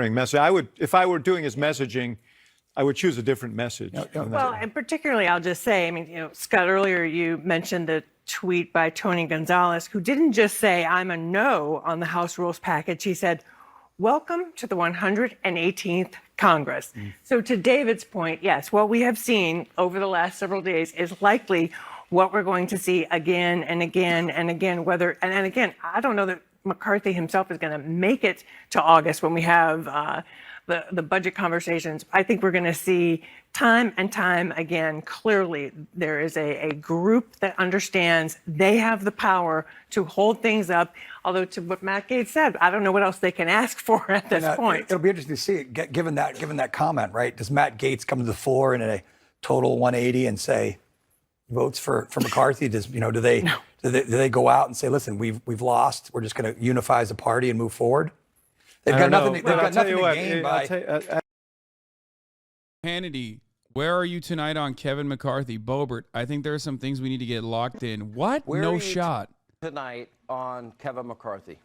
morning message. I would, if I were doing his messaging, I would choose a different message. Well, and particularly, I'll just say, I mean, Scott, earlier you mentioned the tweet by Tony Gonzalez, who didn't just say, I'm a no on the House rules package. He said, welcome to the 118th Congress. So to David's point, yes, what we have seen over the last several days is likely what we're going to see again and again and again, and again, I don't know that McCarthy himself is going to make it to August when we have the budget conversations. I think we're going to see time and time again, clearly, there is a group that understands they have the power to hold things up. Although to what Matt Gaetz said, I don't know what else they can ask for at this point. It'll be interesting to see it, given that comment, right? Does Matt Gaetz come to the floor in a total 180 and say votes for McCarthy? Do they go out and say, listen, we've lost. We're just going to unify as a party and move forward? They've got nothing to gain by. Hannity, where are you tonight on Kevin McCarthy? Boebert, I think there are some things we need to get locked in. What? Where no are you shot. Tonight on Kevin McCarthy.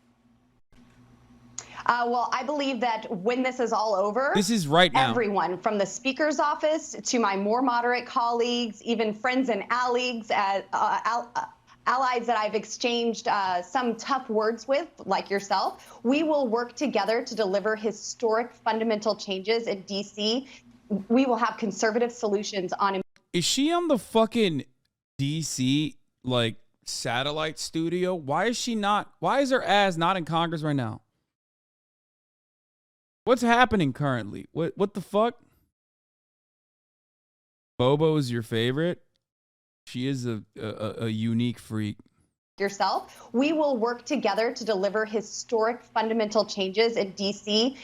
Well, I believe that when this is all over, this is right now. Everyone from the Speaker's office to my more moderate colleagues, even friends and allies that I've exchanged some tough words with, like yourself, we will work together to deliver historic fundamental changes in D.C. We will have conservative solutions on. Is she on the fucking D.C. like satellite studio? Why is she not? Why is her ass not in Congress right now? What's happening currently? What the fuck? Bobo is your favorite? She is a unique freak. Yourself, we will work together to deliver historic fundamental changes in D.C.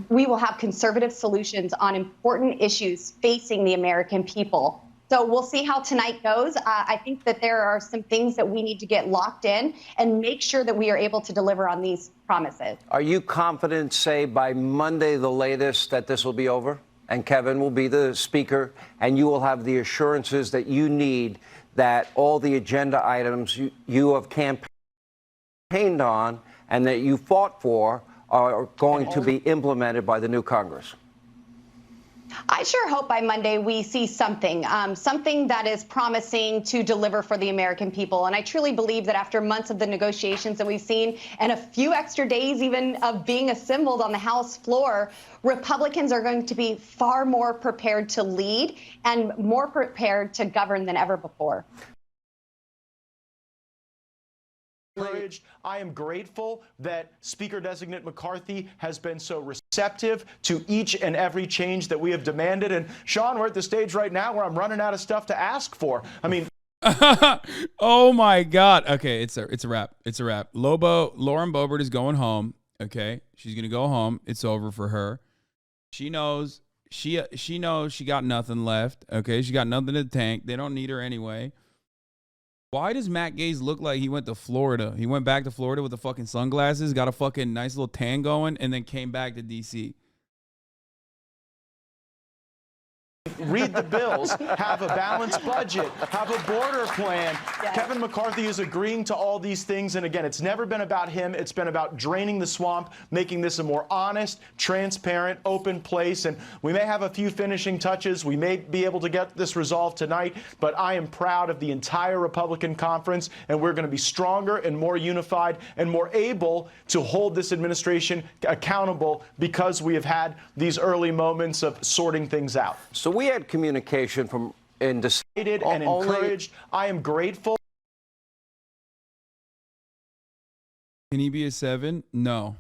We will have conservative solutions on important issues facing the American people. So we'll see how tonight goes. I think that there are some things that we need to get locked in and make sure that we are able to deliver on these promises. Are you confident, say, by Monday, the latest, that this will be over? And Kevin will be the speaker, and you will have the assurances that you need that all the agenda items you have campaigned on and that you fought for are going to be implemented by the new Congress? I sure hope by Monday we see something, something that is promising to deliver for the American people. And I truly believe that after months of the negotiations that we've seen and a few extra days even of being assembled on the House floor, Republicans are going to be far more prepared to lead and more prepared to govern than ever before. I am grateful that Speaker-designate McCarthy has been so receptive to each and every change that we have demanded. And Sean, we're at the stage right now where I'm running out of stuff to ask for. I mean, oh my God. Okay, it's a wrap. It's a wrap. Lauren Boebert is going home. Okay, she's gonna go home. It's over for her. She knows. She knows she got nothing left. Okay, she got nothing in the tank. They don't need her anyway. Why does Matt Gaetz look like he went to Florida? He went back to Florida with the fucking sunglasses, got a fucking nice little tan going, and then came back to D.C. read the bills, have a balanced budget, have a border plan. Yes. Kevin McCarthy is agreeing to all these things. And again, it's never been about him. It's been about draining the swamp, making this a more honest, transparent, open place. And we may have a few finishing touches. We may be able to get this resolved tonight. But I am proud of the entire Republican conference. And we're going to be stronger and more unified and more able to hold this administration accountable because we have had these early moments of sorting things out. So we had communication from and decided and encouraged. I am grateful. Can he be a 7? No.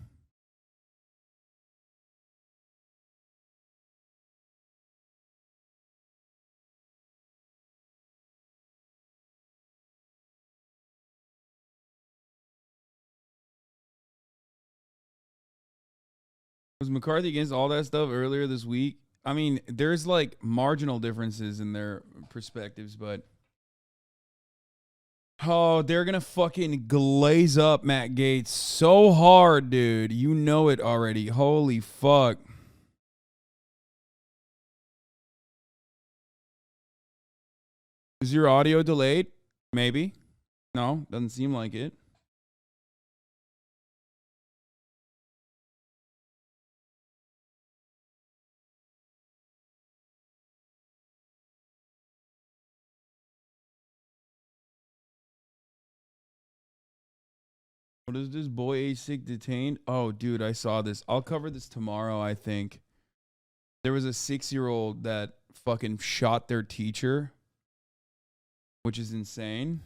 Was McCarthy against all that stuff earlier this week? I mean, there's like marginal differences in their perspectives, but oh, they're gonna fucking glaze up Matt Gaetz so hard, dude. You know it already. Holy fuck. Is your audio delayed? Maybe. No, doesn't seem like it. What is this? Boy age 6 detained? Oh, dude, I saw this. I'll cover this tomorrow, I think. There was a 6-year-old that fucking shot their teacher, which is insane.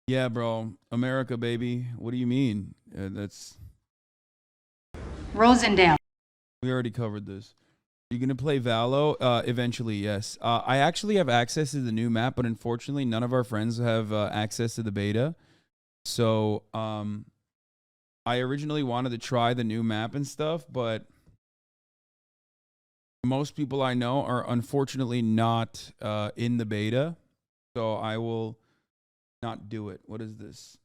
Yeah, bro. America, baby. What do you mean? That's... Rosendale. We already covered this. You gonna play Valo? Eventually, yes. I actually have access to the new map, but unfortunately, none of our friends have access to the beta. So, I originally wanted to try the new map and stuff, but most people I know are unfortunately not in the beta. So I will not do it. What is this?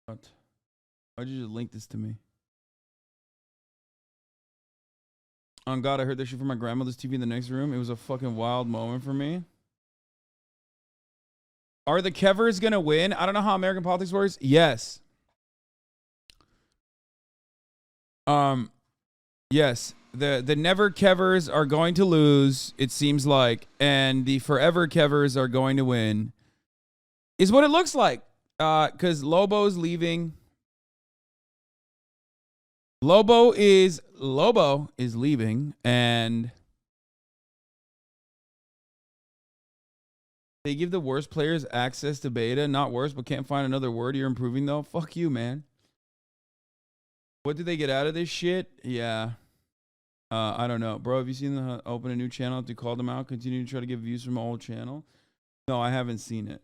What? Why'd you just link this to me? Oh God, I heard that shit from my grandmother's TV in the next room. It was a fucking wild moment for me. Are the Kevers gonna win? I don't know how American politics works. Yes. Yes. The never Kevers are going to lose, it seems like, and the forever Kevers are going to win. Is what it looks like. Because Lobo's leaving. Lobo is leaving, and they give the worst players access to beta. Not worse, but can't find another word. You're improving though. Fuck you, man. What did they get out of this shit? Yeah. I don't know. Bro, have you seen the open a new channel to call them out? Continue to try to get views from an old channel? No, I haven't seen it.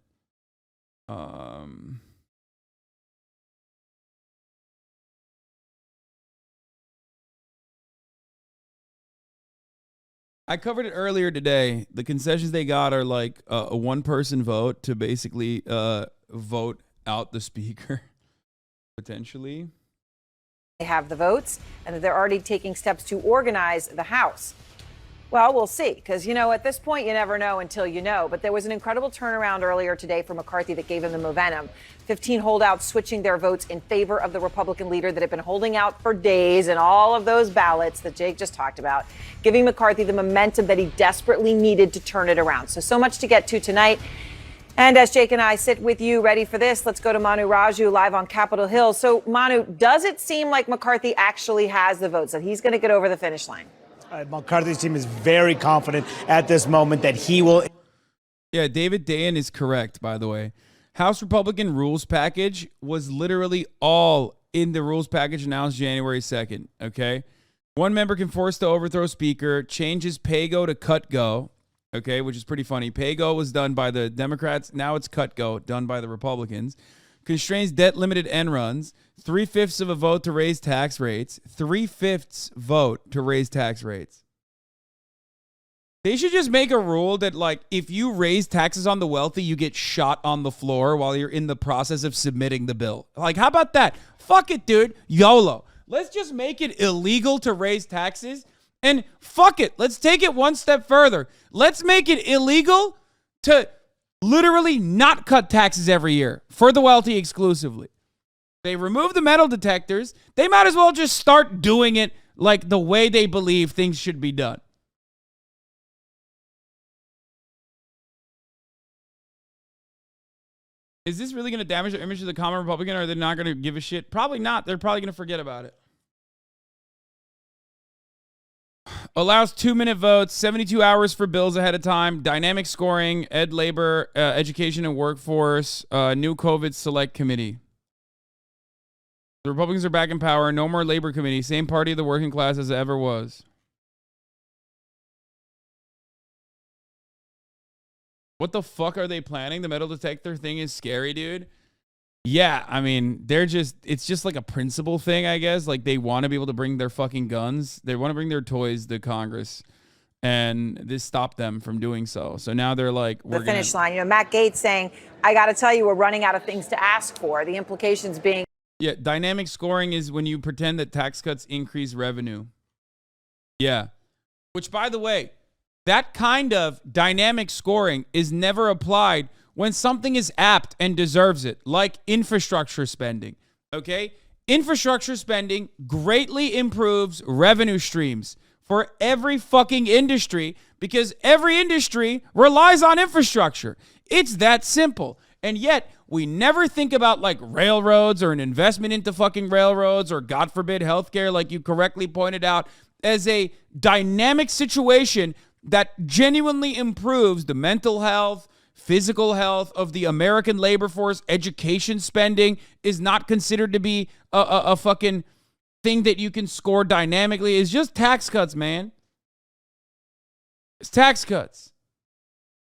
I covered it earlier today. The concessions they got are like a one-person vote to basically vote out the speaker, potentially. They have the votes, and that they're already taking steps to organize the House. Well, we'll see, because, you know, at this point, you never know until you know. But there was an incredible turnaround earlier today for McCarthy that gave him the momentum. 15 holdouts switching their votes in favor of the Republican leader that had been holding out for days and all of those ballots that Jake just talked about, giving McCarthy the momentum that he desperately needed to turn it around. So much to get to tonight. And as Jake and I sit with you ready for this, let's go to Manu Raju live on Capitol Hill. So, Manu, does it seem like McCarthy actually has the votes, that he's going to get over the finish line? McCarthy's team is very confident at this moment that he will. Yeah, David Dayen is correct, by the way. House Republican rules package was literally all in the rules package announced January 2nd, okay? One member can force to overthrow speaker, changes pay-go to cut-go, okay, which is pretty funny. Pay-go was done by the Democrats. Now it's cut-go, done by the Republicans. Constrains debt-limited end runs. 3/5 of a vote to raise tax rates. 3/5 vote to raise tax rates. They should just make a rule that, like, if you raise taxes on the wealthy, you get shot on the floor while you're in the process of submitting the bill. Like, how about that? Fuck it, dude. YOLO. Let's just make it illegal to raise taxes. And fuck it. Let's take it one step further. Let's make it illegal to literally not cut taxes every year for the wealthy exclusively. They remove the metal detectors. They might as well just start doing it like the way they believe things should be done. Is this really going to damage the image of the common Republican, or are they not going to give a shit? Probably not. They're probably going to forget about it. Allows 2-minute votes, 72 hours for bills ahead of time, dynamic scoring, labor, education and workforce, new COVID select committee. The Republicans are back in power. No more labor committee. Same party of the working class as it ever was. What the fuck are they planning? The metal detector thing is scary, dude. Yeah, I mean, it's just like a principle thing, I guess. Like, they want to be able to bring their fucking guns. They want to bring their toys to Congress. And this stopped them from doing so. So now they're like, the finish line. You know, Matt Gaetz saying, I got to tell you, we're running out of things to ask for. The implications being. Yeah, dynamic scoring is when you pretend that tax cuts increase revenue. Yeah. Which, by the way, that kind of dynamic scoring is never applied when something is apt and deserves it, like infrastructure spending, okay? infrastructure spending greatly improves revenue streams for every fucking industry because every industry relies on infrastructure. It's that simple. And yet, we never think about like railroads or an investment into fucking railroads or, God forbid, healthcare, like you correctly pointed out, as a dynamic situation that genuinely improves the mental health, physical health of the American labor force. Education spending is not considered to be a fucking thing that you can score dynamically. It's just tax cuts, man. It's tax cuts.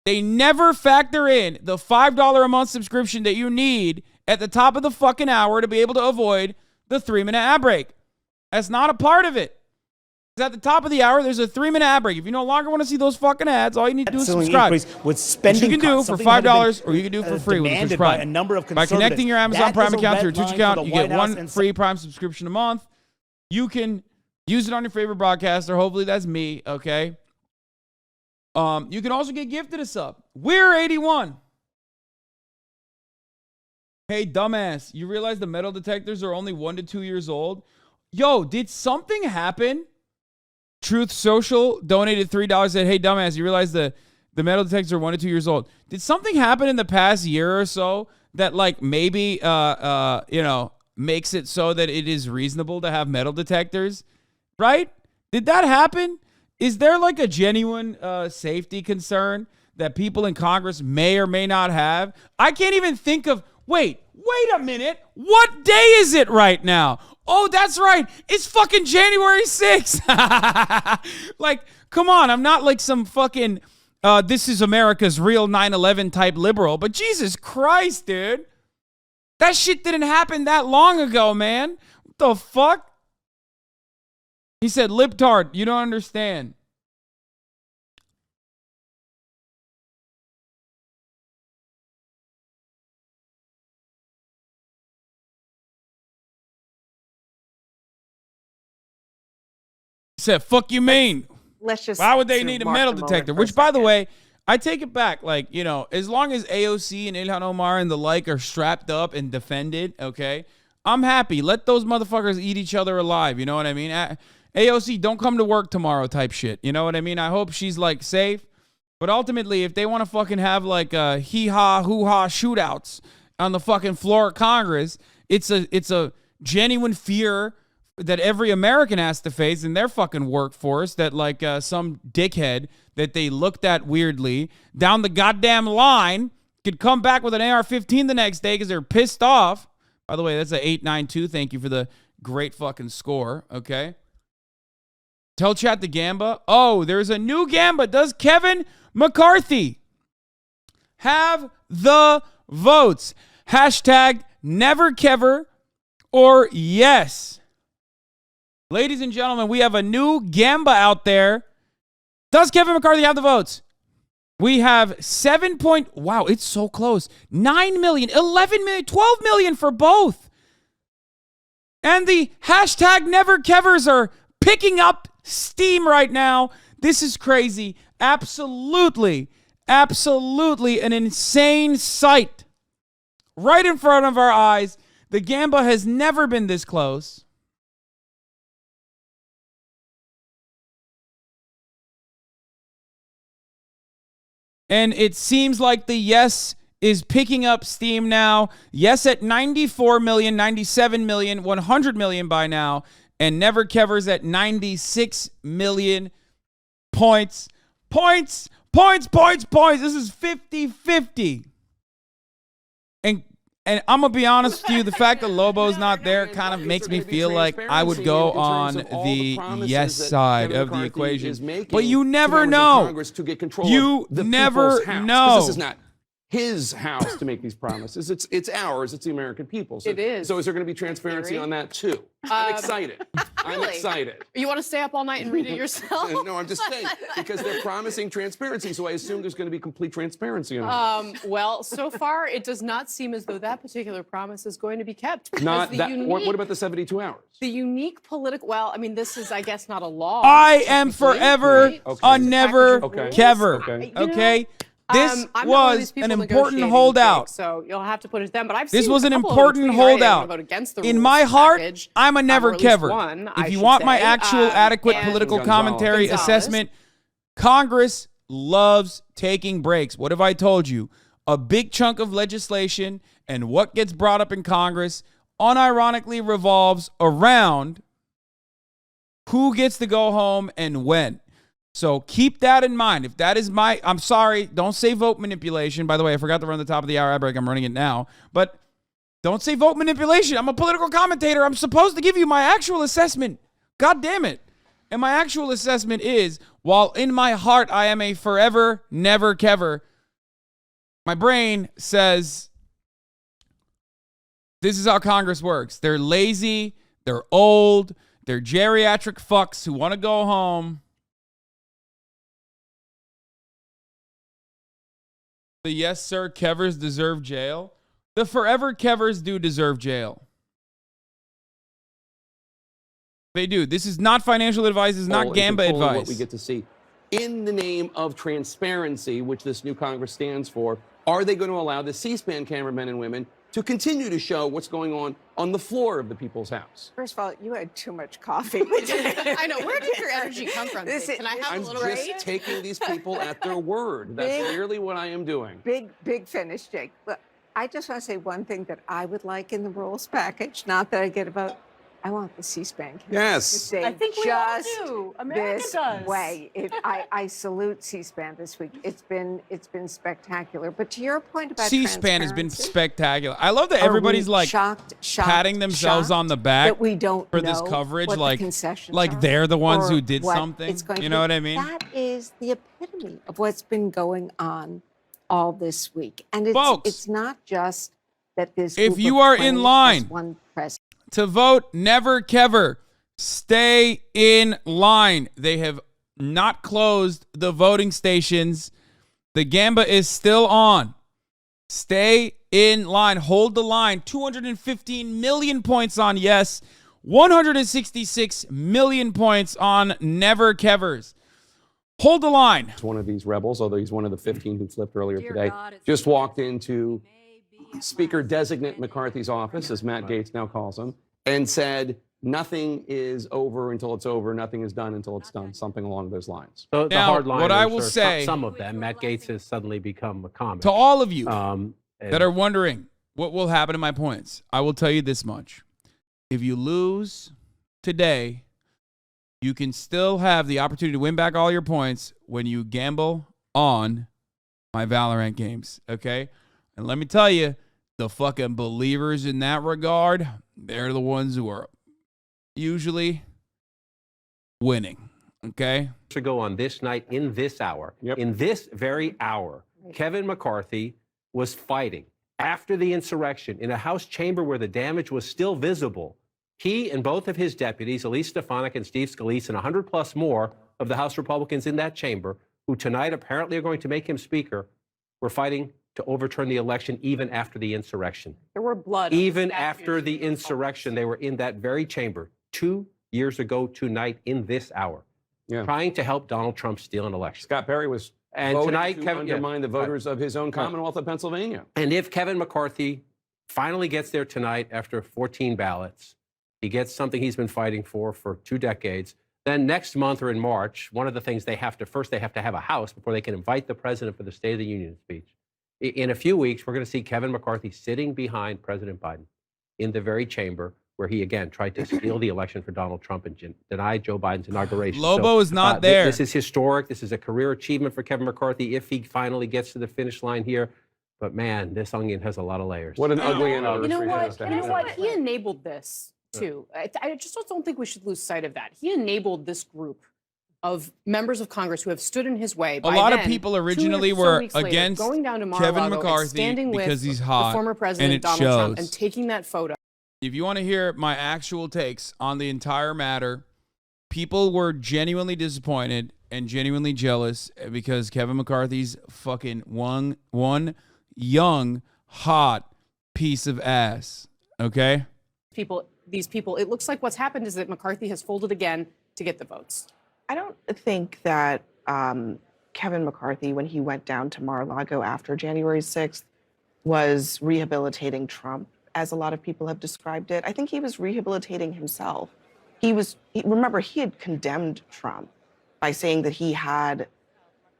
They never factor in the $5 a month subscription that you need at the top of the fucking hour to be able to avoid the 3-minute ad break. That's not a part of it. At the top of the hour, there's a 3-minute ad break. If you no longer want to see those fucking ads, all you need to do is subscribe. With spending Which you can do for $5 or you can do for free with Twitch Prime. By a number of By connecting your Amazon That Prime is a account to your red Twitch line account, for you the get White House one and free Prime subscription a month. You can use it on your favorite broadcaster. Hopefully that's me, okay? You can also get gifted a sub. We're 81. Hey, dumbass, you realize the metal detectors are only 1 to 2 years old? Yo, did something happen? Truth Social donated $3, said, hey, dumbass, you realize the metal detectors are 1 to 2 years old. Did something happen in the past year or so that like maybe, makes it so that it is reasonable to have metal detectors? Right? Did that happen? Is there like a genuine safety concern that people in Congress may or may not have? I can't even think of, wait a minute. What day is it right now? Oh, that's right. It's fucking January 6th. Like, come on. I'm not like some fucking, this is America's real 9/11 type liberal, but Jesus Christ, dude. That shit didn't happen that long ago, man. What the fuck? He said, libtard, you don't understand. He said, fuck you mean? Let's just. Why would they need a mark metal the moment detector? for a Which, by the second. way, I take it back. Like, you know, as long as AOC and Ilhan Omar and the like are strapped up and defended, okay, I'm happy. Let those motherfuckers eat each other alive. You know what I mean? AOC, don't come to work tomorrow type shit. You know what I mean? I hope she's, like, safe. But ultimately, if they want to fucking have, like, hee-haw, hoo-ha shootouts on the fucking floor of Congress, it's a genuine fear that every American has to face in their fucking workforce that, like, some dickhead that they looked at weirdly down the goddamn line could come back with an AR-15 the next day because they're pissed off. By the way, that's an 892. Thank you for the great fucking score, okay? Tell chat the Gamba. Oh, there's a new Gamba. Does Kevin McCarthy have the votes? Hashtag never Kever or yes. Ladies and gentlemen, we have a new Gamba out there. Does Kevin McCarthy have the votes? We have 7 point, wow, it's so close. 9 million, 11 million, 12 million for both. And the hashtag never Kevers are picking up steam right now. This is crazy. Absolutely an insane sight. Right in front of our eyes. The Gamba has never been this close. And it seems like the yes is picking up steam now. Yes at 94 million, 97 million, 100 million by now. And Never Kever's at 96 million points. Points. This is 50-50. And I'm going to be honest with you, the fact that Lobo's not there kind of makes me feel like I would go on the yes side of the equation. But you never know. You never know. This is not his house to make these promises. It's ours. It's the American people. So, it is. So is there going to be transparency on that too? I'm excited. I'm excited. You want to stay up all night and read it yourself? No, I'm just saying because they're promising transparency. So I assume there's going to be complete transparency on it. Well, so far it does not seem as though that particular promise is going to be kept. Not that. What about the 72 hours? The unique political. Well, I mean, this is, I guess, not a law. I am forever a Never Kever. Okay. Okay? This I'm not one of these was people an important negotiating, holdout. Jake, so you'll have to put it to them. But I've This seen was a an couple of them important tweeting already, I holdout. wanna vote against the In rules my heart, package, I'm a never or at least kever. one, I If you should want my say. actual adequate and political Gonzalez. commentary Gonzalez. assessment, Congress loves taking breaks. What have I told you? A big chunk of legislation and what gets brought up in Congress unironically revolves around who gets to go home and when. So keep that in mind. If that is I'm sorry, don't say vote manipulation. By the way, I forgot to run the top of the hour ad break. I'm running it now. But don't say vote manipulation. I'm a political commentator. I'm supposed to give you my actual assessment. God damn it. And my actual assessment is, while in my heart I am a forever, never kever, my brain says this is how Congress works. They're lazy. They're old. They're geriatric fucks who want to go home. The yes, sir, Kevers deserve jail. The forever Kevers do deserve jail. They do. This is not financial advice. This is not Gamba advice. What we get to see. In the name of transparency, which this new Congress stands for, are they going to allow the C-SPAN cameramen and women to continue to show what's going on the floor of the people's house? First of all, you had too much coffee. I know. Where did your energy come from? Can I have I'm a little just break? taking these people at their word. That's clearly what I am doing. Big finish, Jake. Look, I just want to say one thing that I would like in the rules package, not that I get about. I want the C-SPAN Yes. to say I think we all just do. America this does. way. I salute C-SPAN this week. It's been spectacular. But to your point about C-SPAN has been transparency, spectacular. I love that are everybody's we like shocked, patting themselves on the back that we don't for this know coverage, what the like concessions are they're the ones or who did what something. it's going You to know be. what I mean? That is the epitome of what's been going on all this week. And Folks, it's not just that this if group you of are 20 in has line one president. to vote never kever, stay in line. They have not closed the voting stations. The Gamba is still on. Stay in line. Hold the line. 215 million points on yes. 166 million points on never kevers. Hold the line. One of these rebels, although he's one of the 15 who flipped earlier today, just walked into Speaker Designate McCarthy's office, as Matt Gaetz now calls him, and said, nothing is over until it's over. Nothing is done until it's done. Something along those lines. So the Now, hardliners, what I will or say- some of them, Matt Gaetz has suddenly become a comic. To all of you and that are wondering what will happen to my points, I will tell you this much. If you lose today, you can still have the opportunity to win back all your points when you gamble on my Valorant games, okay? And let me tell you, the fucking believers in that regard, they're the ones who are usually winning, okay? to go on this night in this hour. In this very hour, Kevin McCarthy was fighting after the insurrection in a House chamber where the damage was still visible. He and both of his deputies, Elise Stefanik and Steve Scalise, and 100 plus more of the House Republicans in that chamber, who tonight apparently are going to make him speaker, were fighting to overturn the election even after the insurrection. There were blood. on the Even statues after the of those insurrection, they were in that very chamber 2 years ago tonight in this hour, trying to help Donald Trump steal an election. Scott Perry was and voting tonight, to Kevin, undermine the voters of his own Commonwealth of Pennsylvania. And if Kevin McCarthy finally gets there tonight after 14 ballots, he gets something he's been fighting for 2 decades, then next month or in March, one of the things they have to have a House before they can invite the president for the State of the Union speech. In a few weeks, we're going to see Kevin McCarthy sitting behind President Biden in the very chamber where he, again, tried to steal the election for Donald Trump and deny Joe Biden's inauguration. Lobo is not there. This is historic. This is a career achievement for Kevin McCarthy if he finally gets to the finish line here. But, man, this onion has a lot of layers. What an ugly anniversary. You know it what? is to You know have. what? He enabled this too. I just don't think we should lose sight of that. He enabled this group of members of Congress who have stood in his way. A lot of people originally were against going down to Kevin Mar-a-Lago and McCarthy standing because with he's hot, the former president and it Donald Trump shows. and taking that photo. If you want to hear my actual takes on the entire matter, people were genuinely disappointed and genuinely jealous because Kevin McCarthy's fucking one young, hot piece of ass. Okay? These people, it looks like what's happened is that McCarthy has folded again to get the votes. I don't think that Kevin McCarthy, when he went down to Mar-a-Lago after January 6th, was rehabilitating Trump, as a lot of people have described it. I think he was rehabilitating himself. Remember, he had condemned Trump by saying that he had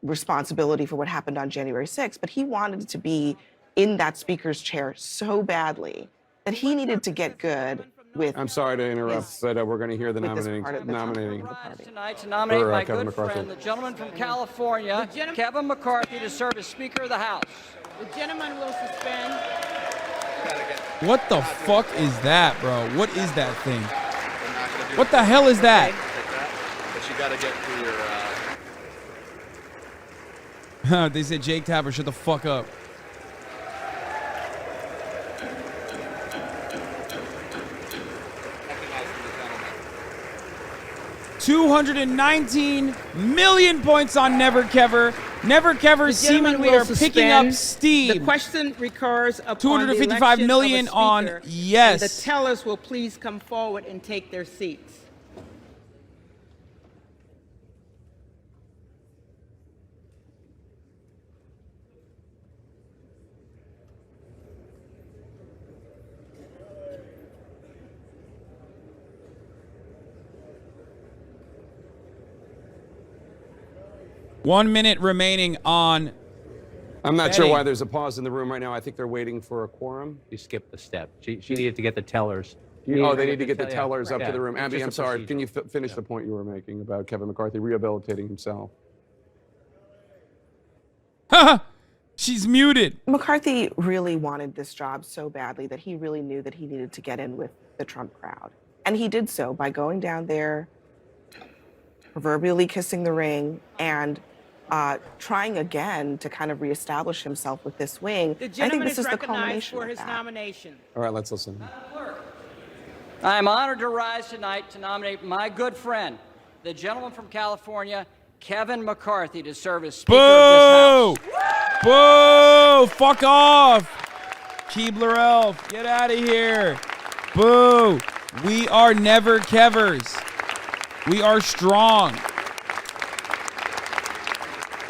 responsibility for what happened on January 6th, but he wanted to be in that speaker's chair so badly that he needed to get good with. I'm sorry to interrupt, but we're going to hear the nominating. Tonight to nominate my Kevin good McCarthy. friend, the gentleman from California, Kevin McCarthy, to serve as Speaker of the House. The gentleman will suspend. What the fuck is that, bro? What is that thing? What the hell is that? But you got to get through your. They said Jake Tapper, shut the fuck up. $219 million points on Never Kever. Never Kever seemingly are picking up steam. The question recurs upon the 255 election million of a on speaker, yes. And the tellers will please come forward and take their seats. One minute remaining on. I'm not sure why there's a pause in the room right now. I think they're waiting for a quorum. You skipped the step. She needed to get the tellers. Oh, they need to get the tellers up to the room. It's Abby, just I'm a sorry. procedural. Can you finish the point you were making about Kevin McCarthy rehabilitating himself? She's muted. McCarthy really wanted this job so badly that he really knew that he needed to get in with the Trump crowd. And he did so by going down there, proverbially kissing the ring, and trying again to kind of reestablish himself with this wing. The I think gentleman this is is the recognized culmination for of his that. nomination. All right, let's listen. I am honored to rise tonight to nominate my good friend, the gentleman from California, Kevin McCarthy, to serve as Speaker of this House. Boo! Fuck off! Keebler Elf, get out of here. Boo! We are Never Kevers. We are strong.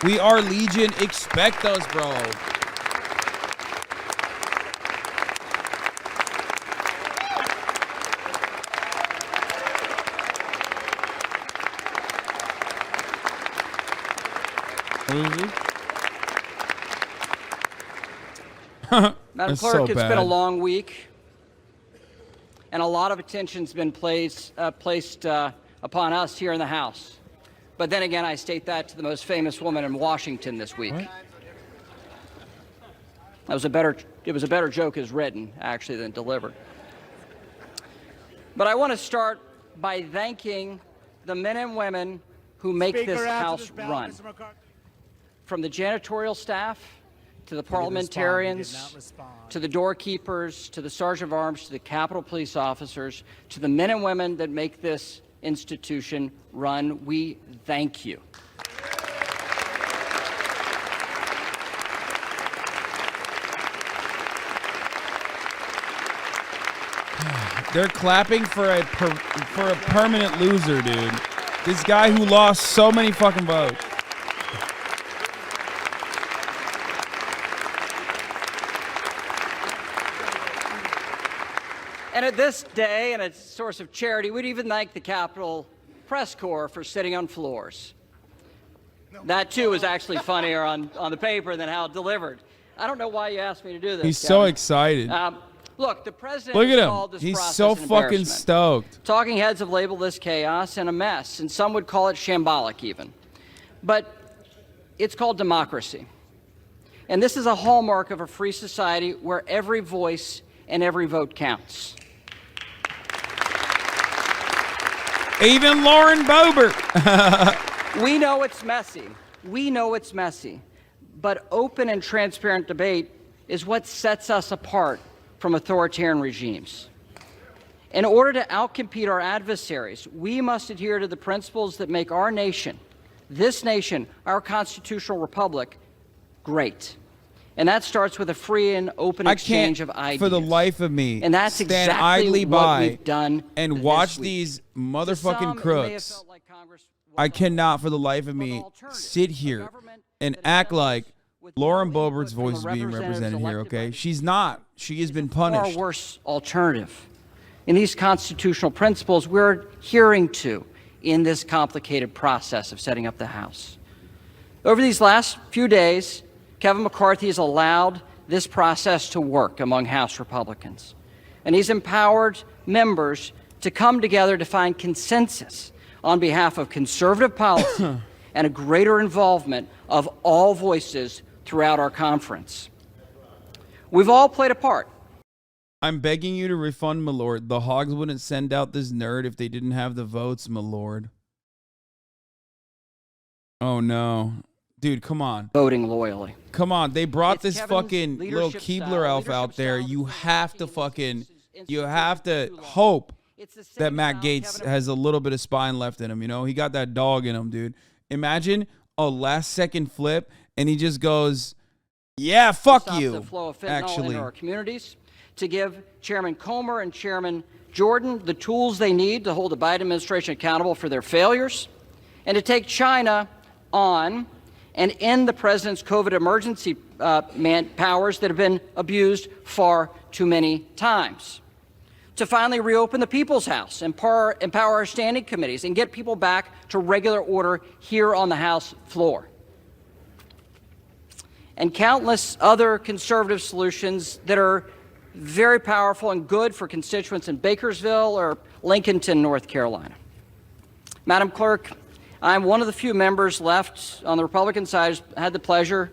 We are Legion. Expect us, bro. Madam Clerk, it's been a long week, and a lot of attention's been placed upon us here in the House. But then again, I state that to the most famous woman in Washington this week. It was a better joke as written, actually, than delivered. But I want to start by thanking the men and women who make this House run. From the janitorial staff, to the parliamentarians, to the doorkeepers, to the sergeant of arms, to the Capitol Police officers, to the men and women that make this institution run, we thank you. They're clapping for a permanent loser, dude. This guy who lost so many fucking votes. And at this day, and a source of charity, we'd even thank the Capitol Press Corps for sitting on floors. That, too, is actually funnier on the paper than how it delivered. I don't know why you asked me to do this, He's Kevin. so excited. Look, the president Look at has called him. this He's process so an fucking embarrassment. stoked. Talking heads have labeled this chaos and a mess, and some would call it shambolic even. But it's called democracy. And this is a hallmark of a free society where every voice and every vote counts. Even Lauren Boebert. We know it's messy. We know it's messy. But open and transparent debate is what sets us apart from authoritarian regimes. In order to outcompete our adversaries, we must adhere to the principles that make our nation, this nation, our constitutional republic, great. And that starts with a free and open exchange of ideas. For the life of me, and that's stand exactly idly what by we've done and this watch week. these To some, motherfucking it may have crooks. felt like Congress I cannot, for the life of me, sit here and act like Lauren Boebert's voice is being represented here, okay? She's not. She has been punished. Far worse alternative. In these constitutional principles we're adhering to in this complicated process of setting up the House. Over these last few days, Kevin McCarthy has allowed this process to work among House Republicans. And he's empowered members to come together to find consensus on behalf of conservative policy and a greater involvement of all voices throughout our conference. We've all played a part. I'm begging you to refund, my lord. The Hogs wouldn't send out this nerd if they didn't have the votes, my lord. Oh, no. Dude, come on. Voting loyally. Come on. They brought this Kevin's fucking little leadership Keebler style, elf out there. You have to fucking, you have to hope that Matt Gaetz has a little bit of spine left in him, you know? He got that dog in him, dude. Imagine a last-second flip, and he just goes, yeah, fuck Stop you, the flow of fentanyl actually. into our communities, to give Chairman Comer and Chairman Jordan the tools they need to hold the Biden administration accountable for their failures, and to take China on and end the president's COVID emergency powers that have been abused far too many times. To finally reopen the People's House, empower our standing committees, and get people back to regular order here on the House floor. And countless other conservative solutions that are very powerful and good for constituents in Bakersville or Lincolnton, North Carolina. Madam Clerk, I'm one of the few members left on the Republican side who's had the pleasure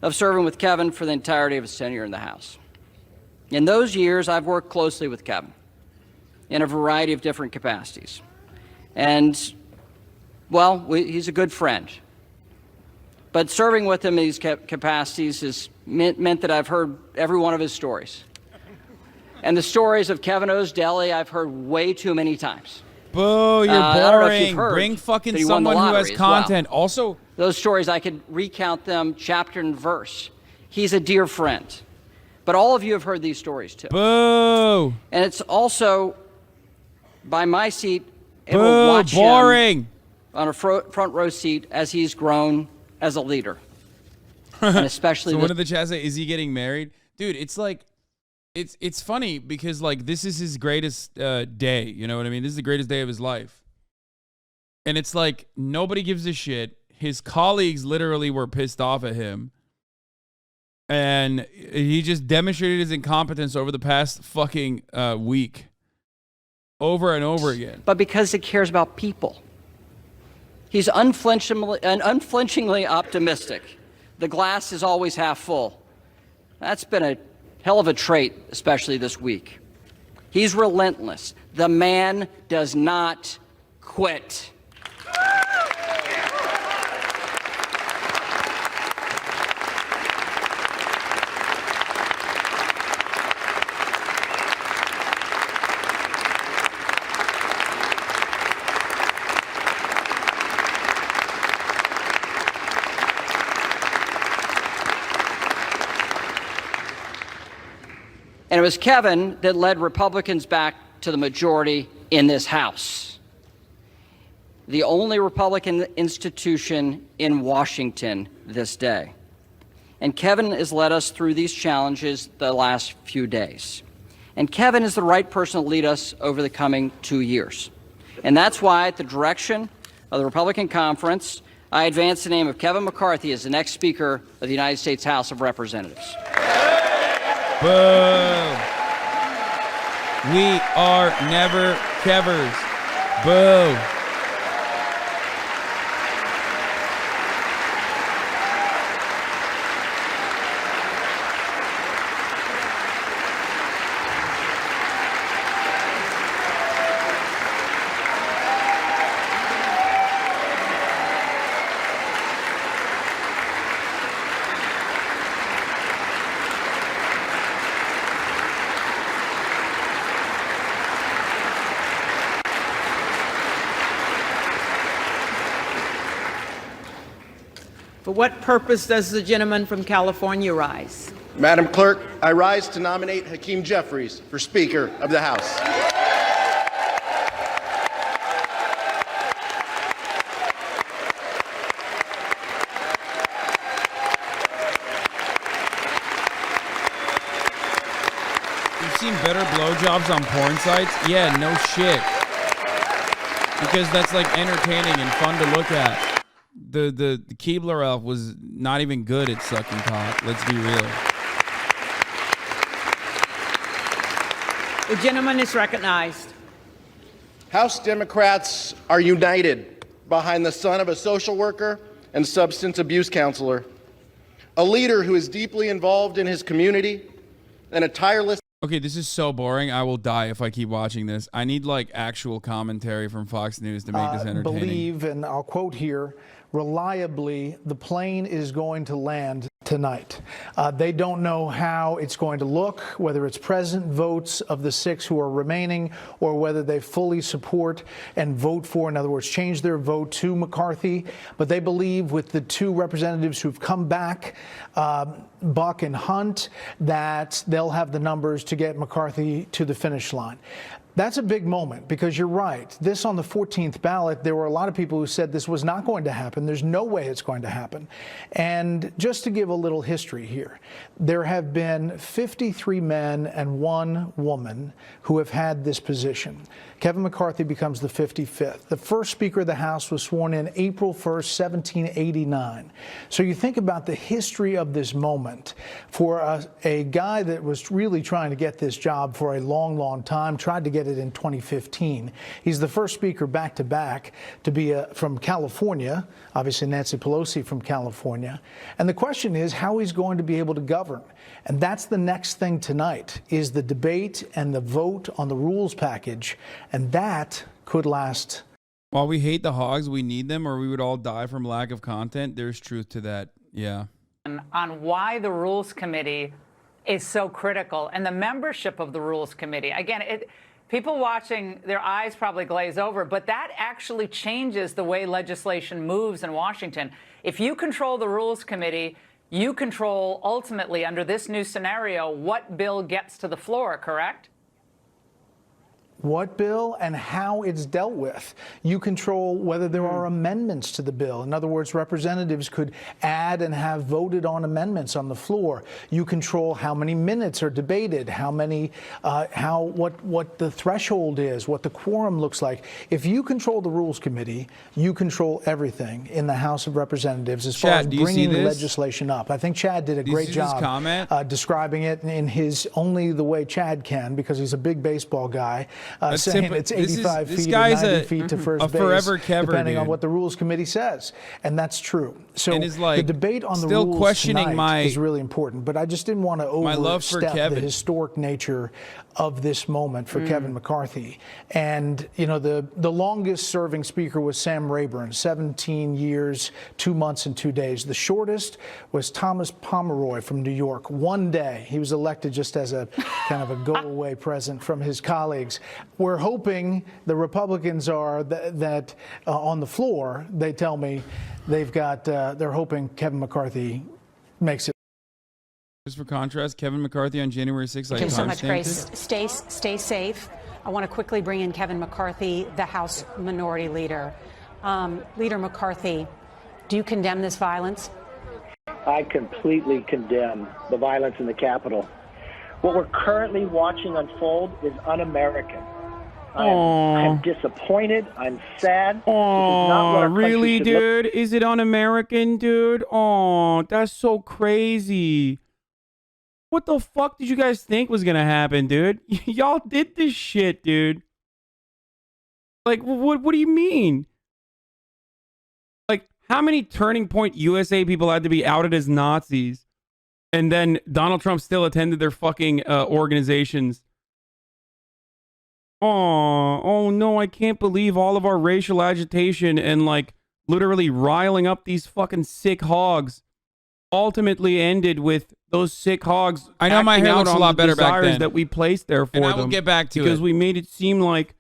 of serving with Kevin for the entirety of his tenure in the House. In those years, I've worked closely with Kevin in a variety of different capacities. And, well, he's a good friend. But serving with him in these capacities has meant that I've heard every one of his stories. And the stories of Kevin O's Deli I've heard way too many times. Boo, you're I don't know if boring. you've heard Bring fucking that he won the someone who has lottery as well. content. Also, those stories, I could recount them chapter and verse. He's a dear friend. But all of you have heard these stories too. Boo. And it's also, by my seat, able Boo, to watch boring. him on a front row seat as he's grown as a leader. And especially so this one of the chats say, is he getting married? Dude, it's like, it's funny because like this is his greatest day. You know what I mean? This is the greatest day of his life. And it's like nobody gives a shit. His colleagues literally were pissed off at him. And he just demonstrated his incompetence over the past fucking week. Over and over again. But because he cares about people. He's unflinchingly optimistic. The glass is always half full. That's been a hell of a trait, especially this week. He's relentless. The man does not quit. And it was Kevin that led Republicans back to the majority in this House. The only Republican institution in Washington this day. And Kevin has led us through these challenges the last few days. And Kevin is the right person to lead us over the coming 2 years. And that's why, at the direction of the Republican Conference, I advance the name of Kevin McCarthy as the next Speaker of the United States House of Representatives. Boo. We are never Kevers. Boo. For what purpose does the gentleman from California rise? Madam Clerk, I rise to nominate Hakeem Jeffries for Speaker of the House. seen better blowjobs on porn sites? Yeah, no shit. Because that's like entertaining and fun to look at. The Keebler elf was not even good at sucking cock. Let's be real. The gentleman is recognized. House Democrats are united behind the son of a social worker and substance abuse counselor, a leader who is deeply involved in his community, and a tireless... Okay, this is so boring. I will die if I keep watching this. I need like actual commentary from Fox News to make this entertaining. Believe, and I'll quote here, reliably, the plane is going to land tonight. They don't know how it's going to look, whether it's present votes of the 6 who are remaining, or whether they fully support and vote for, in other words, change their vote to McCarthy. But they believe with the 2 representatives who've come back, Buck and Hunt, that they'll have the numbers to get McCarthy to the finish line. That's a big moment, because you're right. This on the 14th ballot, there were a lot of people who said this was not going to happen. There's no way it's going to happen. And just to give a little history here, there have been 53 men and 1 woman who have had this position. Kevin McCarthy becomes the 55th. The first Speaker of the House was sworn in April 1st, 1789. So you think about the history of this moment for a guy that was really trying to get this job for a long, long time, tried to get it in 2015. He's the first Speaker back-to-back to be from California, obviously Nancy Pelosi from California. And the question is how he's going to be able to govern. And that's the next thing tonight, is the debate and the vote on the rules package. And that could last. While we hate the hogs, we need them, or we would all die from lack of content. There's truth to that. Yeah. On why the Rules Committee is so critical and the membership of the Rules Committee. Again, people watching, their eyes probably glaze over, but that actually changes the way legislation moves in Washington. If you control the Rules Committee, you control ultimately, under this new scenario, what bill gets to the floor, correct? What bill and how it's dealt with. You control whether there are amendments to the bill. In other words, representatives could add and have voted on amendments on the floor. You control how many minutes are debated, how many, what the threshold is, what the quorum looks like. If you control the Rules Committee, you control everything in the House of Representatives as far as bringing legislation up. I think Chad did a great job describing it in his only the way Chad can, because he's a big baseball guy. Saying it's 85 feet or 90 feet to first base, forever Kever, depending dude. on what the Rules Committee says. And that's true. So like, the debate on the still rules questioning tonight is really important. But I just didn't want to overstep the historic nature of this moment for Kevin McCarthy. And, you know, the longest serving speaker was Sam Rayburn, 17 years, 2 months and 2 days. The shortest was Thomas Pomeroy from New York. 1 day. He was elected just as a kind of a go-away present from his colleagues. We're hoping, the Republicans are, that on the floor, they tell me they're hoping Kevin McCarthy makes it. Just for contrast, Kevin McCarthy on January 6th. Thank you so much, Grace. Stay safe. I want to quickly bring in Kevin McCarthy, the House Minority Leader. Leader McCarthy, do you condemn this violence? I completely condemn the violence in the Capitol. What we're currently watching unfold is un-American. I'm disappointed. I'm sad. Oh, really, dude? Is it un-American, dude? Oh, that's so crazy. What the fuck did you guys think was gonna happen, dude? Y'all did this shit, dude. Like, what do you mean? Like, how many Turning Point USA people had to be outed as Nazis? And then Donald Trump still attended their fucking organizations. Oh no, I can't believe all of our racial agitation and like literally riling up these fucking sick hogs ultimately ended with those sick hogs. I know my hair looks a lot better back then. That we placed there for them. And I will get back to it. Because we made it seem like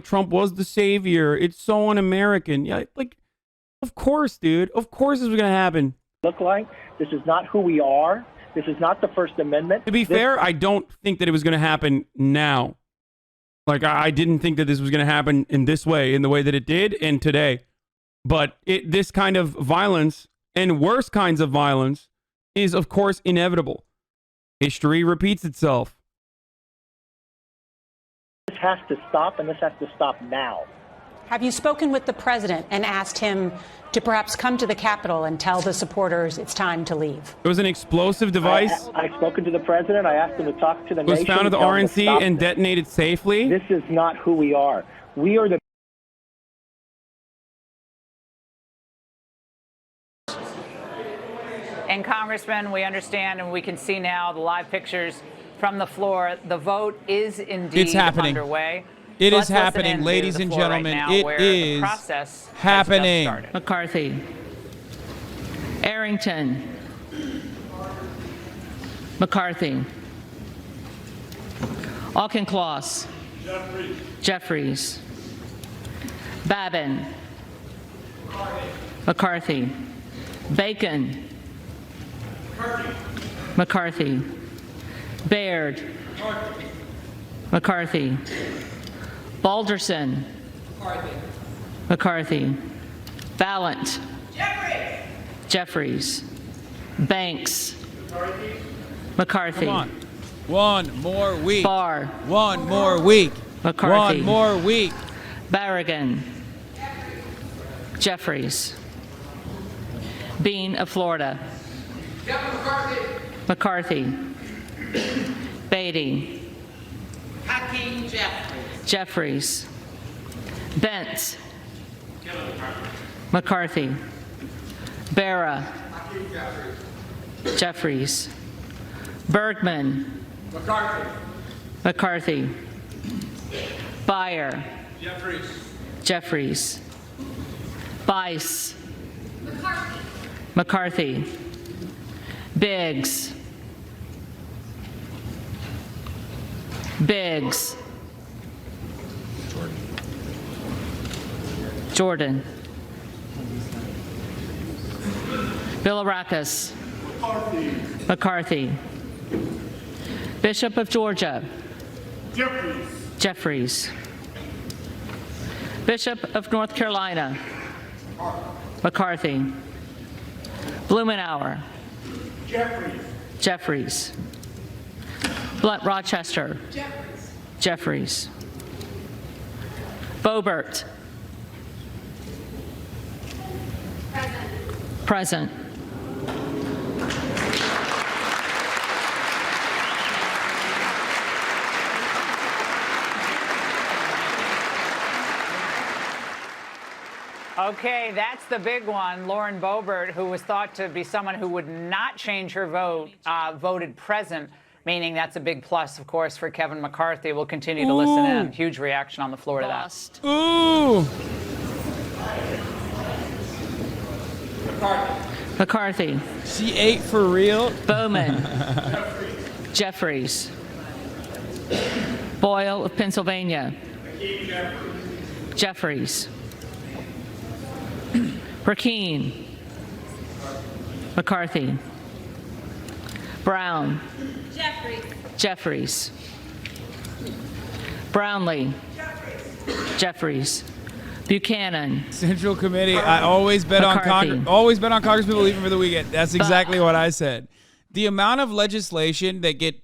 Trump was the savior. It's so un-American. Yeah, like, of course, dude. Of course this was gonna happen. Look like this is not who we are. This is not the First Amendment. To be fair, I don't think that it was going to happen now. Like, I didn't think that this was going to happen in this way, in the way that it did, and today. But this kind of violence, and worse kinds of violence, is, of course, inevitable. History repeats itself. This has to stop, and this has to stop now. Have you spoken with the president and asked him to perhaps come to the Capitol and tell the supporters it's time to leave? It was an explosive device. I've spoken to the president. I asked him to talk to the It was nation. found at the tell them to RNC stop and this. detonated safely. This is not who we are. We are the And Congressman, we understand and we can see now the live pictures from the floor. The vote is indeed It's happening. underway. It Let's is listen happening, into ladies the and floor right gentlemen. now It where is the process has happening. just started. McCarthy, Arrington, McCarthy, Auchincloss, Jeffries, Babin, McCarthy, Bacon, McCarthy, Baird, McCarthy, Balderson, McCarthy, Ballant, Jeffries, Banks, McCarthy. Come on. One more week. Barr. One more week. McCarthy. One more week. Barragan. Jeffries. Bean of Florida. McCarthy. Beatty. Hakeem Jeffries. Jeffries. Bentz. McCarthy. Barra. Jeffries. Bergman. McCarthy. Beyer. Jeffries. Bice. McCarthy. Biggs. Biggs. Jordan. Bilirakis. McCarthy. Bishop of Georgia. Jeffries. Bishop of North Carolina. McCarthy. Blumenauer. Jeffries. Blunt Rochester. Jeffries. Boebert. Present. Okay, that's the big one. Lauren Boebert, who was thought to be someone who would not change her vote, voted present, meaning that's a big plus, of course, for Kevin McCarthy. We'll continue to listen in. Huge reaction on the floor to that. Ooh. McCarthy. She ate for real? Bowman. Jeffries. Boyle of Pennsylvania. Jeffries. Rakeen. McCarthy. Brown. Jeffries. Brownlee. Jeffries. Buchanan. Central Committee. I always bet on Congress. Always bet on Congress people leaving for the weekend. That's exactly what I said. The amount of legislation that gets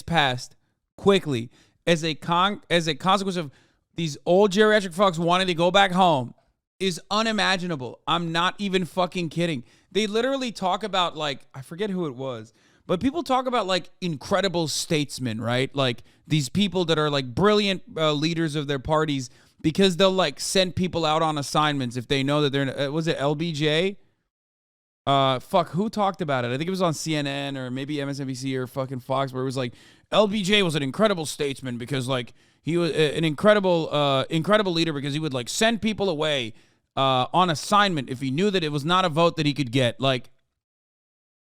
passed quickly as a consequence of these old geriatric fucks wanting to go back home is unimaginable. I'm not even fucking kidding. They literally talk about, like, I forget who it was, but people talk about, like, incredible statesmen, right? Like, these people that are, like, brilliant leaders of their parties because they'll, like, send people out on assignments if they know that they're, was it LBJ? Who talked about it? I think it was on CNN or maybe MSNBC or fucking Fox, where it was like, LBJ was an incredible statesman because, like, he was an incredible leader because he would, like, send people away on assignment if he knew that it was not a vote that he could get. Like,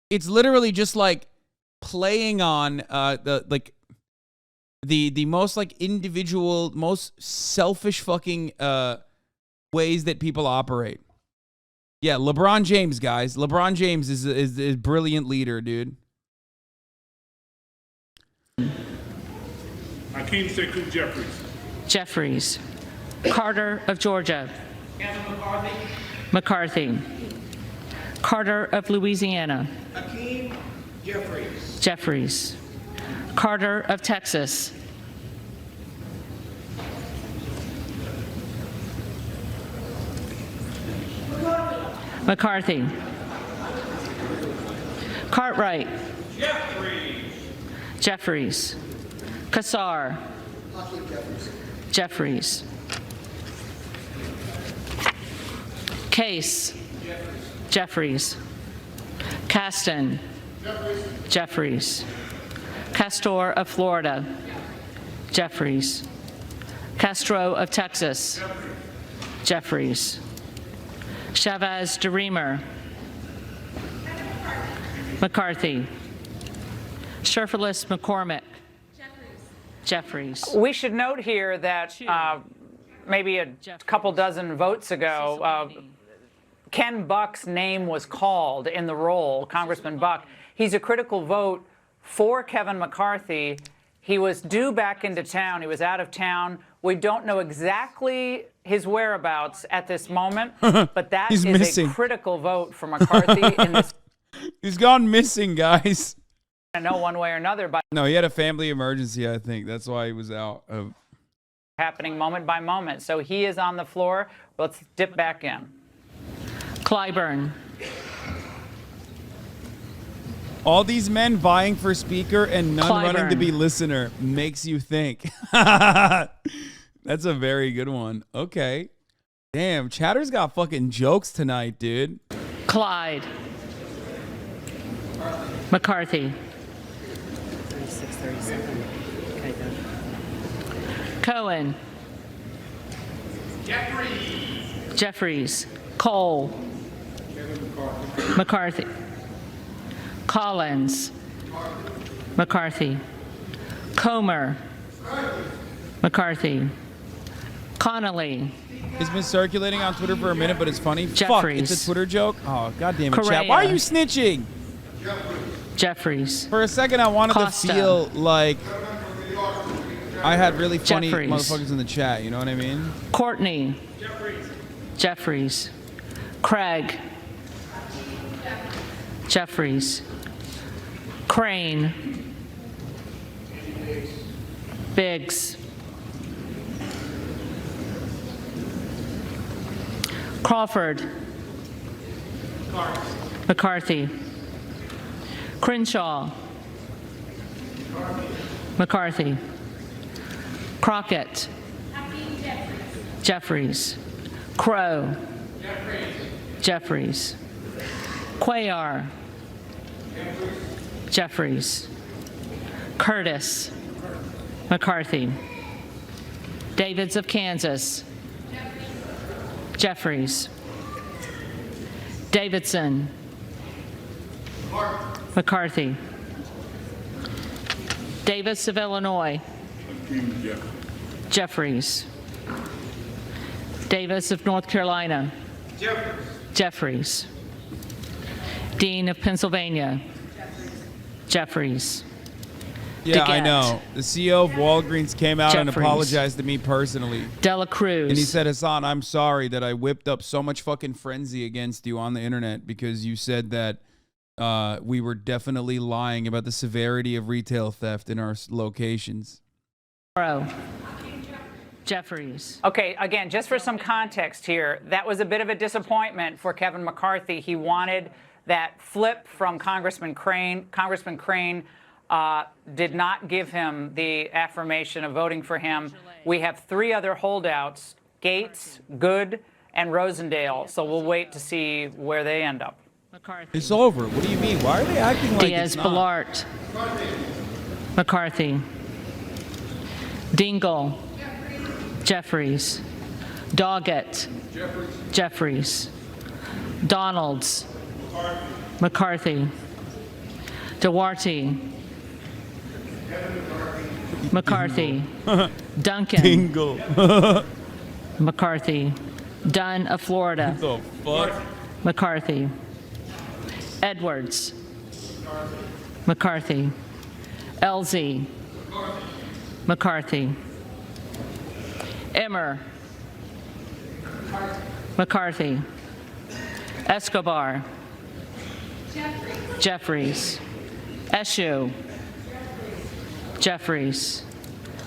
it's literally just like playing on the most, like, individual, most selfish fucking ways that people operate. Yeah, LeBron James, guys. LeBron James is a brilliant leader, dude. Hakeem Jeffries. Jeffries. Carter of Georgia. Kevin McCarthy. McCarthy. Carter of Louisiana. Hakeem Jeffries. Carter of Texas. McCarthy. Cartwright. Jeffries. Kassar. Jeffries. Case. Jeffries. Caston. Jeffries. Castor of Florida. Jeffries. Castro of Texas. Jeffries. Chavez DeReamer. McCarthy. Sherfurless McCormick. Jeffries. We should note here that maybe a couple dozen votes ago, Ken Buck's name was called in the roll, Congressman Buck. He's a critical vote for Kevin McCarthy. He was due back into town. He was out of town. We don't know exactly his whereabouts at this moment, but that is missing. A critical vote for McCarthy in this. He's gone missing, guys. I know one way or another, but No, he had a family emergency, I think. That's why he was out of. happening moment by moment. So he is on the floor. Let's dip back in. Clyburn. All these men vying for speaker and none running to be listener makes you think. That's a very good one. Okay. Damn, Chatter's got fucking jokes tonight, dude. Clyde. McCarthy. 36, 37. Okay, done. Cohen. Jeffries. Cole. McCarthy. Collins. McCarthy. Comer. McCarthy. Connolly. It's been circulating on Twitter for a minute, but it's funny. Fuck, Jeffries. it's a Twitter joke. Oh, goddamn it, Correa. chat. Why are you snitching? Jeffries. For a second, I wanted Costa. to feel like I had really funny Jeffries. motherfuckers in the chat. You know what I mean? Courtney. Jeffries. Craig. Jeffries. Crane. Biggs. Crawford. McCarthy. Crenshaw. McCarthy. Crockett. Jeffries. Crow. Jeffries. Cuellar. Jeffries. Curtis. McCarthy. Davids of Kansas. Jeffries. Davidson. McCarthy. Davis of Illinois. Jeffries. Davis of North Carolina. Jeffries. Dean of Pennsylvania. Jeffries. Yeah, I DeGette. know. The CEO of Walgreens came out and Jeffries. apologized to me personally. Dela Cruz. And he said, Hasan, I'm sorry that I whipped up so much fucking frenzy against you on the internet because you said that we were definitely lying about the severity of retail theft in our locations. Jeffries. Okay, again, just for some context here, that was a bit of a disappointment for Kevin McCarthy. He wanted that flip from Congressman Crane. Congressman Crane did not give him the affirmation of voting for him. We have three other holdouts, Gaetz, Good, and Rosendale. So we'll wait to see where they end up. It's over. What do you mean? Why are they acting like Diaz it's not? Balart. McCarthy. Dingle. Jeffries. Doggett. Jeffries. Donalds. McCarthy. Duarte. McCarthy. Duncan. Dingle. McCarthy. Dunn of Florida. What the fuck? McCarthy. Edwards. McCarthy. LZ. McCarthy. Emmer. McCarthy. Escobar. Jeffries. Eshu, Jeffries,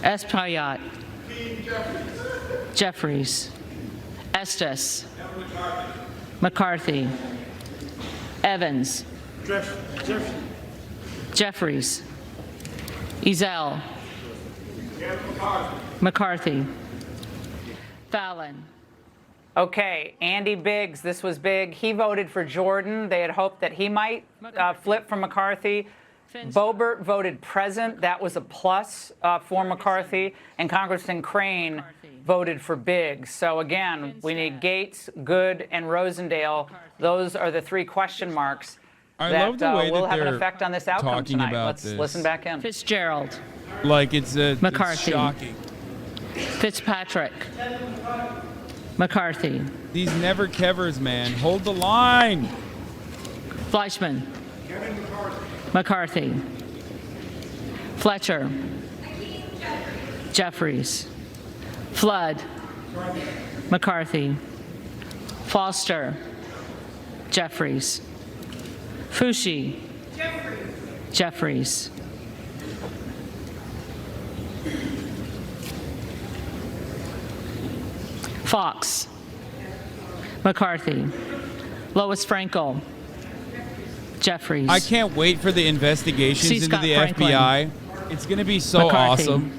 Espaillat, Jeffries, Estes, McCarthy, Evans, Jeffries, Ezell, McCarthy, Fallon. Okay, Andy Biggs, this was big. He voted for Jordan. They had hoped that he might flip from McCarthy. Boebert voted present. That was a plus for McCarthy. And Congressman Crane voted for Biggs. So again, we need Gaetz, Good, and Rosendale. Those are the three question marks that love the way will that have an they're effect on this outcome talking tonight. about Let's this. listen back in. Fitzgerald, Like it's McCarthy. shocking. Fitzpatrick, McCarthy, These never kevers, man. Hold the line. Fleischman, McCarthy, Fletcher, Jeffries, Flood, McCarthy, Foster, Jeffries, Fushi, Jeffries, Fox, McCarthy, Lois Frankel, Jeffries. I can't wait for the investigations C. into Scott the Franklin. FBI. It's gonna be so McCarthy. awesome.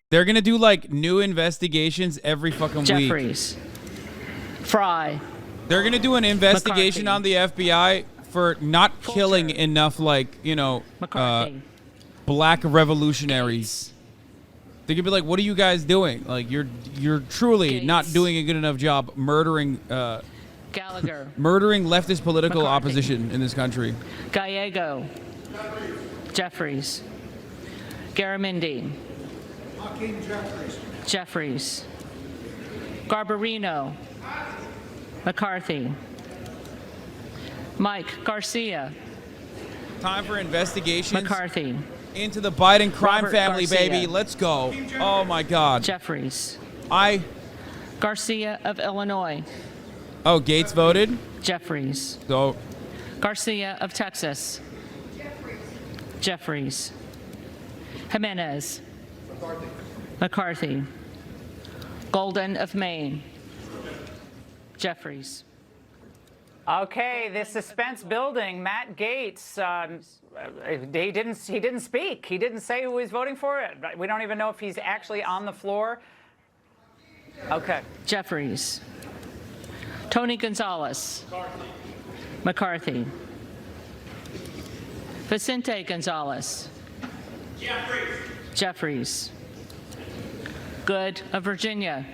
They're gonna do like new investigations every fucking week. Jeffries, Fry, They're gonna do an investigation McCarthy. on the FBI for not killing enough, like, you know, McCarthy. black revolutionaries. They're gonna be like, "What are you guys doing? Like, you're truly not doing a good enough job murdering Gallagher, murdering leftist political McCarthy. opposition in this country." Gallego, Jeffries, Garamendi, Jeffries, Garbarino, McCarthy, Mike Garcia, Time for investigations McCarthy, into the Biden crime Robert family, Garcia. baby. Let's go. Oh my God. Jeffries, I. Garcia of Illinois, Oh, Gaetz voted. Jeffries, So Garcia of Texas, Jeffries, Jimenez, McCarthy, Golden of Maine, Jeffries. Okay, the suspense building. Matt Gaetz, he didn't speak. He didn't say who he's voting for. We don't even know if he's actually on the floor. Okay. Jeffries, Tony Gonzalez, McCarthy, Vicente Gonzalez, Jeffries, Good of Virginia,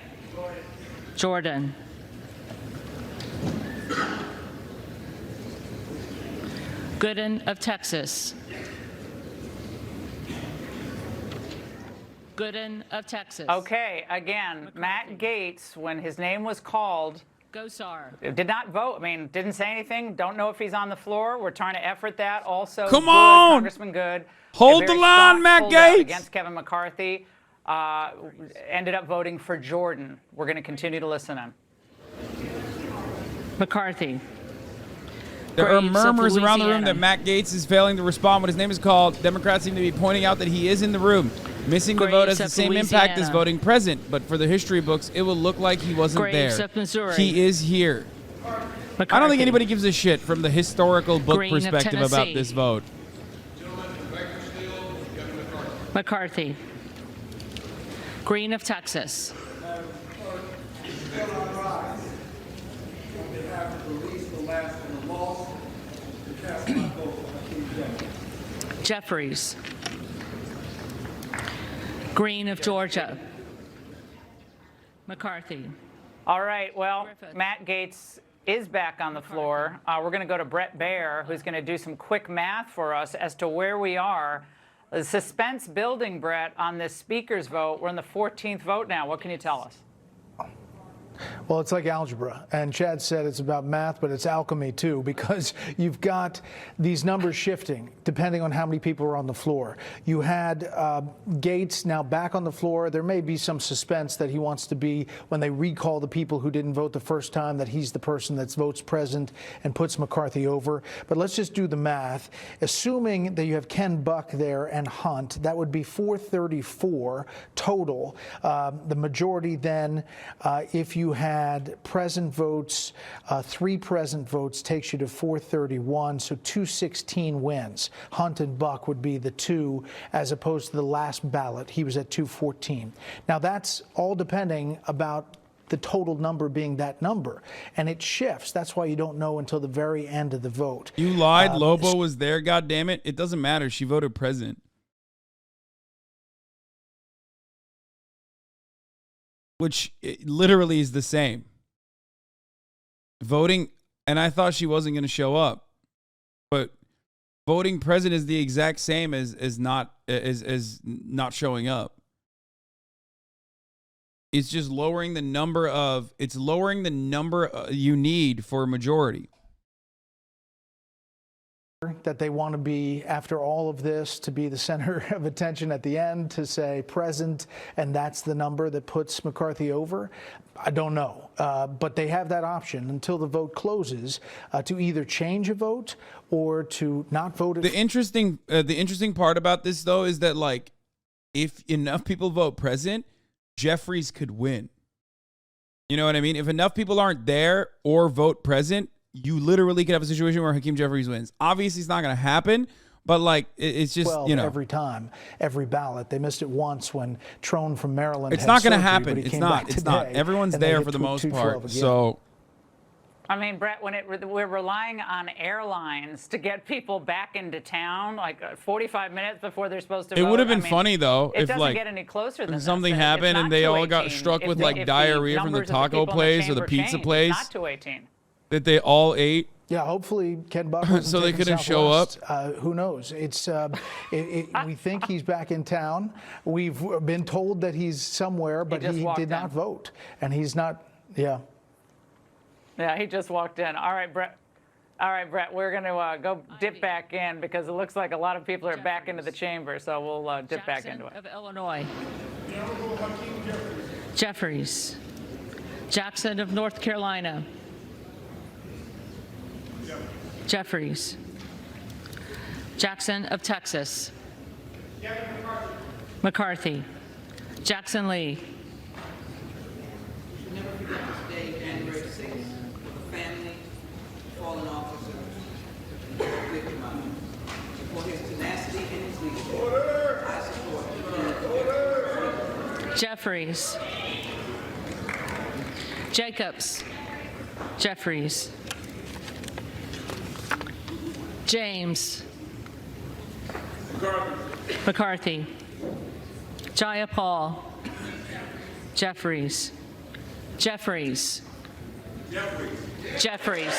Jordan, Gooden of Texas, Gooden of Texas. Okay, again, Matt Gaetz, when his name was called, Gosar, did not vote. I mean, didn't say anything. Don't know if he's on the floor. We're trying to effort that. Also, Come Good, on! Congressman Good. Hold a the very line, staunch Matt holdout Gaetz. Against Kevin McCarthy. Ended up voting for Jordan. We're going to continue to listen in. McCarthy, there are Graves of murmurs around the room Louisiana. that Matt Gaetz is failing to respond when his name is called. Democrats seem to be pointing out that he is in the room. Missing the vote has Graves the of same impact as Louisiana. voting present, but for the history books, it will look like he wasn't Graves there. of Missouri. He is here. McCarthy, I don't think anybody gives a shit from the historical book Green of perspective about Tennessee. this vote. McCarthy, Green of Texas, Jeffries, Green of Georgia, McCarthy. All right, well, Matt Gaetz is back on the floor. We're going to go to Brett Baer, who's going to do some quick math for us as to where we are. The suspense building, Brett, on this speaker's vote. We're in the 14th vote now. What can you tell us? Well, it's like algebra. And Chad said it's about math, but it's alchemy too, because you've got these numbers shifting depending on how many people are on the floor. You had Gaetz now back on the floor. There may be some suspense that he wants to be, when they recall the people who didn't vote the first time, that he's the person that votes present and puts McCarthy over. But let's just do the math. Assuming that you have Ken Buck there and Hunt, that would be 434 total. The majority then, if you had present votes, 3 present votes takes you to 431, so 216 wins. Hunt and Buck would be the 2, as opposed to the last ballot. He was at 214. Now, that's all depending about the total number being that number, and it shifts. That's why you don't know until the very end of the vote. You lied. Lobo was there. God damn it! It doesn't matter. She voted present, which literally is the same. Voting, and I thought she wasn't going to show up, but voting present is the exact same as not showing up. It's just lowering the number you need for a majority. That they want to be, after all of this, to be the center of attention at the end, to say present, and that's the number that puts McCarthy over. I don't know, but they have that option until the vote closes to either change a vote or to not vote. The interesting part about this, though, is that, like, if enough people vote present, Jeffries could win. You know what I mean? If enough people aren't there or vote present, you literally could have a situation where Hakeem Jeffries wins. Obviously, it's not going to happen, but like it's just, well, you know, every time, every ballot. They missed it once when Trone from Maryland. It's had not going to surgery, happen. but he It's came not. back It's not. today, Everyone's and they there hit for the 2- most 212 part. again. So. I mean, Brett, when we're relying on airlines to get people back into town, like 45 minutes before they're supposed to vote. It would have been funny though it if doesn't like get any closer than something this. happened It's and they not all got 218. struck with like If diarrhea from the numbers of taco people in place or the chamber pizza change, place It's not 218. that they all ate. Yeah, hopefully Ken Buck So they couldn't show up. Who knows? It's we think he's back in town. We've been told that he's somewhere, but he did not vote, and he's not. Yeah. Yeah, he just walked in. All right, Brett. We're going to go dip back in because it looks like a lot of people are back into the chamber, so we'll dip back into it. Of Illinois. Jeffries. Jackson of North Carolina. Jeffries. Jackson of Texas. McCarthy. Jackson Lee. Never forget this day, January 6th, the family, fallen officer, victimized. For his tenacity and his leadership, I support. Jeffries. Jacobs. Jeffries. James. McCarthy. Jayapal. Jeffries. Jeffries. Jeffries.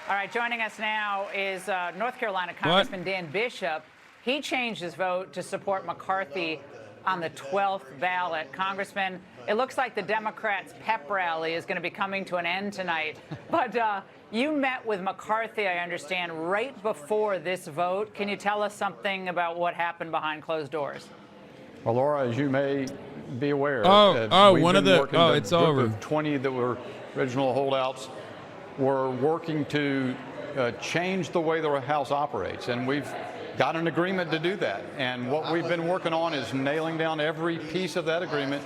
All right, joining us now is North Carolina Congressman Dan Bishop. He changed his vote to support McCarthy on the 12th ballot. Congressman, it looks like the Democrats' pep rally is going to be coming to an end tonight. But you met with McCarthy, I understand, right before this vote. Can you tell us something about what happened behind closed doors? Well, Laura, as you may be aware, it's over. Of 20 that were original holdouts were working to change the way the House operates, and we've got an agreement to do that. And what we've been working on is nailing down every piece of that agreement.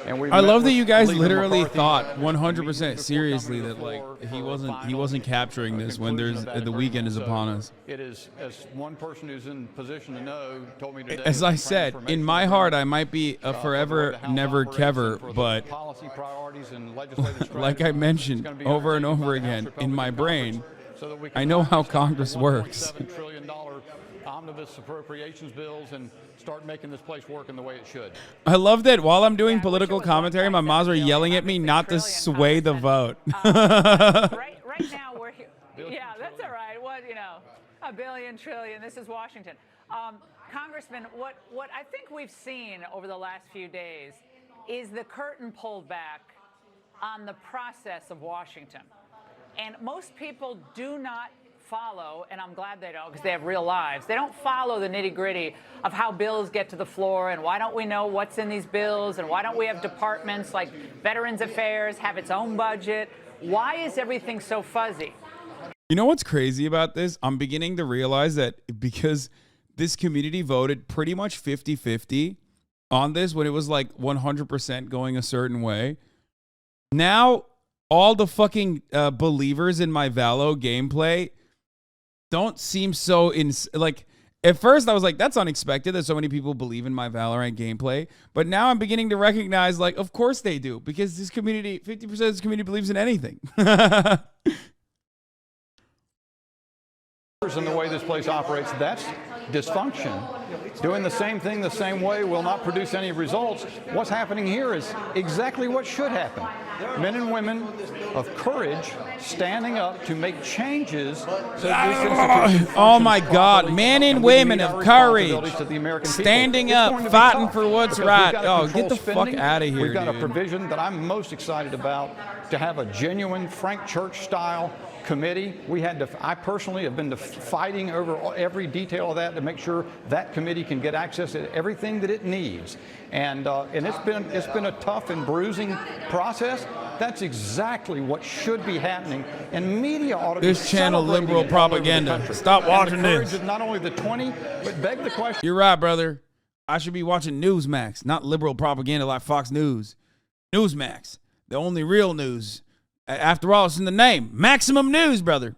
And I love that you guys literally thought 100% seriously that like he wasn't capturing this when the weekend is upon us. It is, as one person who's in position to know told me today. As I said, in my heart, I might be a forever, never Kever, but like I mentioned over and over again, in my brain, I know how Congress works. $7 trillion omnibus appropriations bills and start making this place work in the way it should. I love that while I'm doing political commentary, my moms are yelling at me not to sway the vote. Right now, we're here. Yeah, that's all right. What, a billion, trillion. This is Washington. Congressman, what I think we've seen over the last few days is the curtain pulled back on the process of Washington. And most people do not follow, and I'm glad they don't because they have real lives. They don't follow the nitty-gritty of how bills get to the floor and why don't we know what's in these bills and why don't we have departments like Veterans Affairs have its own budget. Why is everything so fuzzy? You know what's crazy about this? I'm beginning to realize that because this community voted pretty much 50-50 on this when it was like 100% going a certain way. Now, all the fucking believers in my Valo gameplay don't seem so like. At first, I was like, that's unexpected that so many people believe in my Valorant gameplay. But now I'm beginning to recognize, like, of course they do, because this community, 50% of this community believes in anything. And the way this place operates, that's dysfunction. Doing the same thing the same way will not produce any results. What's happening here is exactly what should happen. Men and women of courage standing up to make changes so that this institution oh my God, properly, men and we meet women our of courage, responsibilities to the American people. standing It's up, going to be fighting tough for what's because right. we've gotta Oh, get control the fuck spending. out of here, We've got dude. a provision that I'm most excited about, to have a genuine Frank Church style committee. I personally have been fighting over every detail of that to make sure that committee can get access to everything that it needs. And it's been a tough and bruising process. That's exactly what should be happening, and media ought to This be channel celebrating liberal it all over the propaganda. country. Stop And watching the courage this. of not only the 20, but beg the question. You're right, brother. I should be watching Newsmax, not liberal propaganda like Fox News. Newsmax, the only real news. After all, it's in the name. Maximum news, brother.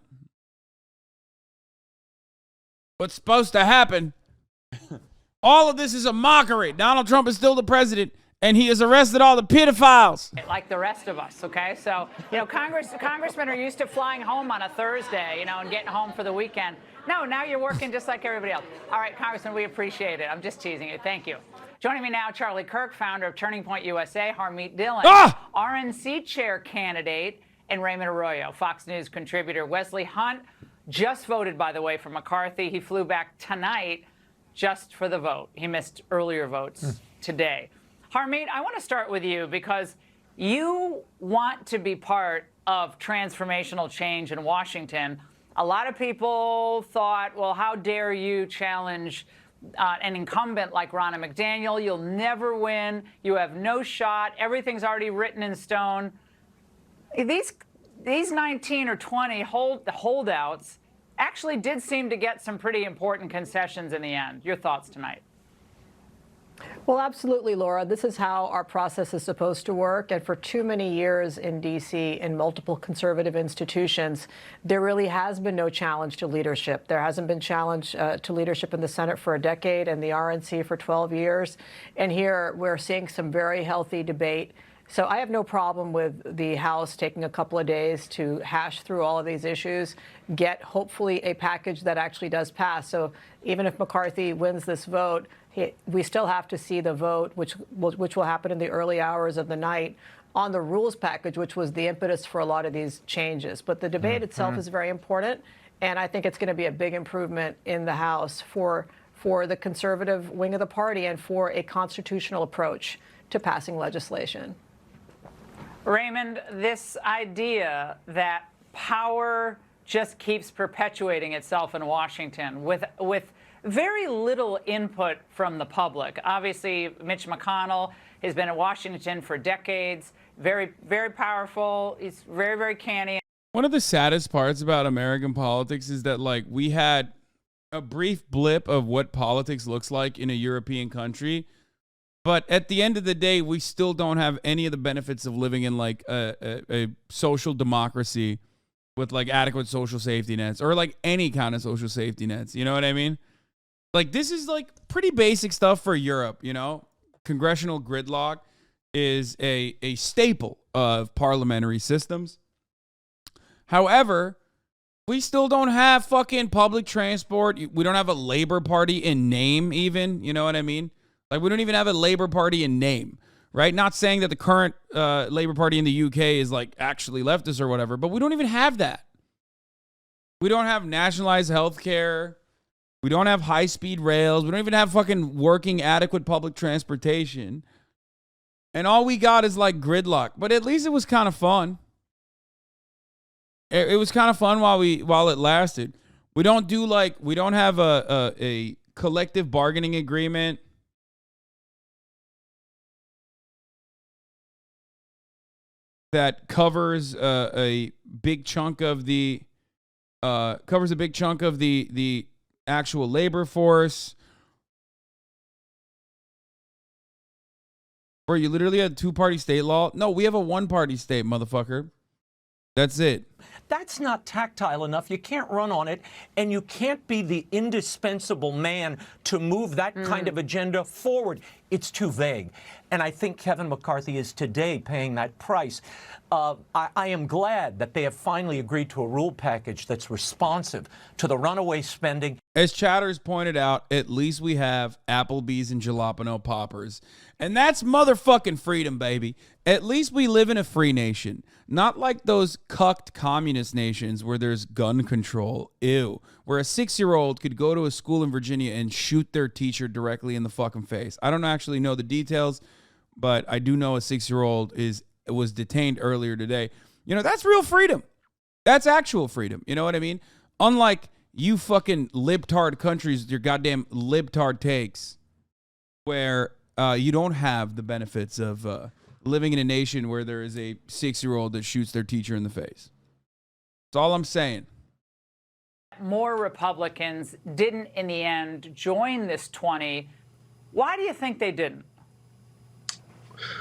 What's supposed to happen? All of this is a mockery. Donald Trump is still the president, and he has arrested all the pedophiles. Like the rest of us, okay? So, congressmen are used to flying home on a Thursday, and getting home for the weekend. No, now you're working just like everybody else. All right, Congressman, we appreciate it. I'm just teasing you. Thank you. Joining me now, Charlie Kirk, founder of Turning Point USA, Harmeet Dillon, RNC chair candidate, and Raymond Arroyo, Fox News contributor. Wesley Hunt just voted, by the way, for McCarthy. He flew back tonight just for the vote. He missed earlier votes today. Harmeet, I want to start with you because you want to be part of transformational change in Washington. A lot of people thought, well, how dare you challenge an incumbent like Ronna McDaniel? You'll never win. You have no shot. Everything's already written in stone. These 19 or 20 holdouts actually did seem to get some pretty important concessions in the end. Your thoughts tonight? Well, absolutely, Laura. This is how our process is supposed to work. And for too many years in D.C., in multiple conservative institutions, there really has been no challenge to leadership. There hasn't been challenge to leadership in the Senate for a decade and the RNC for 12 years. And here we're seeing some very healthy debate. So I have no problem with the House taking a couple of days to hash through all of these issues, get hopefully a package that actually does pass. So even if McCarthy wins this vote, we still have to see the vote, which will happen in the early hours of the night, on the rules package, which was the impetus for a lot of these changes. But the debate itself is very important, and I think it's going to be a big improvement in the House for the conservative wing of the party and for a constitutional approach to passing legislation. Raymond, this idea that power just keeps perpetuating itself in Washington with very little input from the public. Obviously, Mitch McConnell has been in Washington for decades, very, very powerful. He's very, very canny. One of the saddest parts about American politics is that, like, we had a brief blip of what politics looks like in a European country. But at the end of the day, we still don't have any of the benefits of living in like a social democracy with like adequate social safety nets or like any kind of social safety nets. You know what I mean? Like this is like pretty basic stuff for Europe, you know? Congressional gridlock is a staple of parliamentary systems. However, we still don't have fucking public transport. We don't have a Labor Party in name even, you know what I mean? Like, we don't even have a Labor Party in name, right? Not saying that the current Labor Party in the UK is, like, actually leftist or whatever, but we don't even have that. We don't have nationalized health care. We don't have high-speed rails. We don't even have fucking working adequate public transportation. And all we got is like gridlock. But at least it was kind of fun. It was kind of fun while it lasted. We don't have a collective bargaining agreement. That covers a big chunk of the actual labor force. Where you literally had a two-party state law. No, we have a one-party state, motherfucker. That's it. That's not tactile enough. You can't run on it, and you can't be the indispensable man to move that kind of agenda forward. It's too vague. And I think Kevin McCarthy is today paying that price. I am glad that they have finally agreed to a rule package that's responsive to the runaway spending. As Chatters pointed out, at least we have Applebee's and Jalapeno Poppers. And that's motherfucking freedom, baby. At least we live in a free nation. Not like those cucked communist nations where there's gun control. Ew. Where a 6-year-old could go to a school in Virginia and shoot their teacher directly in the fucking face. I don't actually know the details, but I do know a 6-year-old was detained earlier today. You know, that's real freedom. That's actual freedom. You know what I mean? Unlike you fucking libtard countries with your goddamn libtard takes where you don't have the benefits of living in a nation where there is a 6-year-old that shoots their teacher in the face. That's all I'm saying. More Republicans didn't, in the end, join this 20. Why do you think they didn't?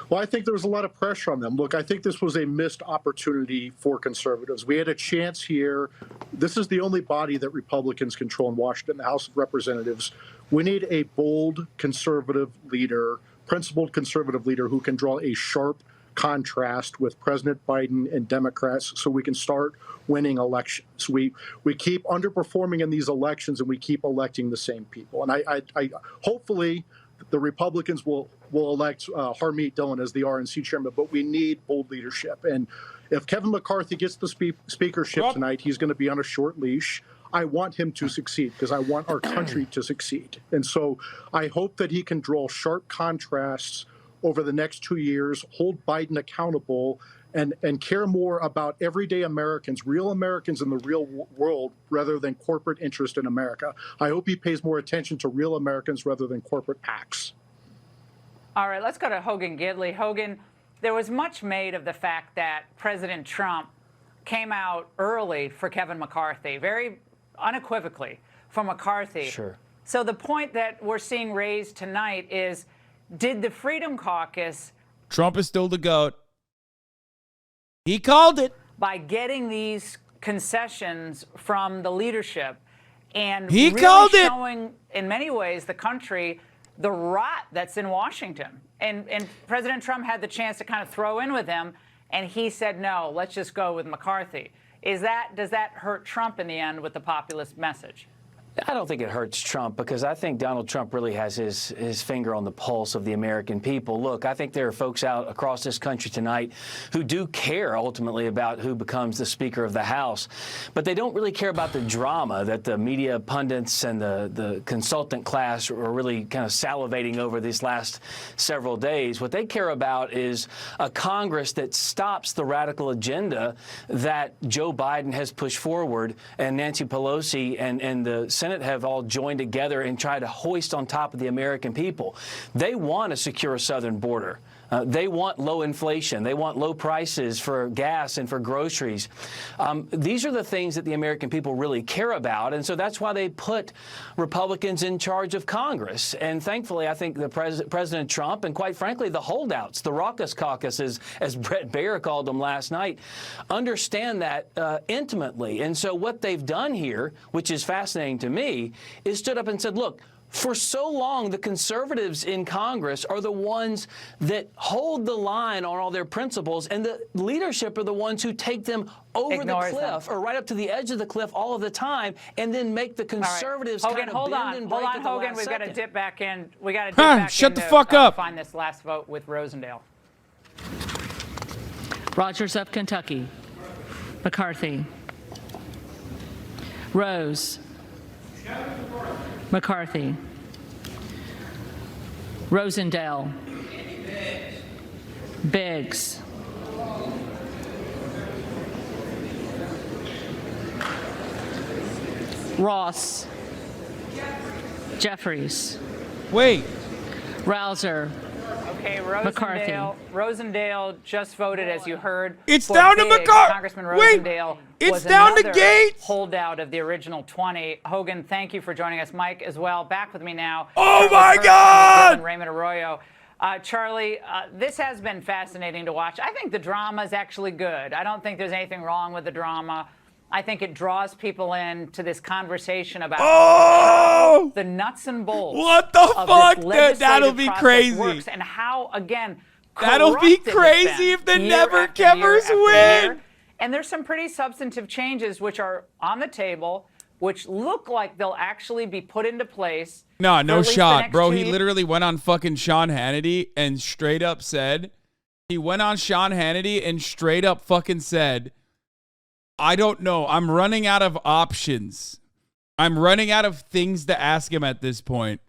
Well, I think there was a lot of pressure on them. Look, I think this was a missed opportunity for conservatives. We had a chance here. This is the only body that Republicans control in Washington, the House of Representatives. We need a bold conservative leader, principled conservative leader who can draw a sharp contrast with President Biden and Democrats so we can start winning elections. We keep underperforming in these elections and we keep electing the same people. And I hopefully the Republicans will elect Harmeet Dillon as the RNC chairman, but we need bold leadership. And if Kevin McCarthy gets the speakership tonight, he's going to be on a short leash. I want him to succeed because I want our country to succeed. And so I hope that he can draw sharp contrasts over the next 2 years, hold Biden accountable, and care more about everyday Americans, real Americans in the real world, rather than corporate interest in America. I hope he pays more attention to real Americans rather than corporate PACs. All right, let's go to Hogan Gidley. Hogan, there was much made of the fact that President Trump came out early for Kevin McCarthy, very unequivocally for McCarthy. Sure. So the point that we're seeing raised tonight is, did the Freedom Caucus... Trump is still the GOAT. He called it. By getting these concessions from the leadership and he really called it. showing, in many ways, the country the rot that's in Washington. And President Trump had the chance to kind of throw in with him, and he said, no, let's just go with McCarthy. Does that hurt Trump in the end with the populist message? I don't think it hurts Trump because I think Donald Trump really has his finger on the pulse of the American people. Look, I think there are folks out across this country tonight who do care ultimately about who becomes the Speaker of the House, but they don't really care about the drama that the media pundits and the consultant class are really kind of salivating over these last several days. What they care about is a Congress that stops the radical agenda that Joe Biden has pushed forward and Nancy Pelosi and the Senate have all joined together and tried to hoist on top of the American people. They want a secure southern border. They want low inflation. They want low prices for gas and for groceries. These are the things that the American people really care about, and so that's why they put Republicans in charge of Congress. And thankfully, I think the President Trump and, quite frankly, the holdouts, the raucous caucus, as Brett Baer called them last night, understand that intimately. And so what they've done here, which is fascinating to me, is stood up and said, look, for so long, the conservatives in Congress are the ones that hold the line on all their principles, and the leadership are the ones who take them over the cliff or right up to the edge of the cliff all of the time, and then make the conservatives Hogan, kind of bend and break at the Hogan, last we've got to second. dip back in. We got to dip back shut in the to, fuck up. Find this last vote with Rosendale. Rogers of Kentucky. McCarthy. Rose. McCarthy. Rosendale. Biggs. Ross. Jeffries. Wait. Rouser. Okay, McCarthy. Rosendale just voted, as you heard. It's for down to Biggs. McCarthy. Congressman Wait, Rosendale it's was down to another Gaetz. holdout of the original 20. Hogan, thank you for joining us. Mike, as well. Back with me now. Oh, Charlie my Kirk God! And Raymond Arroyo. Charlie, this has been fascinating to watch. I think the drama is actually good. I don't think there's anything wrong with the drama. I think it draws people into this conversation about how the nuts and bolts. What the of fuck? this legislative That'll be process crazy. works and how, again, That'll be corrupt it has crazy been if the year Never after year Kevers after win. year. And there's some pretty substantive changes which are on the table, which look like they'll actually be put into place. No, for no at least the shot, next bro. 2 He years. literally went on fucking Sean Hannity and straight up said, fucking said, I don't know. I'm running out of options. I'm running out of things to ask him at this point.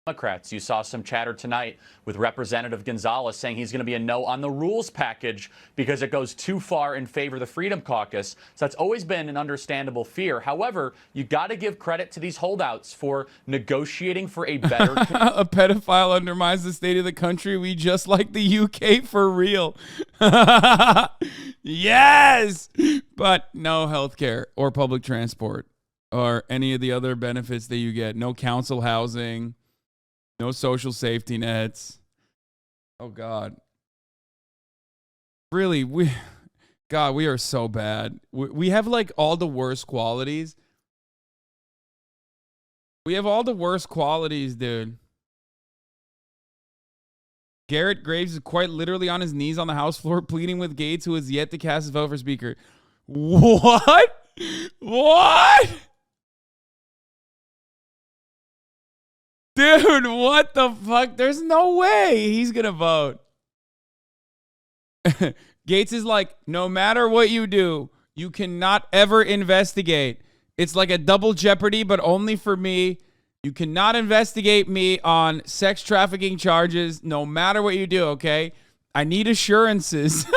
Democrats. You saw some chatter tonight with Representative Gonzalez saying he's going to be a no on the rules package because it goes too far in favor of the Freedom Caucus. So that's always been an understandable fear. However, you got to give credit to these holdouts for negotiating for a better. A pedophile undermines the state of the country. We just like the UK for real. Yes, but no health care or public transport or any of the other benefits that you get. No council housing. No social safety nets. Oh, God. Really, we are so bad. We have, like, all the worst qualities. We have all the worst qualities, dude. Garrett Graves is quite literally on his knees on the House floor pleading with Gaetz, who has yet to cast his vote for Speaker. What? What? Dude, what the fuck? There's no way he's going to vote. Gaetz is like, no matter what you do, you cannot ever investigate. It's like a double jeopardy, but only for me. You cannot investigate me on sex trafficking charges no matter what you do, okay? I need assurances.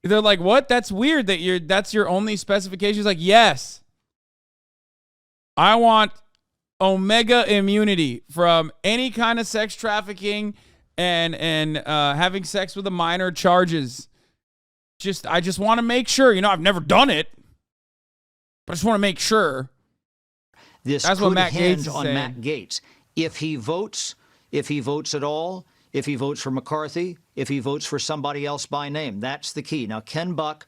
They're like, what? That's weird that's your only specification. He's like, yes. I want Omega immunity from any kind of sex trafficking and having sex with a minor charges. I just want to make sure. I've never done it, but I just want to make sure. This That's could what Matt Gaetz hinge is on saying. Matt Gaetz. If he votes at all, if he votes for McCarthy, if he votes for somebody else by name, that's the key. Now, Ken Buck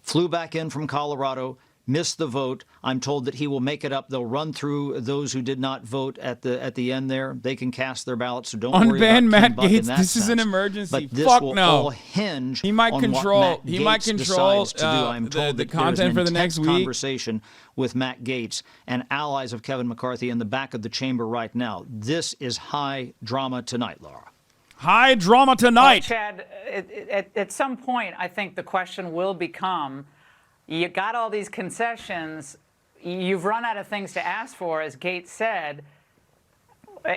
flew back in from Colorado, missed the vote. I'm told that he will make it up. They'll run through those who did not vote at the end there. They can cast their ballots, so don't worry about Unban Ken Matt Buck in Gaetz. that This is an sense. emergency. But this Fuck will no. all hinge He might on control. what Matt He might Gaetz control decides to do. I'm told the that there is content an for the next intense week. Conversation with Matt Gaetz and allies of Kevin McCarthy in the back of the chamber right now. This is high drama tonight, Laura. High drama tonight. Well, Chad, at some point, I think the question will become, you got all these concessions, you've run out of things to ask for, as Gaetz said.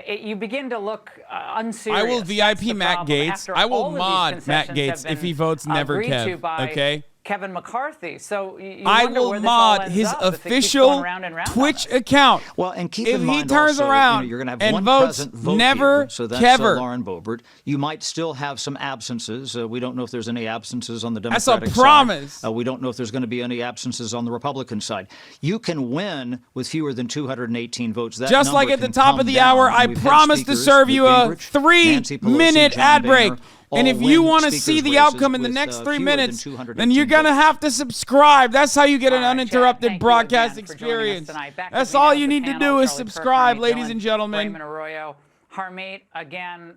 You begin to look unserious. I will VIP Matt problem. Gaetz. After I will all of these mod Matt concessions Gaetz have if he been votes never agreed to Kev. by Okay. Kevin McCarthy. So you I wonder will where this all mod ends his up if it keeps going official round and round on Twitch us. account. Well, and keep if in he mind turns also, around you're going to have and one votes present vote never here, so that's Kever. Lauren Boebert. You might still have some absences. We don't know if there's any absences on the That's a Democratic promise. side. We don't know if there's going to be any absences on the Republican side. You can win with fewer than 218 votes. That Just like number at the can top come of the down. hour, I We've had promise to speakers, serve you Newt a Gingrich, Nancy Pelosi, 3-minute John ad break. Boehner, And all if you win want to speakers' see the races outcome in the with, next 3 fewer than minutes, 218 then you're going to have to subscribe. That's how you get an uninterrupted broadcast experience. That's all you need to do is subscribe, ladies and gentlemen. Raymond Arroyo, Harmeet, again,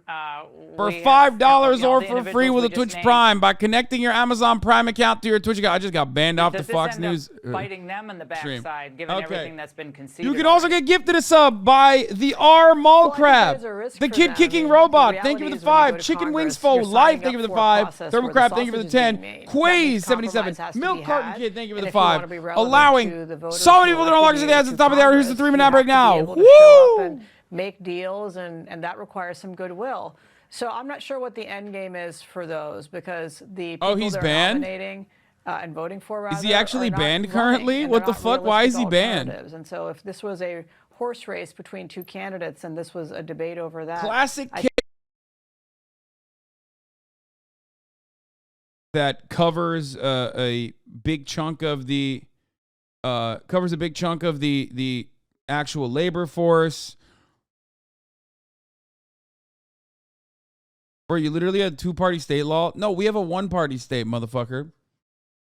For we $5 have, or the for free individuals with a we just Twitch named. Prime by connecting your Amazon Prime account to your Twitch account. I just got banned off the Does this Fox end up News. biting them in the stream. backside, given Okay. everything that's been conceded? You can also get gifted a sub by the R Mall Crab, there's a risk the for Kid them. Kicking The Robot. reality Thank you for the is when you go 5. to Chicken Wings Congress, Fo you're Life. signing Thank you for up the for a 5. process Thermal where the Crab. Thank you for the sausage is 10. being made. That Quaze means 77. compromise has to Milk be Carton had. Kid. Thank you for And the if you wanna 5. be relevant Allowing to the voters so many who people that are logged elected into the you ads at the to top of the hour. Here's the Congress, 3-minute you ad break have to be now. able to show up Woo! and make deals, and that requires some goodwill. So I'm not sure what the end game is for those, because the people he's they're banned? nominating and voting for, rather, Is he actually are not banned running, currently? and What they're the not fuck? Why is he realistic banned? alternatives. And so if this was a horse race between two candidates and this was a debate over that, Classic I case that covers a big chunk of the the actual labor force. Bro, you literally had a 2-party state law? No, we have a 1-party state, motherfucker.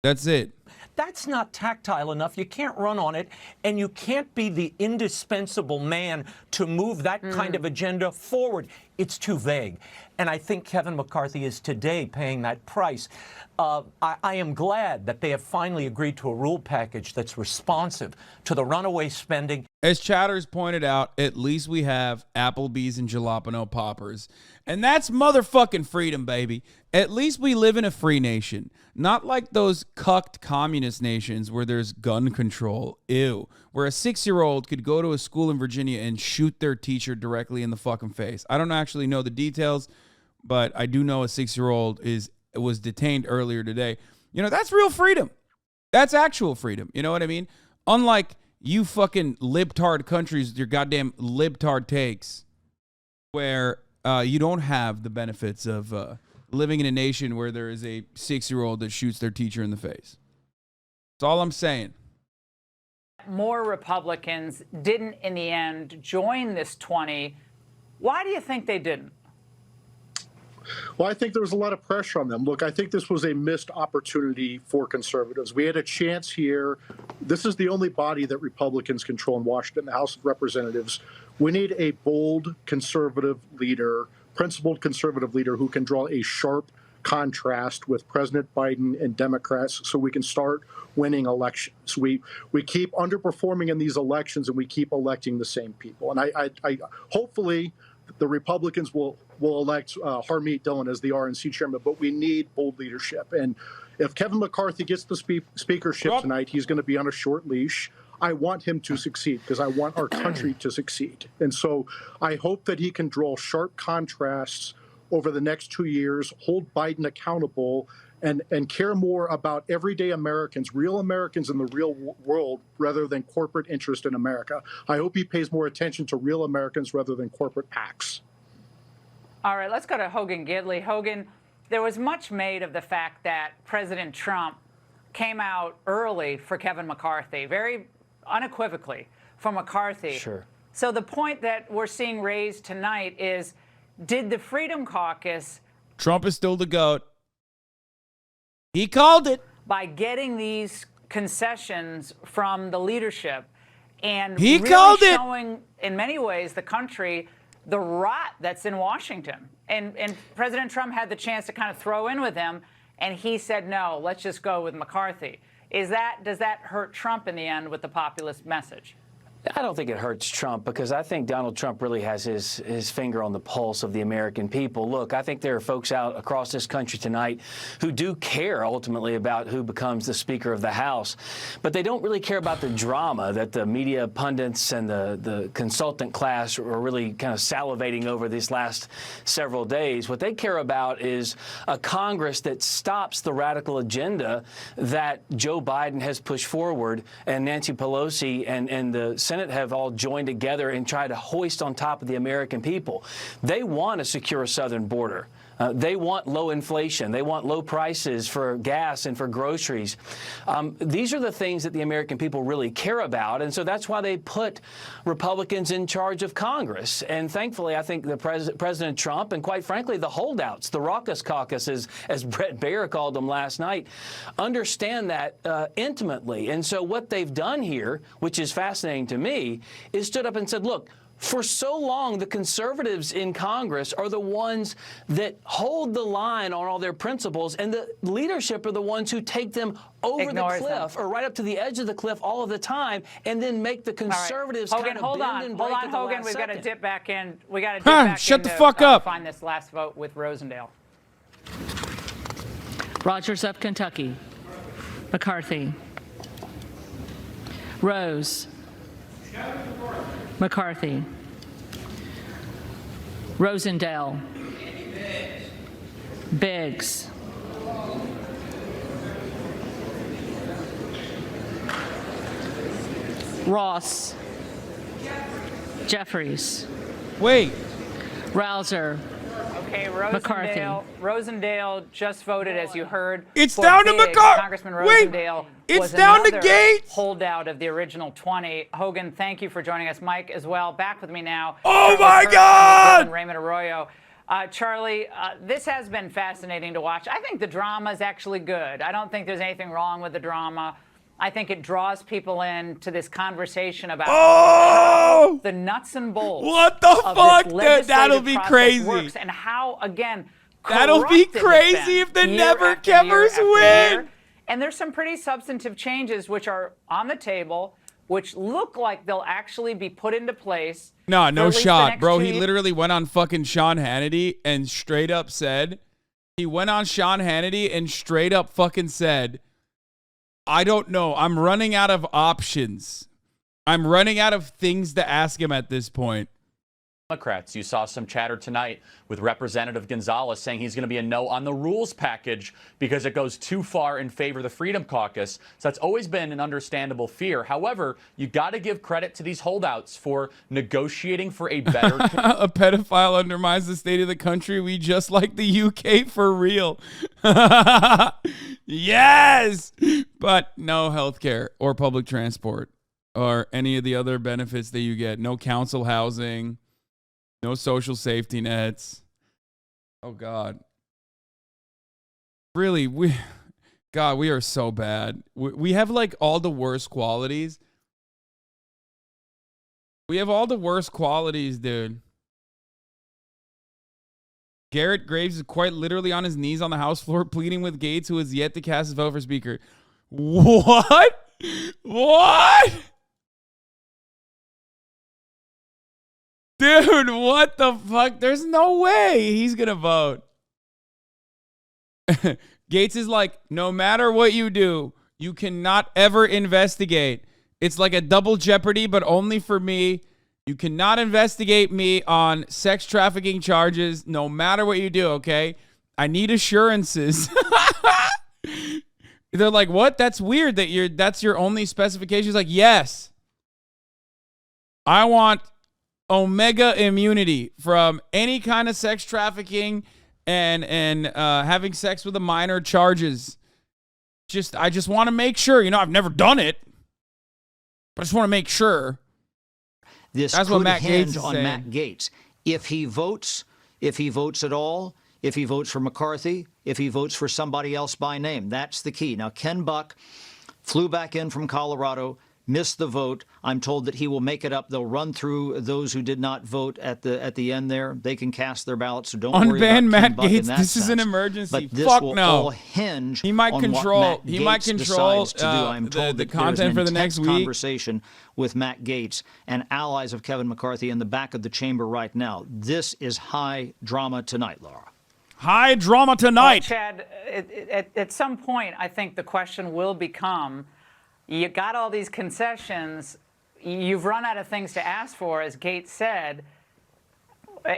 That's it. That's not tactile enough. You can't run on it, and you can't be the indispensable man to move that kind of agenda forward. It's too vague. And I think Kevin McCarthy is today paying that price. I am glad that they have finally agreed to a rule package that's responsive to the runaway spending. As Chatters pointed out, at least we have Applebee's and Jalapeno Poppers. And that's motherfucking freedom, baby. At least we live in a free nation. Not like those cucked communist nations where there's gun control. Ew. Where a 6-year-old could go to a school in Virginia and shoot their teacher directly in the fucking face. I don't actually know the details, but I do know a 6-year-old was detained earlier today. You know, that's real freedom. That's actual freedom. You know what I mean? Unlike you fucking libtard countries with your goddamn libtard takes, where you don't have the benefits of living in a nation where there is a 6-year-old that shoots their teacher in the face. That's all I'm saying. More Republicans didn't, in the end, join this 20. Why do you think they didn't? Well, I think there was a lot of pressure on them. Look, I think this was a missed opportunity for conservatives. We had a chance here. This is the only body that Republicans control in Washington, the House of Representatives. We need a bold conservative leader, principled conservative leader who can draw a sharp contrast with President Biden and Democrats so we can start winning elections. We keep underperforming in these elections, and we keep electing the same people. And I hopefully the Republicans will elect Harmeet Dillon as the RNC chairman, but we need bold leadership. And if Kevin McCarthy gets the speakership tonight, he's going to be on a short leash. I want him to succeed because I want our country to succeed. And so I hope that he can draw sharp contrasts over the next 2 years, hold Biden accountable, and care more about everyday Americans, real Americans in the real world, rather than corporate interest in America. I hope he pays more attention to real Americans rather than corporate PACs. All right, let's go to Hogan Gidley. Hogan, there was much made of the fact that President Trump came out early for Kevin McCarthy, very unequivocally for McCarthy. Sure. So the point that we're seeing raised tonight is, did the Freedom Caucus, Trump is still the GOAT. He called it. by getting these concessions from the leadership and He really called it. showing, in many ways, the country the rot that's in Washington. And President Trump had the chance to kind of throw in with him, and he said, no, let's just go with McCarthy. Does that hurt Trump in the end with the populist message? I don't think it hurts Trump because I think Donald Trump really has his finger on the pulse of the American people. Look, I think there are folks out across this country tonight who do care ultimately about who becomes the Speaker of the House, but they don't really care about the drama that the media pundits and the consultant class are really kind of salivating over these last several days. What they care about is a Congress that stops the radical agenda that Joe Biden has pushed forward and Nancy Pelosi and the Senate have all joined together and tried to hoist on top of the American people. They want a secure southern border. They want low inflation. They want low prices for gas and for groceries. These are the things that the American people really care about, and so that's why they put Republicans in charge of Congress. And thankfully, I think the President Trump and, quite frankly, the holdouts, the raucous caucus, as Brett Baer called them last night, understand that intimately. And so what they've done here, which is fascinating to me, is stood up and said, look, For so long, the conservatives in Congress are the ones that hold the line on all their principles, and the leadership are the ones who take them over Ignores the cliff them. or right up to the edge of the cliff all of the time, and then make the conservatives Hogan, kind of hold bend on, and hold break on, at the Hogan. last We've got to second. dip back in. We got to dip back in. Shut the fuck up. Find this last vote with Rosendale. Rogers of Kentucky. McCarthy. Rose. McCarthy. Rosendale. Biggs. Ross. Jeffries. Wait. Rouser. Okay, McCarthy. Rosendale just voted, as you heard. It's for down to Biggs. McCarthy. Congressman Wait, Rosendale it's was down to another Gaetz. holdout of the original 20. Hogan, thank you for joining us. Mike, as well. Back with me now. Oh, Charlie my Kirk God! and Raymond Arroyo. Charlie, this has been fascinating to watch. I think the drama is actually good. I don't think there's anything wrong with the drama. I think it draws people into this conversation about the nuts and bolts. What the of fuck? this legislative That'll be process crazy. works and how, again, That'll be corrupted it's crazy been if the year Never after year Kevers after win. year. And there's some pretty substantive changes which are on the table, which look like they'll actually be put into place. No, for no at least the shot, next bro. 2 He years. literally went on fucking Sean Hannity and straight up said, I don't know. I'm running out of options. I'm running out of things to ask him at this point. Democrats. You saw some chatter tonight with Representative Gonzalez saying he's going to be a no on the rules package because it goes too far in favor of the Freedom Caucus. So that's always been an understandable fear. However, you got to give credit to these holdouts for negotiating for a better. A pedophile undermines the state of the country. We just like the UK for real. Yes! But no health care or public transport or any of the other benefits that you get. No council housing. No social safety nets. Oh, God. Really, we are so bad. We have, like, all the worst qualities. We have all the worst qualities, dude. Garrett Graves is quite literally on his knees on the House floor pleading with Gaetz, who has yet to cast his vote for Speaker. What? What? Dude, what the fuck? There's no way he's going to vote. Gaetz is like, no matter what you do, you cannot ever investigate. It's like a double jeopardy, but only for me. You cannot investigate me on sex trafficking charges no matter what you do, okay? I need assurances. They're like, what? That's weird that that's your only specification. He's like, yes. I want Omega immunity from any kind of sex trafficking and having sex with a minor charges. I just want to make sure. You know, I've never done it, but I just want to make sure. This That's could what Matt Gaetz hinge is on saying. Matt Gaetz. If he votes at all, if he votes for McCarthy, if he votes for somebody else by name, that's the key. Now, Ken Buck flew back in from Colorado, missed the vote. I'm told that he will make it up. They'll run through those who did not vote at the end there. They can cast their ballots, so don't worry about Unban Matt Ken Buck in Gaetz. that This is an sense. emergency. But this Fuck will no. all hinge He might on control. what Matt He might Gaetz control decides to do. I'm told the that there's content an for the next intense week. Conversation with Matt Gaetz and allies of Kevin McCarthy in the back of the chamber right now. This is high drama tonight, Laura. High drama tonight. Well, Chad, at some point, I think the question will become, you got all these concessions, you've run out of things to ask for, as Gaetz said.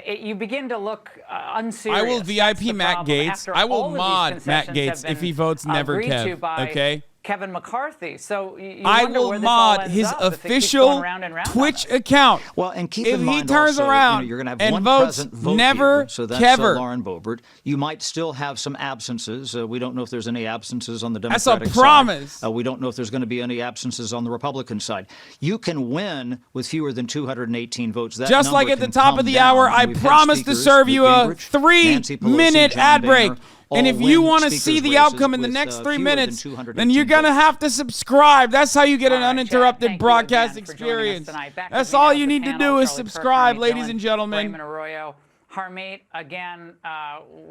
You begin to look unserious. I will VIP Matt problem. Gaetz. After I will all of these mod Matt concessions have Gaetz if been he votes never agreed to Kev. by Okay. Kevin McCarthy. So you I wonder will where this all mod ends his up if it keeps official going round and round on Twitch us. account. Well, and keep if in he mind turns also, around you're going to have and one votes present vote never here, so that's Kever. Lauren Boebert. You might still have some absences. We don't know if there's any absences on the That's Democratic a promise. side. We don't know if there's going to be any absences on the Republican side. You can win with fewer than 218 votes. That Just like number at the can top come of the down. hour, I We've had promise to speakers, serve Newt you a Gingrich, Nancy Pelosi, 3-minute John ad Boehner, break. And if you want to see the outcome in the next 3 minutes, then you're going to have to subscribe. That's how you get an uninterrupted broadcast experience. That's all you need to do is subscribe, ladies and gentlemen. Raymond Arroyo, Harmeet, again,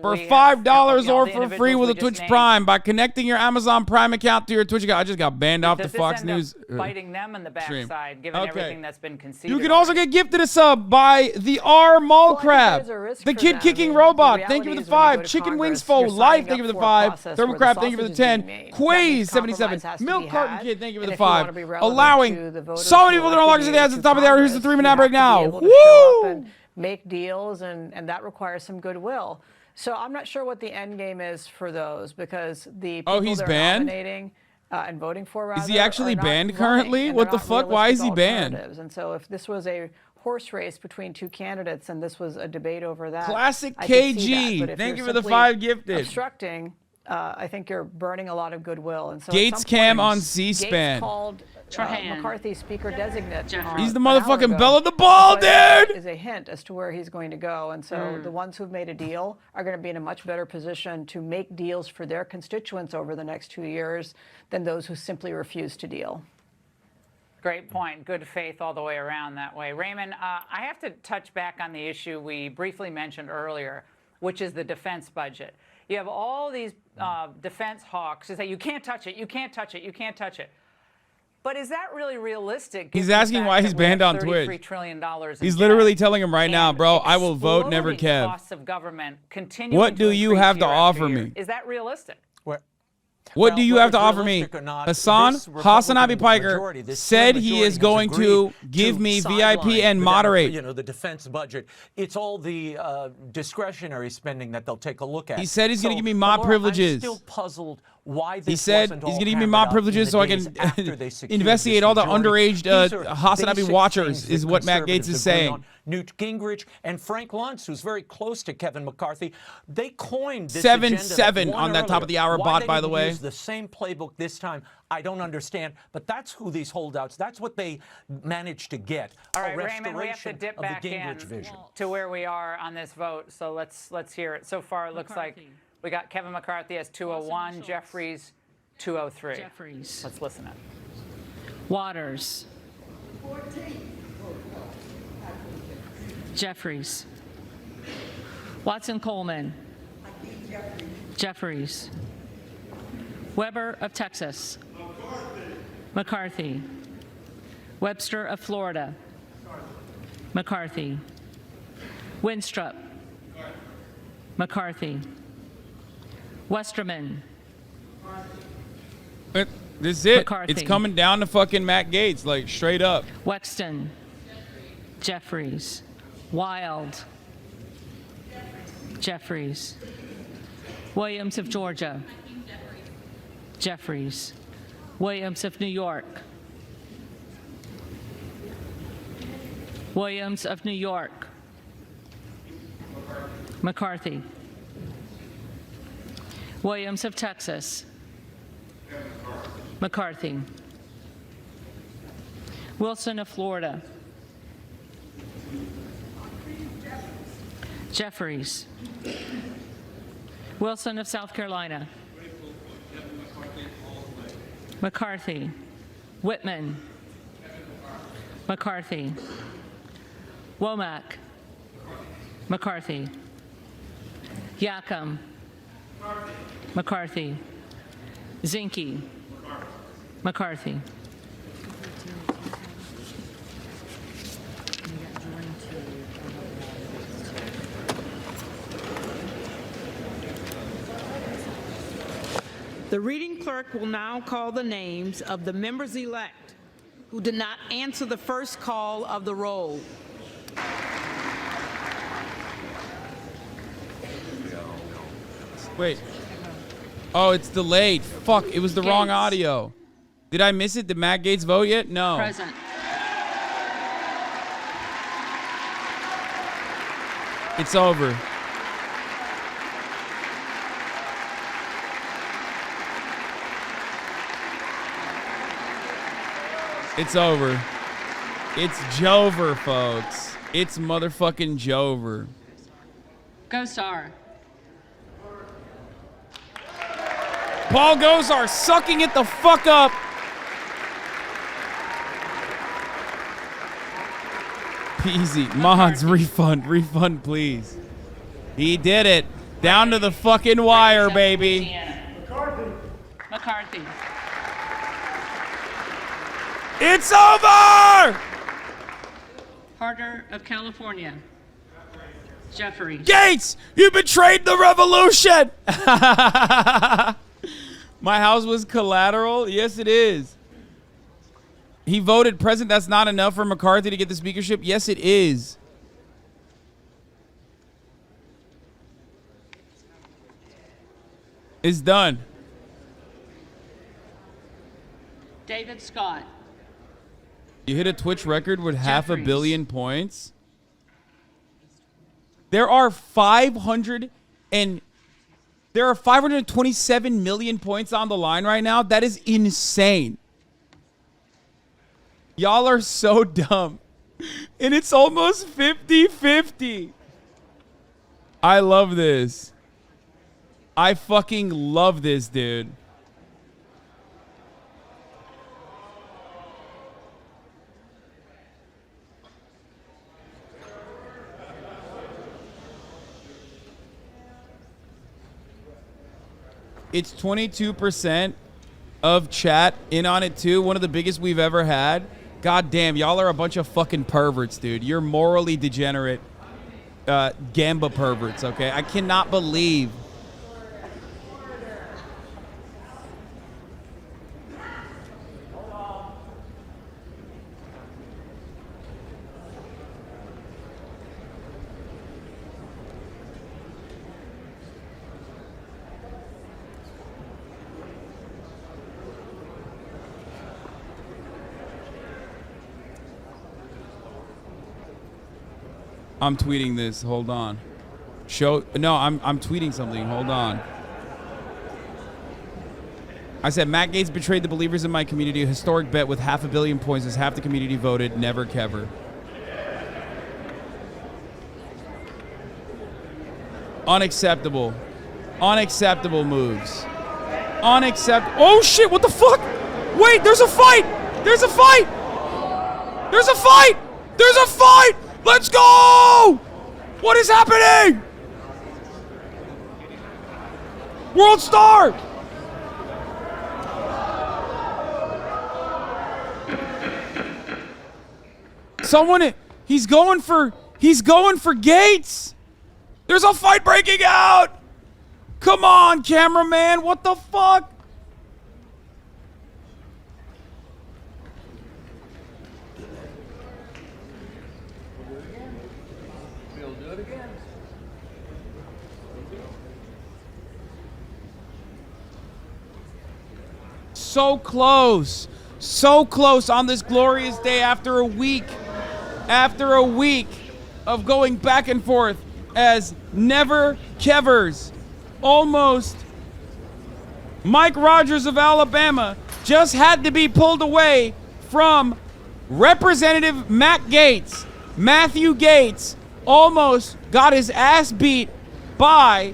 for $5 or for free with a Twitch Prime by connecting your Amazon Prime account to your Twitch account. I just got banned off the Fox News. Biting them in the backside, given everything that's been conceded. You can also get gifted a sub by the R Mall Crab, the Kid Kicking Robot. Thank you for the 5. Chicken Wings Fo Life. Thank you for the 5. Thermal Crab. Thank you for the 10. Quays 77. Milk Carton Kid. Thank you for the 5. Allowing so many people that are logged into the ads at the top of the hour. Here's the 3-minute break now. Woo! Make deals, and that requires some goodwill. So I'm not sure what the end game is for those, because the people he's they're banned? nominating and voting for, Is he actually banned currently? What the fuck? Why is he banned? And so if this was a horse race between two candidates and this was a debate over that, Classic I could see KG. that. But if Thank you're you for the simply 5 gifted. Obstructing, I think you're burning a lot of goodwill. And so Gaetz cam on C-SPAN. Gaetz called McCarthy speaker designate. He's the motherfucking bell of the ball, dude. Is a hint as to where he's going to go, and so the ones who've made a deal are going to be in a much better position to make deals for their constituents over the next 2 years than those who simply refuse to deal. Great point. Good faith all the way around that way. Raymond, I have to touch back on the issue we briefly mentioned earlier, which is the defense budget. You have all these defense hawks who say, you can't touch it, you can't touch it, you can't touch it. But is that really realistic? He's asking why he's banned on Twitch. $33 trillion He's literally telling him right now, bro, I will vote never Kev. Costs of government continuing What do you have to offer me? Is that realistic? What do you have to offer me? HasanAbi Piker said he is going to give me VIP and moderate. You know, the defense budget. It's all the discretionary spending that they'll take a look at. He said he's going to give me mob privileges. I'm still puzzled why this He said he's going to give me mob privileges so I can investigate all the underage HasanAbi watchers, is what Matt Gaetz is saying. Newt Gingrich and Frank Luntz, who's very close to Kevin McCarthy, they coined this 7-7 on that top of the hour bot, by the way. Use the same playbook this time, I don't understand, but that's who these holdouts, that's what they managed to get. All right, Raymond, we have to dip back in to where we are on this vote, so let's hear it. So far, it looks like we got Kevin McCarthy as 201, Jeffries 203. Jeffries. Let's listen in. Waters. Jeffries. Watson Coleman. Jeffries. Weber of Texas. McCarthy. Webster of Florida. McCarthy. Winstrup. McCarthy. Westerman. This is it. McCarthy. It's coming down to fucking Matt Gaetz, like straight up. Wexton. Jeffries. Wild. Jeffries. Williams of Georgia. Jeffries. Williams of New York. Williams of New York. McCarthy. Williams of Texas. McCarthy. Wilson of Florida. Jeffries. Wilson of South Carolina. McCarthy. Whitman. McCarthy. Womack. McCarthy. Yacom. McCarthy. Zinke. McCarthy. The reading clerk will now call the names of the members-elect who did not answer the first call of the roll. Wait. Oh, it's delayed. Fuck, it was the wrong audio. Did I miss it? Did Matt Gaetz vote yet? No. Present. It's over. It's over. It's Jover, folks. It's motherfucking Jover. Go Star. Paul Gosar sucking it the fuck up. Easy. Mods, refund, please. He did it. Down to the fucking wire, baby. McCarthy. It's over! Harder of California. Jeffries. Gaetz, you betrayed the revolution! My house was collateral? Yes, it is. He voted president. That's not enough for McCarthy to get the speakership? Yes, it is. It's done. David Scott. You hit a Twitch record with $500 million points? There are 527 million points on the line right now. That is insane. Y'all are so dumb. And it's almost 50-50. I love this. I fucking love this, dude. It's 22% of chat in on it too. One of the biggest we've ever had. God damn, y'all are a bunch of fucking perverts, dude. You're morally degenerate Gamba perverts, okay? I cannot believe. I'm tweeting this. Hold on. I'm tweeting something. Hold on. I said Matt Gaetz betrayed the believers in my community. A historic bet with $500 million points as half the community voted. Never Kever. Unacceptable. Unacceptable moves. Unacceptable. Oh shit! What the fuck? Wait, there's a fight. There's a fight. There's a fight. There's a fight. Let's go! What is happening? World Star! He's going for Gaetz. There's a fight breaking out. Come on, cameraman. What the fuck? So close on this glorious day after a week of going back and forth as never Kevers. Almost Mike Rogers of Alabama just had to be pulled away from Representative Matthew Gaetz almost got his ass beat by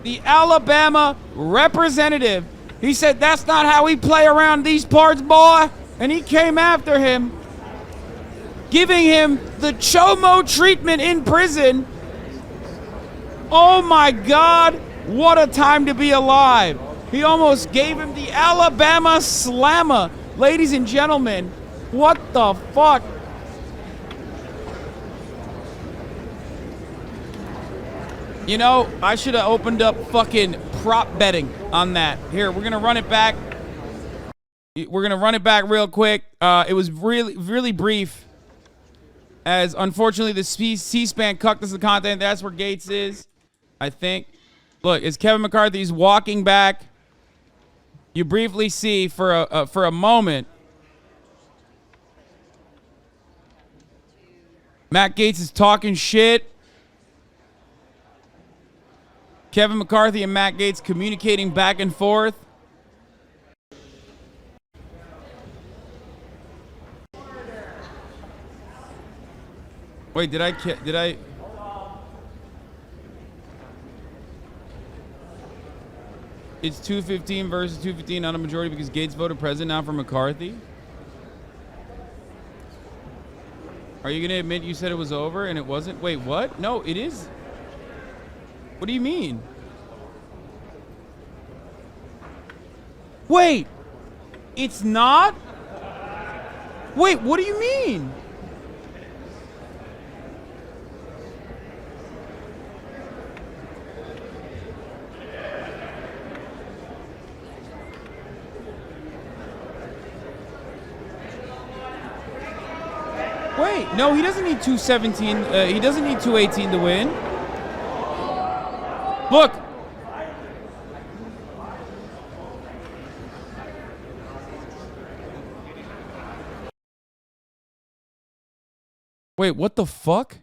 the Alabama representative. He said, that's not how we play around these parts, boy. And he came after him, giving him the Chomo treatment in prison. Oh my God, what a time to be alive. He almost gave him the Alabama slammer. Ladies and gentlemen, what the fuck? You know, I should have opened up fucking prop betting on that. Here, we're going to run it back. We're going to run it back real quick. It was really brief, as unfortunately the C-SPAN cucked us the content. That's where Gaetz is, I think. Look, as Kevin McCarthy's walking back, you briefly see for a moment Matt Gaetz is talking shit. Kevin McCarthy and Matt Gaetz communicating back and forth. Wait, did I? It's 215 versus 215, not a majority because Gaetz voted president now for McCarthy. Are you going to admit you said it was over and it wasn't? Wait, what? No, it is. What do you mean? Wait, it's not? Wait, what do you mean? Wait, no, he doesn't need 217. He doesn't need 218 to win. Look. Wait, what the fuck?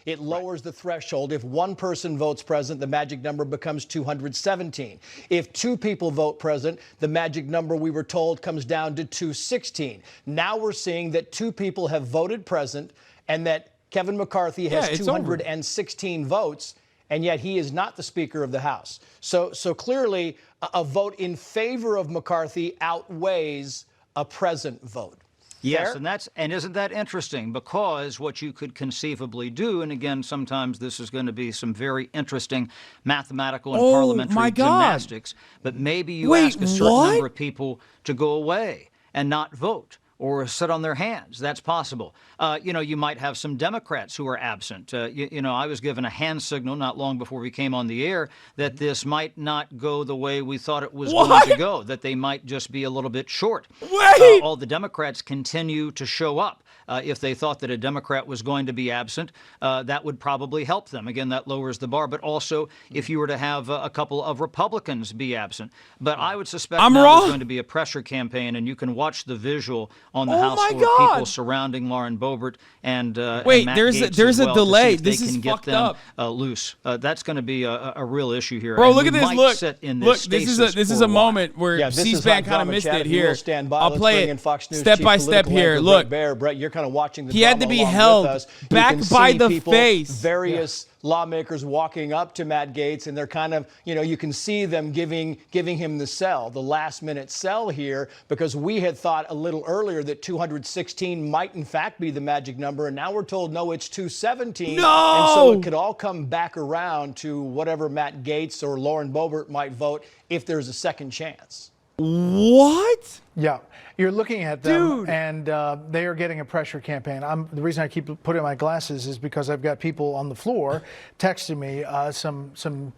It lowers the threshold. If one person votes president, the magic number becomes 217. If two people vote president, the magic number, we were told, comes down to 216. Now we're seeing that two people have voted president and that Kevin McCarthy has 216 votes, and yet he is not the Speaker of the House. So clearly, a vote in favor of McCarthy outweighs a present vote. Yes, and isn't that interesting? Because what you could conceivably do, and again, sometimes this is going to be some very interesting mathematical and parliamentary gymnastics, but maybe you ask a certain number of people to go away and not vote or sit on their hands. That's possible. You might have some Democrats who are absent. I was given a hand signal not long before we came on the air that this might not go the way we thought it was going to go, that they might just be a little bit short. All the Democrats continue to show up. If they thought that a Democrat was going to be absent, that would probably help them. Again, that lowers the bar. But also, if you were to have a couple of Republicans be absent. But I would suspect there's going to be a pressure campaign, and you can watch the visual on the House floor of people surrounding Lauren Boebert and wait, Matt there's Gaetz a delay. This is fucked up. Loose. That's going to be a real issue here. Bro, and look at this. Look, this is a moment where C-SPAN kind of missed it here. I'll play it step by step here. Look, Brett, you're kind of watching the he had to be held back by the face. Various lawmakers walking up to Matt Gaetz, and they're kind of, you can see them giving him the last minute sell here, because we had thought a little earlier that 216 might in fact be the magic number, and now we're told no, it's 217. No! And so it could all come back around to whatever Matt Gaetz or Lauren Boebert might vote if there's a second chance. What? Yeah, you're looking at them, and they are getting a pressure campaign. The reason I keep putting my glasses is because I've got people on the floor texting me some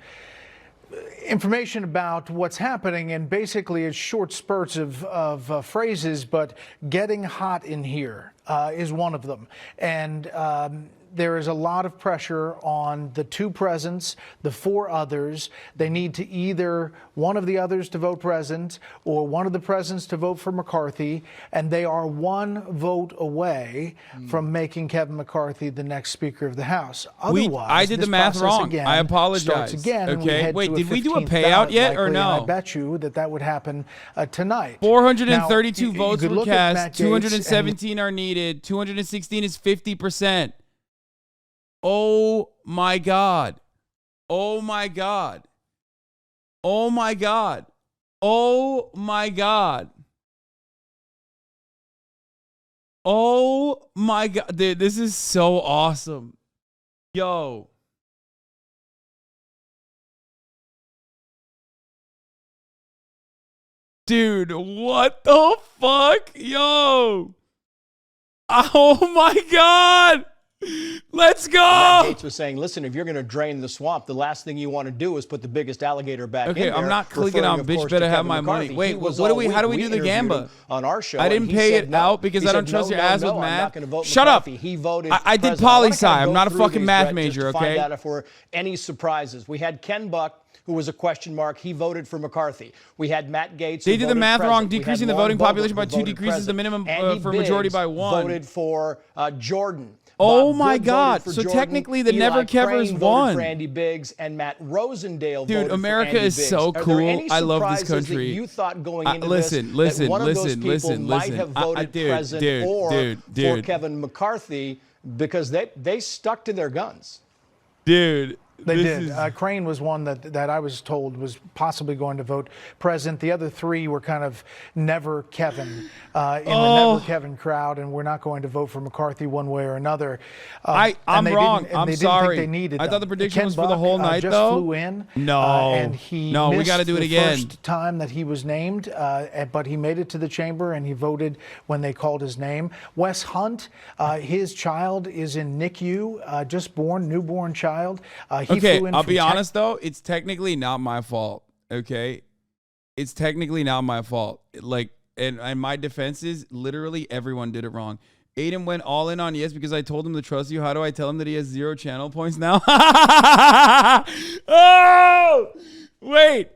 information about what's happening, and basically it's short spurts of phrases, but getting hot in here is one of them. And there is a lot of pressure on the two presidents, the four others. They need to either one of the others to vote president or one of the presidents to vote for McCarthy, and they are one vote away from making Kevin McCarthy the next Speaker of the House. Otherwise, I did the math wrong. I apologize. Starts again, and we head wait, to did we do a 15th payout ballot yet or likely, no? and I bet you that would happen tonight. 432 now, votes you could were look at cast. Matt Gaetz 217 are needed. 216 is 50%. Oh my God. Oh my God. Oh my God. Oh my God. Oh my God. Dude, this is so awesome. Yo. Dude, what the fuck? Yo. Oh my God. Let's go. Matt Gaetz was saying, listen, if you're going to drain the swamp, the last thing you want to do is put the biggest alligator back in there. Okay, I'm not clicking on bitch better have my money. Wait, how do we do the gamba? On our show, I didn't pay it out because I don't trust your ass with math. Shut up. He voted. I did poli-sci. I'm not a fucking math major, okay? Find out if there were any surprises. We had Ken Buck, who was a question mark. He voted for McCarthy. We had Matt Gaetz. They did the math wrong, decreasing the voting population by 2 decreases the minimum for majority by 1. Voted for Jordan. Oh my God! So technically, the Never Kevers won. For Andy Biggs, and Matt Rosendale. Dude, voted America for Andy is Biggs. so Are there cool. any I love this surprises country. That you thought going into listen. that one of those people might have voted president for Kevin McCarthy because they stuck to their guns. Dude, They did. Crane was one that I was told was possibly going to vote president. The other three were kind of never Kevin in the never Kevin crowd, and we're not going to vote for McCarthy one way or another. I'm wrong. I'm sorry. They needed I thought the prediction Ken was for the Buck, whole night, just though. Flew in. No, and he we missed got to do it the again. First time that he was named, but he made it to the chamber and he voted when they called his name. Wes Hunt, his child is in NICU, just born, newborn child. He flew in I'll from be honest though, it's technically not my fault. Okay, it's technically not my fault. Like, and my defense is literally everyone did it wrong. Aiden went all in on yes because I told him to trust you. How do I tell him that he has 0 channel points now? Oh, wait.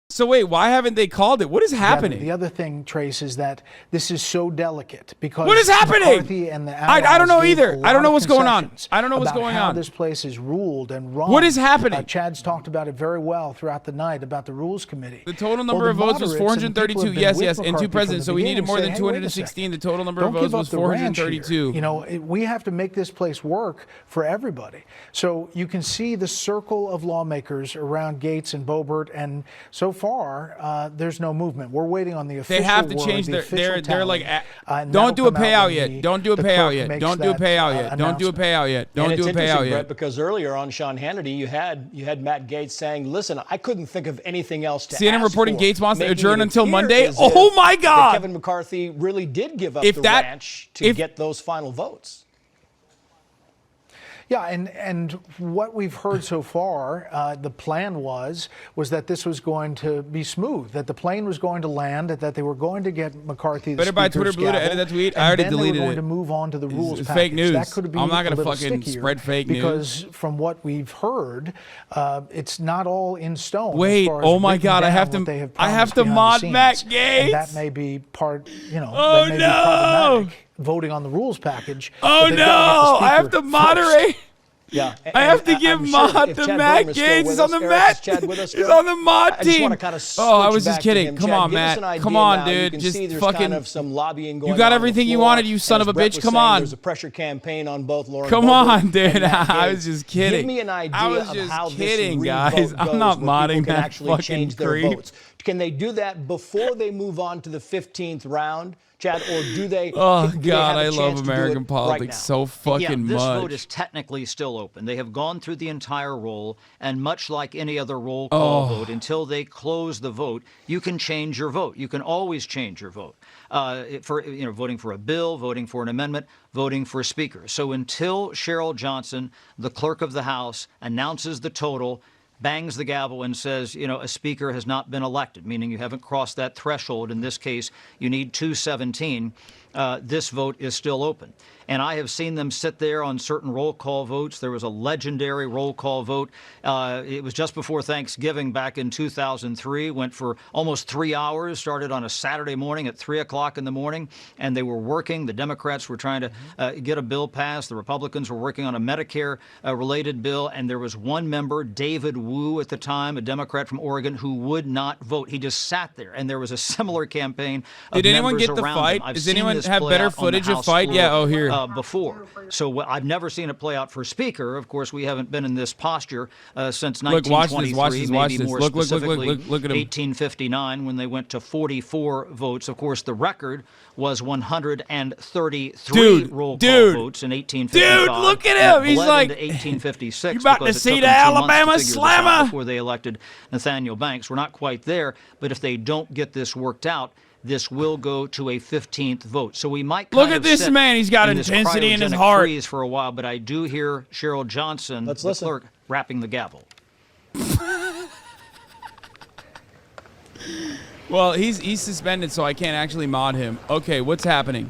So wait, why haven't they called it? What is happening? The other thing, Trace, is that this is so delicate because what is happening? McCarthy and the I don't know allies either. gave a I don't know lot what's of going on. concessions I don't know what's about going how on. this place is ruled and run. What is happening? Chad's talked about it very well throughout the night about the Rules Committee. The total number of votes was 432. Yes, and 2 presidents. So we needed more than 216. The total number of votes was 432. You know, we have to make this place work for everybody. So you can see the circle of lawmakers around Gaetz and Boebert, and so far there's no movement. We're waiting on the official. They have to word, change the their. official They're like. and Don't do a that'll come out payout when yet. Don't do a the payout clerk yet. makes Don't do a that, payout yet. Don't do a announcement. payout yet. Don't and do a it's payout interesting, yet. Brett, because earlier on Sean Hannity, you had Matt Gaetz saying, "Listen, I couldn't think of anything else to." CNN ask reporting for, Gaetz wants to making adjourn it until appear Monday. as Oh if my that God! Kevin McCarthy really did give up If the that- ranch to get those final votes. Yeah, and what we've heard so far, the plan was that this was going to be smooth, that the plane was going to land, that they were going to get McCarthy the Better buy Speaker's Twitter Blue to gavel, edit that tweet. and I already then deleted they were going it. to move on to the rules It's package. fake news. That could be I'm not gonna a little fucking stickier spread fake news. because from what we've heard, it's not all in stone. as Wait, far as oh my written God, I down have what to- they have I have promised to behind the mod scenes. Matt And Gaetz. that may be part, Oh, that may be no. problematic, voting on the rules package. Oh but they've gotta no! get the I have Speaker to moderate. first. Yeah, I have to and give I'm sure mod if to Chad Matt Boehmer is still Gaetz. with He's us, on the Eric, Matt. is Chad with us He's still? on the mod I just team. want to kind of Oh, I switch was just back to kidding. him. Come Chad, on, give us Matt. an idea Come on, now. You dude. can Just see there's fucking. kind of some lobbying going You got on everything the you floor. wanted, you son And of a as Brett bitch. was Come saying, on. There's a pressure campaign on both Lauren Come Boebert on, dude. and Matt I Gaetz. was just kidding. Give me an idea I was of just how kidding, this guys. re-vote I'm goes not where modding people can that actually fucking change their creep. votes. Can they do that before they move on to the 15th round, Chad, or do they? Oh do they God, have a I love chance to do American it politics right now? so fucking this much. vote is technically still open. They have gone through the entire roll, and much like any other roll call vote, until they close the vote, you can change your vote. You can always change your vote for voting for a bill, voting for an amendment, voting for a speaker. So until Cheryl Johnson, the clerk of the House, announces the total, bangs the gavel and says, a speaker has not been elected, meaning you haven't crossed that threshold. In this case, you need 217. This vote is still open. And I have seen them sit there on certain roll call votes. There was a legendary roll call vote. It was just before Thanksgiving back in 2003. Went for almost 3 hours, started on a Saturday morning at 3 o'clock in the morning, and they were working. The Democrats were trying to get a bill passed. The Republicans were working on a Medicare-related bill, and there was one member, David Wu at the time, a Democrat from Oregon, who would not vote. He just sat there, and there was a similar campaign of Did anyone members get the around fight? him. I've Does seen anyone this have play better out on the footage of House fight? floor, Yeah, oh, here. Before. So I've never seen it play out for Speaker. Of course, we haven't been in this posture since Look, watch 1923, this, watch this, maybe watch this. more Look at him. specifically 1859 when they went to 44 votes. Of course, the record was 133 roll call votes in 1855. Dude, look at him. He's bled like, into 1856 you about because to it see took the them 2 months to Alabama figure this out slammer? before they elected Nathaniel Banks. We're not quite there, but if they don't get this worked out, this will go to a 15th vote. So we might Look kind at of this sit man. He's got in this intensity in his cryogenic heart. freeze for a while, but I do hear Cheryl Johnson, the clerk, rapping the gavel. Well, he's suspended, so I can't actually mod him. Okay, what's happening?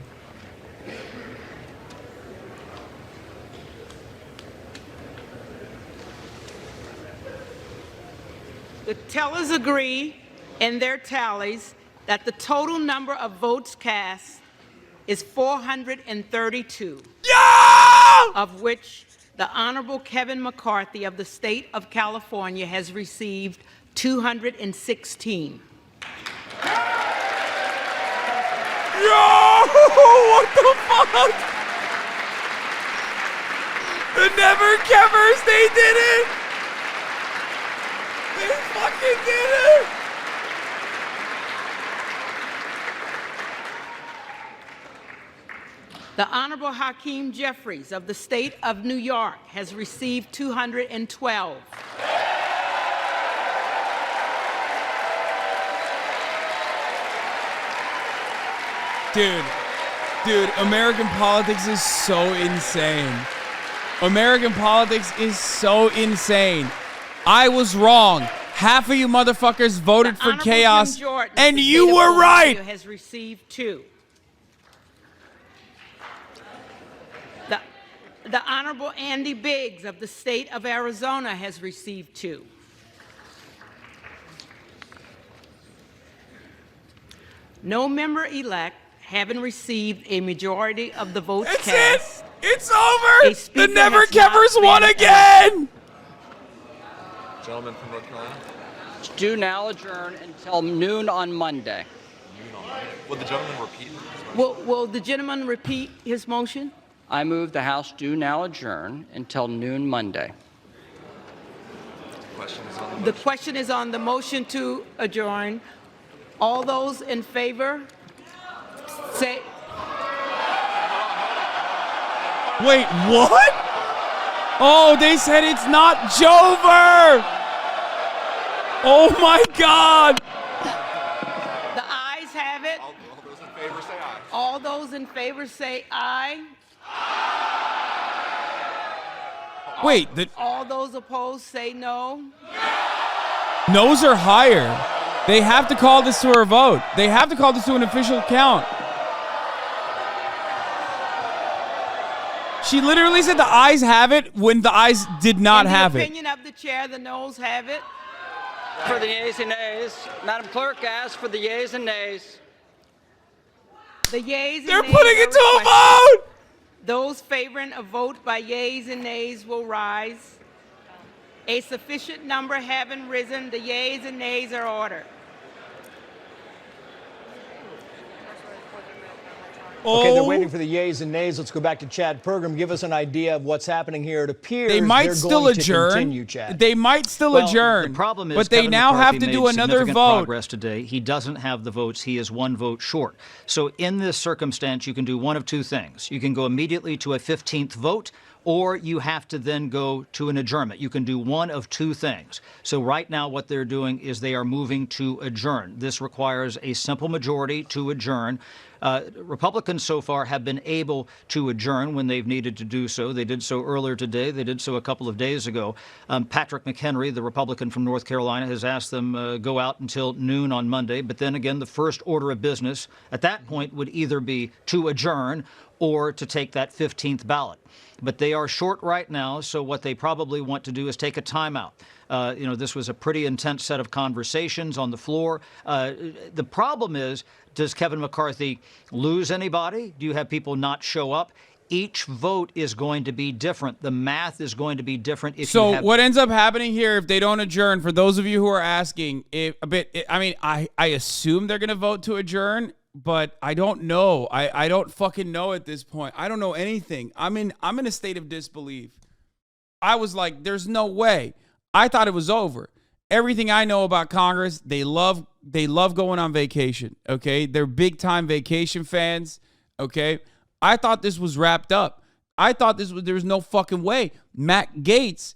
The tellers agree in their tallies that the total number of votes cast is 432, of which the Honorable Kevin McCarthy of the state of California has received 216. Yo! What the fuck? The Never Kevers, they did it! They fucking did it! The Honorable Hakeem Jeffries of the state of New York has received 212. Dude, American politics is so insane. American politics is so insane. I was wrong. Half of you motherfuckers voted for chaos, and you were right. Has received 2. The Honorable Andy Biggs of the state of Arizona has received 2. No member-elect having received a majority of the votes cast. It's over. The Never-Kevers won again. Gentleman from North Carolina. Do now adjourn until noon on Monday. Will the gentleman repeat? Will the gentleman repeat his motion? I move the House do now adjourn until noon Monday. The question is on the motion to adjourn. All those in favor, say. Wait, what? Oh, they said it's not Jover. Oh my God. The ayes have it. All those in favor say aye. All those in favor say aye. Wait, all those opposed say no. no's are higher. They have to call this to a vote. They have to call this to an official count. She literally said the ayes have it when the ayes did not have In the it. opinion of the chair, the noes have it. For the yeas and nays, Madam Clerk asks for the yeas and nays. The yeas and They're nays putting are it to a requested. vote. Those favoring a vote by yeas and nays will rise. A sufficient number having risen, the yeas and nays are ordered. Okay, they're waiting for the yeas and nays. Let's go back to Chad Pergram. Give us an idea of what's happening here. It appears They might they're still going to adjourn. continue, Chad. They might still Well, adjourn. The problem is, but they Kevin now McCarthy have to made do another significant vote. progress today. He doesn't have the votes. He is 1 vote short. So in this circumstance, you can do one of 2 things. You can go immediately to a 15th vote, or you have to then go to an adjournment. You can do one of 2 things. So right now what they're doing is they are moving to adjourn. This requires a simple majority to adjourn. Republicans so far have been able to adjourn when they've needed to do so. They did so earlier today. They did so a couple of days ago. Patrick McHenry, the Republican from North Carolina, has asked them go out until noon on Monday. But then again, the first order of business at that point would either be to adjourn or to take that 15th ballot. But they are short right now, so what they probably want to do is take a timeout. This was a pretty intense set of conversations on the floor. The problem is, does Kevin McCarthy lose anybody? Do you have people not show up? Each vote is going to be different. The math is going to be different. So what ends up happening here if they don't adjourn, for those of you who are asking, I assume they're going to vote to adjourn, but I don't know. I don't fucking know at this point. I don't know anything. I'm in a state of disbelief. I was like, there's no way. I thought it was over. Everything I know about Congress, they love going on vacation, okay? They're big-time vacation fans, okay? I thought this was wrapped up. I thought there was no fucking way. Matt Gaetz,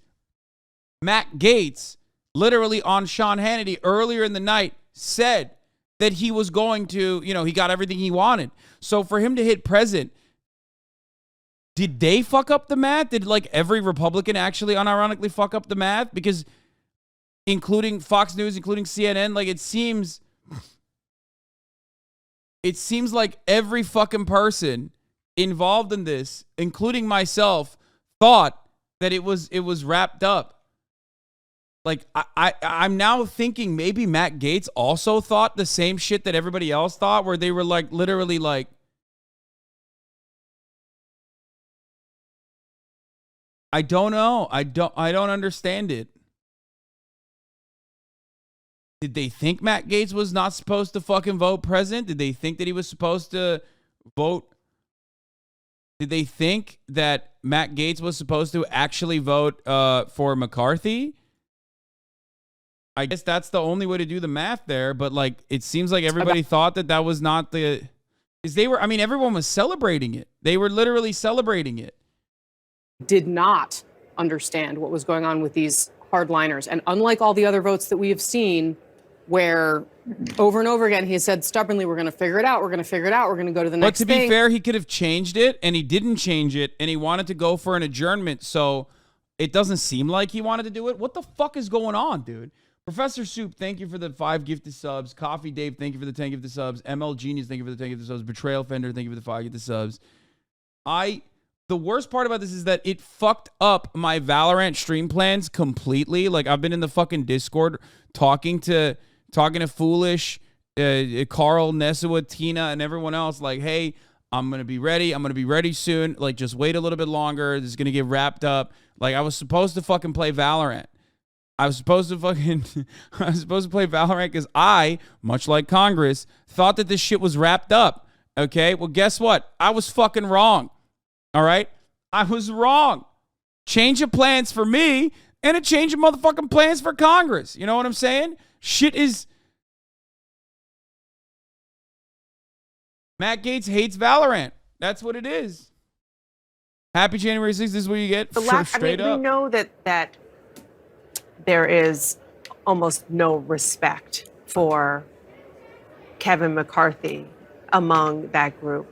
literally on Sean Hannity earlier in the night, said that he was going to, he got everything he wanted. So for him to hit president, did they fuck up the math? Did every Republican actually unironically fuck up the math? Because including Fox News, including CNN, it seems like every fucking person involved in this, including myself, thought that it was wrapped up. I'm now thinking maybe Matt Gaetz also thought the same shit that everybody else thought, where they were literally I don't know. I don't understand it. Did they think Matt Gaetz was not supposed to fucking vote president? Did they think that he was supposed to vote? Did they think that Matt Gaetz was supposed to actually vote for McCarthy? I guess that's the only way to do the math there. But like, it seems like everybody thought that was not the. Because they were. I mean, everyone was celebrating it. They were literally celebrating it. Did not understand what was going on with these hardliners, and unlike all the other votes that we have seen, where over and over again he has said stubbornly, "We're going to figure it out. We're going to figure it out. We're going to go to the next thing." But to be fair, he could have changed it, and he didn't change it, and he wanted to go for an adjournment. So it doesn't seem like he wanted to do it. What the fuck is going on, dude? Professor Soup, thank you for the 5 gifted subs. Coffee Dave, thank you for the 10 gifted subs. ML Genius, thank you for the 10 gifted subs. Betrayal Fender, thank you for the 5 gifted subs. The worst part about this is that it fucked up my Valorant stream plans completely. Like, I've been in the fucking Discord talking to Foolish, Carl, Nesua, Tina, and everyone else. Like, hey, I'm going to be ready. I'm going to be ready soon. Like, just wait a little bit longer. This is going to get wrapped up. Like, I was supposed to fucking play Valorant. I was supposed to play Valorant because I, much like Congress, thought that this shit was wrapped up. Okay? Well, guess what? I was fucking wrong. All right? I was wrong. Change of plans for me and a change of motherfucking plans for Congress. You know what I'm saying? Shit is... Matt Gaetz hates Valorant. That's what it is. Happy January 6th. This is what you get straight up. We know that there is almost no respect for Kevin McCarthy among that group.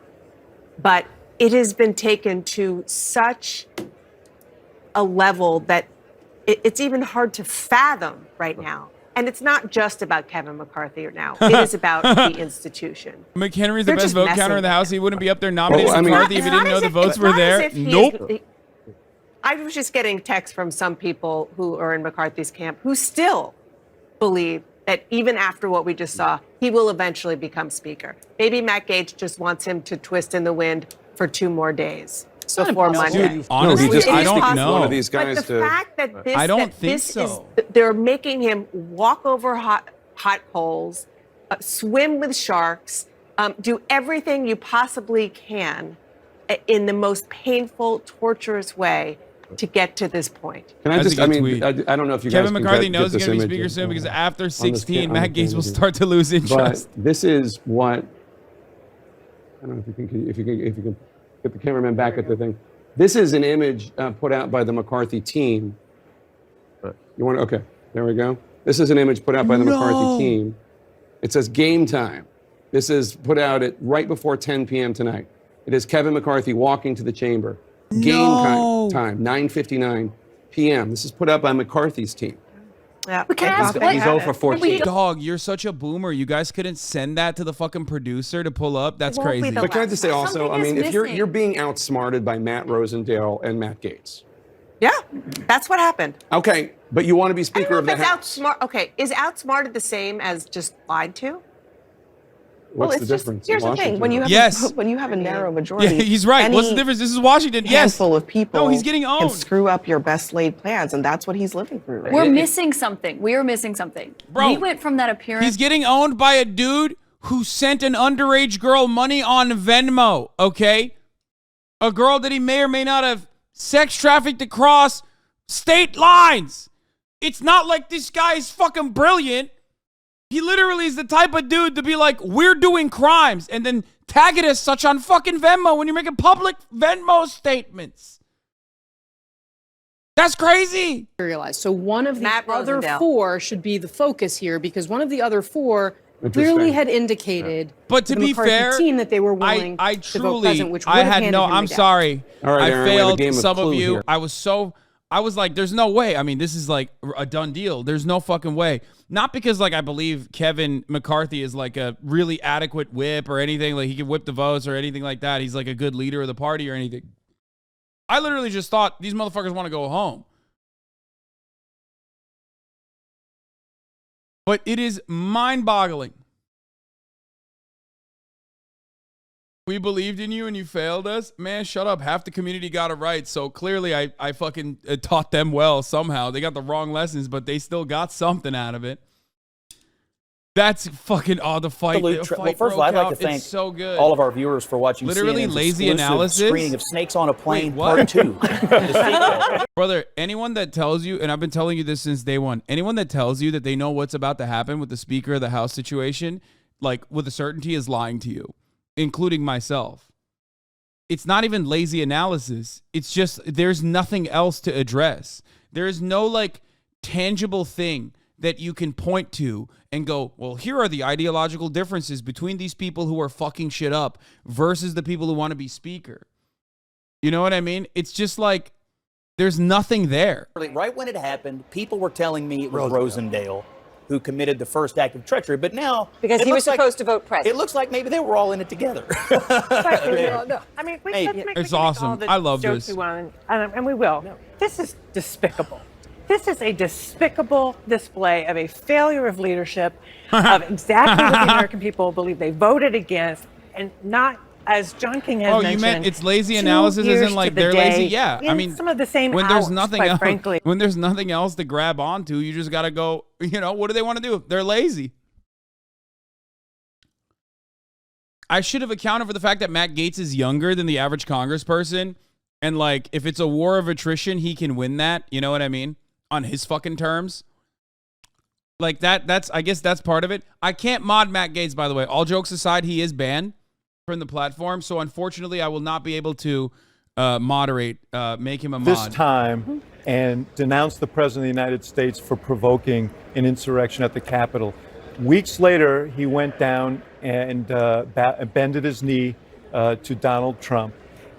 But it has been taken to such a level that it's even hard to fathom right now. And it's not just about Kevin McCarthy now. It is about the institution. McHenry's the best vote counter in the House. He wouldn't be up there nominating McCarthy if he didn't know the votes were there. Nope. I was just getting texts from some people who are in McCarthy's camp who still believe that even after what we just saw, he will eventually become Speaker. Maybe Matt Gaetz just wants him to twist in the wind for 2 more hot Monday. Honestly, I don't know. One of these guys but the fact that this, I don't that think this so. is, they're making him walk over hot coals, swim with sharks, do everything you possibly can in the most painful, torturous way to get to this point. Can I just, I mean, I don't know if you Kevin guys McCarthy can knows get he's going to be this Speaker image soon because after on this 16, on Matt the Gaetz will camera. start to lose interest. But this is what, I don't know if you can get the cameraman back at the thing. This is an image put out by the McCarthy team. You want to, okay, there we go. This is an image put out by the McCarthy team. It says game time. This is put out at right before 10 p.m. tonight. It is Kevin McCarthy walking to the chamber. Game time, 9:59 p.m. This is put out by McCarthy's team. Yeah, he's over 14. Dog, you're such a boomer. You guys couldn't send that to the fucking producer to pull up. That's crazy. But can I just say also, I mean, if missing. you're being outsmarted by Matt Rosendale and Matt Gaetz. Yeah, that's what happened. Okay, but you want to be Speaker of the House. Okay, is outsmarted the same as just lied to? What's the difference? Here's the thing: when you have a narrow majority, Yeah, he's right. What's the difference? This is Washington. Yes. Handful of people. No, he's getting owned. Can screw up your best laid plans, and that's what he's living through. Right? We're missing something. We are missing something. Bro, we went from that appearance. He's getting owned by a dude who sent an underage girl money on Venmo, okay? A girl that he may or may not have sex trafficked across state lines. It's not like this guy is fucking brilliant. He literally is the type of dude to be like, we're doing crimes, and then tag it as such on fucking Venmo when you're making public Venmo statements. That's crazy. So one of the other Rosendale. 4 should be the focus here, because one of the other 4 clearly had indicated But to the be McCarthy fair, team that they were willing I to vote truly, present, which would I have had handed no, him I'm the sorry. All right, I Aaron, we have a failed game of some of Clue you. here. I was like, there's no way. I mean, this is like a done deal. There's no fucking way. Not because like I believe Kevin McCarthy is like a really adequate whip or anything. Like he can whip the votes or anything like that. He's like a good leader of the party or anything. I literally just thought these motherfuckers want to go home. But it is mind-boggling. We believed in you and you failed us. Man, shut up. Half the community got it right. So clearly I fucking taught them well somehow. They got the wrong lessons, but they still got something out of it. That's fucking the fight. Well, first of all, I'd like to thank so good. all of our viewers for watching Literally CNN's lazy exclusive analysis? screening of Snakes on a Plane Wait, Part 2. Brother, anyone that tells you, and I've been telling you this since day one, anyone that tells you that they know what's about to happen with the Speaker of the House situation, like with a certainty, is lying to you, including myself. It's not even lazy analysis. It's just there's nothing else to address. There is no like tangible thing that you can point to and go, well, here are the ideological differences between these people who are fucking shit up versus the people who want to be Speaker. You know what I mean? It's just like there's nothing there. Right when it happened, people were telling me it was Rosendale who committed the first act of treachery, but now Because it he was looks like- supposed to vote president. It looks like maybe they were all in it together. I mean, we Maybe. It's awesome. I love jokes this. we want, and we will. This is despicable. This is a despicable display of a failure of leadership, of exactly what the American people believe they voted against, and not, as John King has mentioned. You meant it's lazy 2 analysis years isn't like to the they're lazy? day Yeah. I in mean, some of the same when there's outs, nothing quite else, frankly. when there's nothing else to grab onto, you just got to go, what do they want to do? They're lazy. I should have accounted for the fact that Matt Gaetz is younger than the average congressperson. And like, if it's a war of attrition, he can win that. You know what I mean? On his fucking terms. Like that's, I guess that's part of it. I can't mod Matt Gaetz, by the way. All jokes aside, he is banned from the platform. So unfortunately, I will not be able to moderate, make him a mod. This time and denounce the President of the United States for provoking an insurrection at the Capitol. Weeks later, he went down and bended his knee to Donald Trump.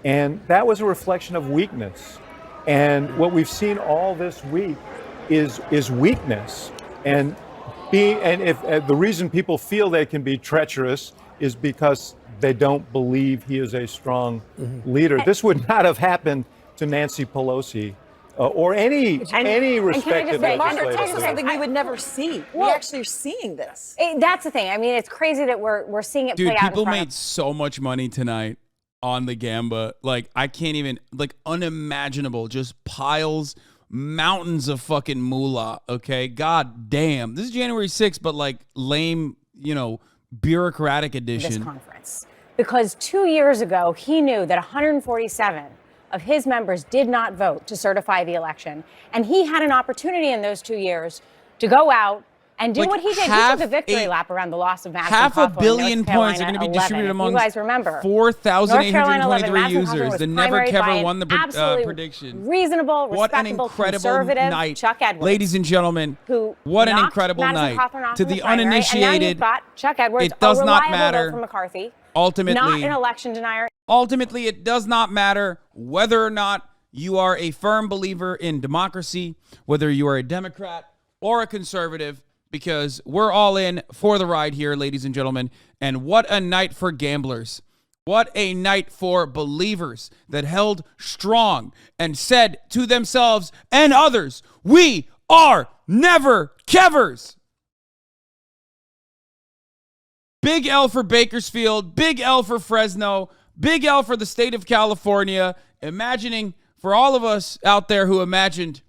And that was a reflection of weakness. And what we've seen all this week is weakness. And if the reason people feel they can be treacherous is because they don't believe he is a strong leader. This would not have happened to Nancy Pelosi or any respected legislator. Something we would never see. We actually are seeing this. That's the thing. I mean, it's crazy that we're seeing it Dude, play out in people front made of so much money tonight on the Gamba. Like, I can't even, like, unimaginable. Just piles, mountains of fucking moolah, okay? God damn. This is January 6th, but, like, lame, bureaucratic edition. this conference. Because 2 years ago, he knew that 147 of his members did not vote to certify the election. And he had an opportunity in those 2 years to go out and do Like what he did. He half took a victory a- lap around the loss of Madison Half a Cawthorn, billion North points are Carolina going to be distributed 11. among You guys remember. 4,823 Madison Cawthorn users. was The never primary by Kever an won the absolutely prediction. Reasonable, What an respectable, incredible conservative night. Chuck Edwards. Ladies and gentlemen, who what an knocked incredible Madison night. Cawthorn off To in the primary, and now uninitiated, you've got Chuck Edwards, it does a not reliable matter. vote for McCarthy, Ultimately, not an election denier. Ultimately, it does not matter whether or not you are a firm believer in democracy, whether you are a Democrat or a conservative, because we're all in for the ride here, ladies and gentlemen. And what a night for gamblers. What a night for believers that held strong and said to themselves and others, we are never Kevers. Big L for Bakersfield, big L for Fresno, big L for the state of California. Imagining for all of us out there who imagined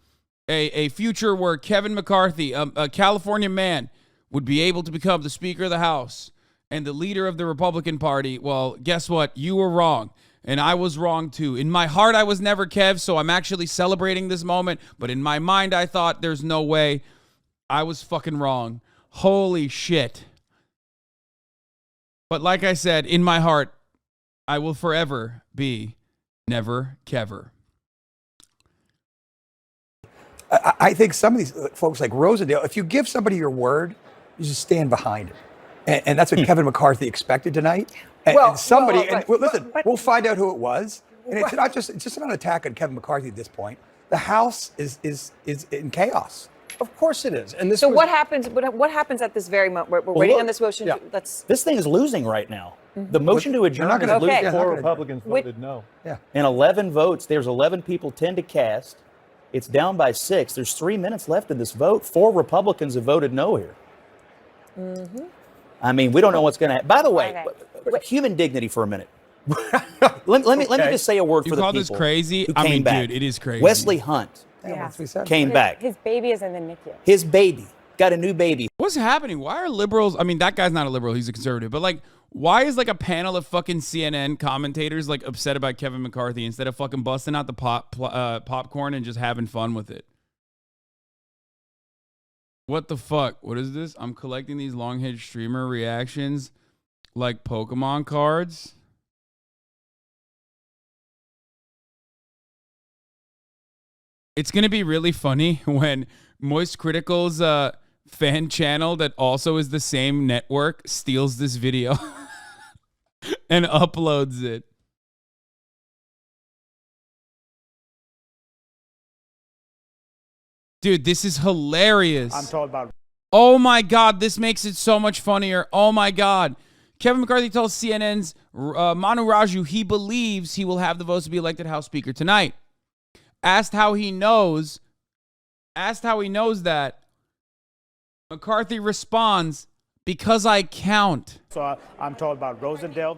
a future where Kevin McCarthy, a California man, would be able to become the Speaker of the House and the leader of the Republican Party. Well, guess what? You were wrong. And I was wrong too. In my heart, I was never Kev, so I'm actually celebrating this moment. But in my mind, I thought there's no way. I was fucking wrong. Holy shit. But like I said, in my heart, I will forever be never Kever. I think some of these folks like Rosendale, if you give somebody your word, you just stand behind it. And that's what Kevin McCarthy expected tonight. And listen, we'll find out who it was. And it's just not an attack on Kevin McCarthy at this point. The House is in chaos. Of course it is. And this so was- what happens? What happens at this very moment? We're waiting on this motion. Yeah. This thing is losing right now. The motion to adjourn not is gonna- losing. Okay. Four Republicans voted no. Yeah. And 11 votes. There's 11 people, 10 to cast. It's down by 6. There's 3 minutes left in this vote. 4 Republicans have voted no here. I mean, we don't know what's going to happen. By the way, human dignity for a minute. let me just say a word You for the call people this crazy? who I came mean, back. dude, it is crazy. Wesley Hunt Yeah. came back. His baby is in the NICU. His baby got a new baby. What's is happening? Why are liberals? I mean, that guy's not a liberal. He's a conservative. But like, why is like a panel of fucking CNN commentators like upset about Kevin McCarthy instead of fucking busting out the popcorn and just having fun with it? What the fuck? What is this? I'm collecting these long-haired streamer reactions like Pokemon cards. It's going to be really funny when Moist Critical's fan channel that also is the same network steals this video and uploads it. Dude, this is hilarious. I'm told about. Oh my God, this makes it so much funnier. Oh my God. Kevin McCarthy tells CNN's Manu Raju he believes he will have the votes to be elected House Speaker tonight. Asked how he knows that, McCarthy responds, because I count. So I'm told about Rosendale.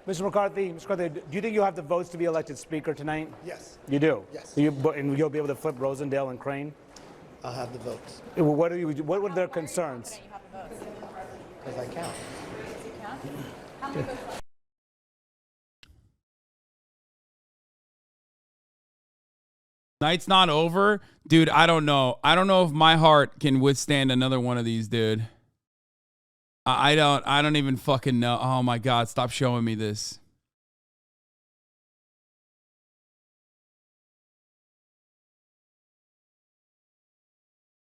Mr. McCarthy, do you think you'll have the votes to be elected Speaker tonight? Yes. You do? Yes. And you'll be able to flip Rosendale and Crane? I'll have the votes. What were their concerns? Because I count. Night's not over. Dude, I don't know. I don't know if my heart can withstand another one of these, dude. I don't even fucking know. Oh my God, stop showing me this.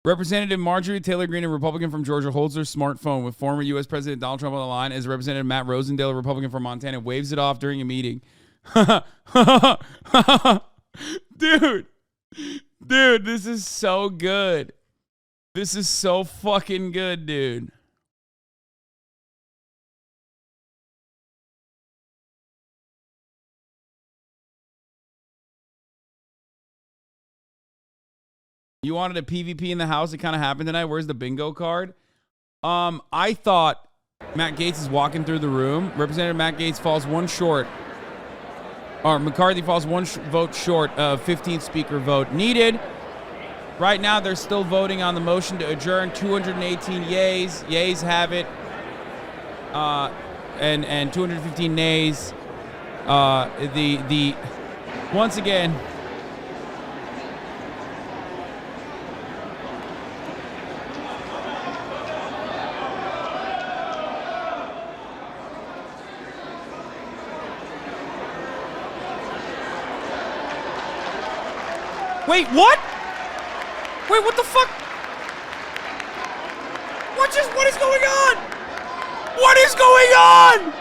Representative Marjorie Taylor Greene, a Republican from Georgia, holds her smartphone with former U.S. President Donald Trump on the line as Representative Matt Rosendale, a Republican from Montana, waves it off during a meeting. Dude, this is so good. This is so fucking good, dude. You wanted a PvP in the House? It kind of happened tonight. Where's the bingo card? I thought Matt Gaetz is walking through the room. Representative Matt Gaetz falls one short. Or McCarthy falls one vote short of 15th speaker vote needed. Right now, they're still voting on the motion to adjourn. 218 yays. Yays have it. And 215 nays. Once again. Wait, what? Wait, what the fuck? What is going on? What is going on?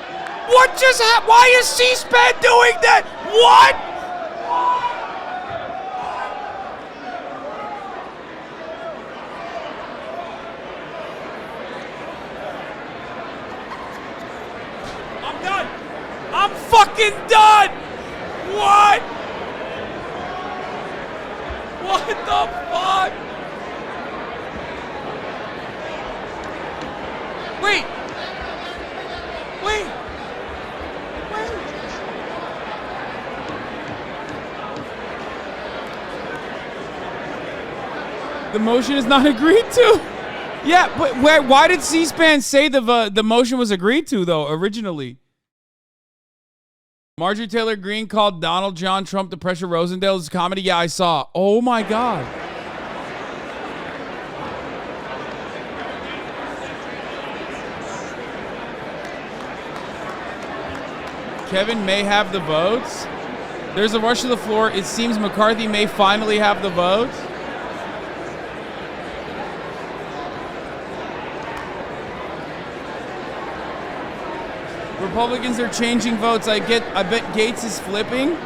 What just happened? Why is C-SPAN doing that? What? I'm done. I'm fucking done. What? What the fuck? Wait. The motion is not agreed to. Yeah, but why did C-SPAN say the motion was agreed to though originally? Marjorie Taylor Greene called Donald John Trump to pressure Rosendale's comedy. Yeah, I saw. Oh my God. Kevin may have the votes. There's a rush to the floor. It seems McCarthy may finally have the votes. Republicans are changing votes. I bet Gaetz is flipping.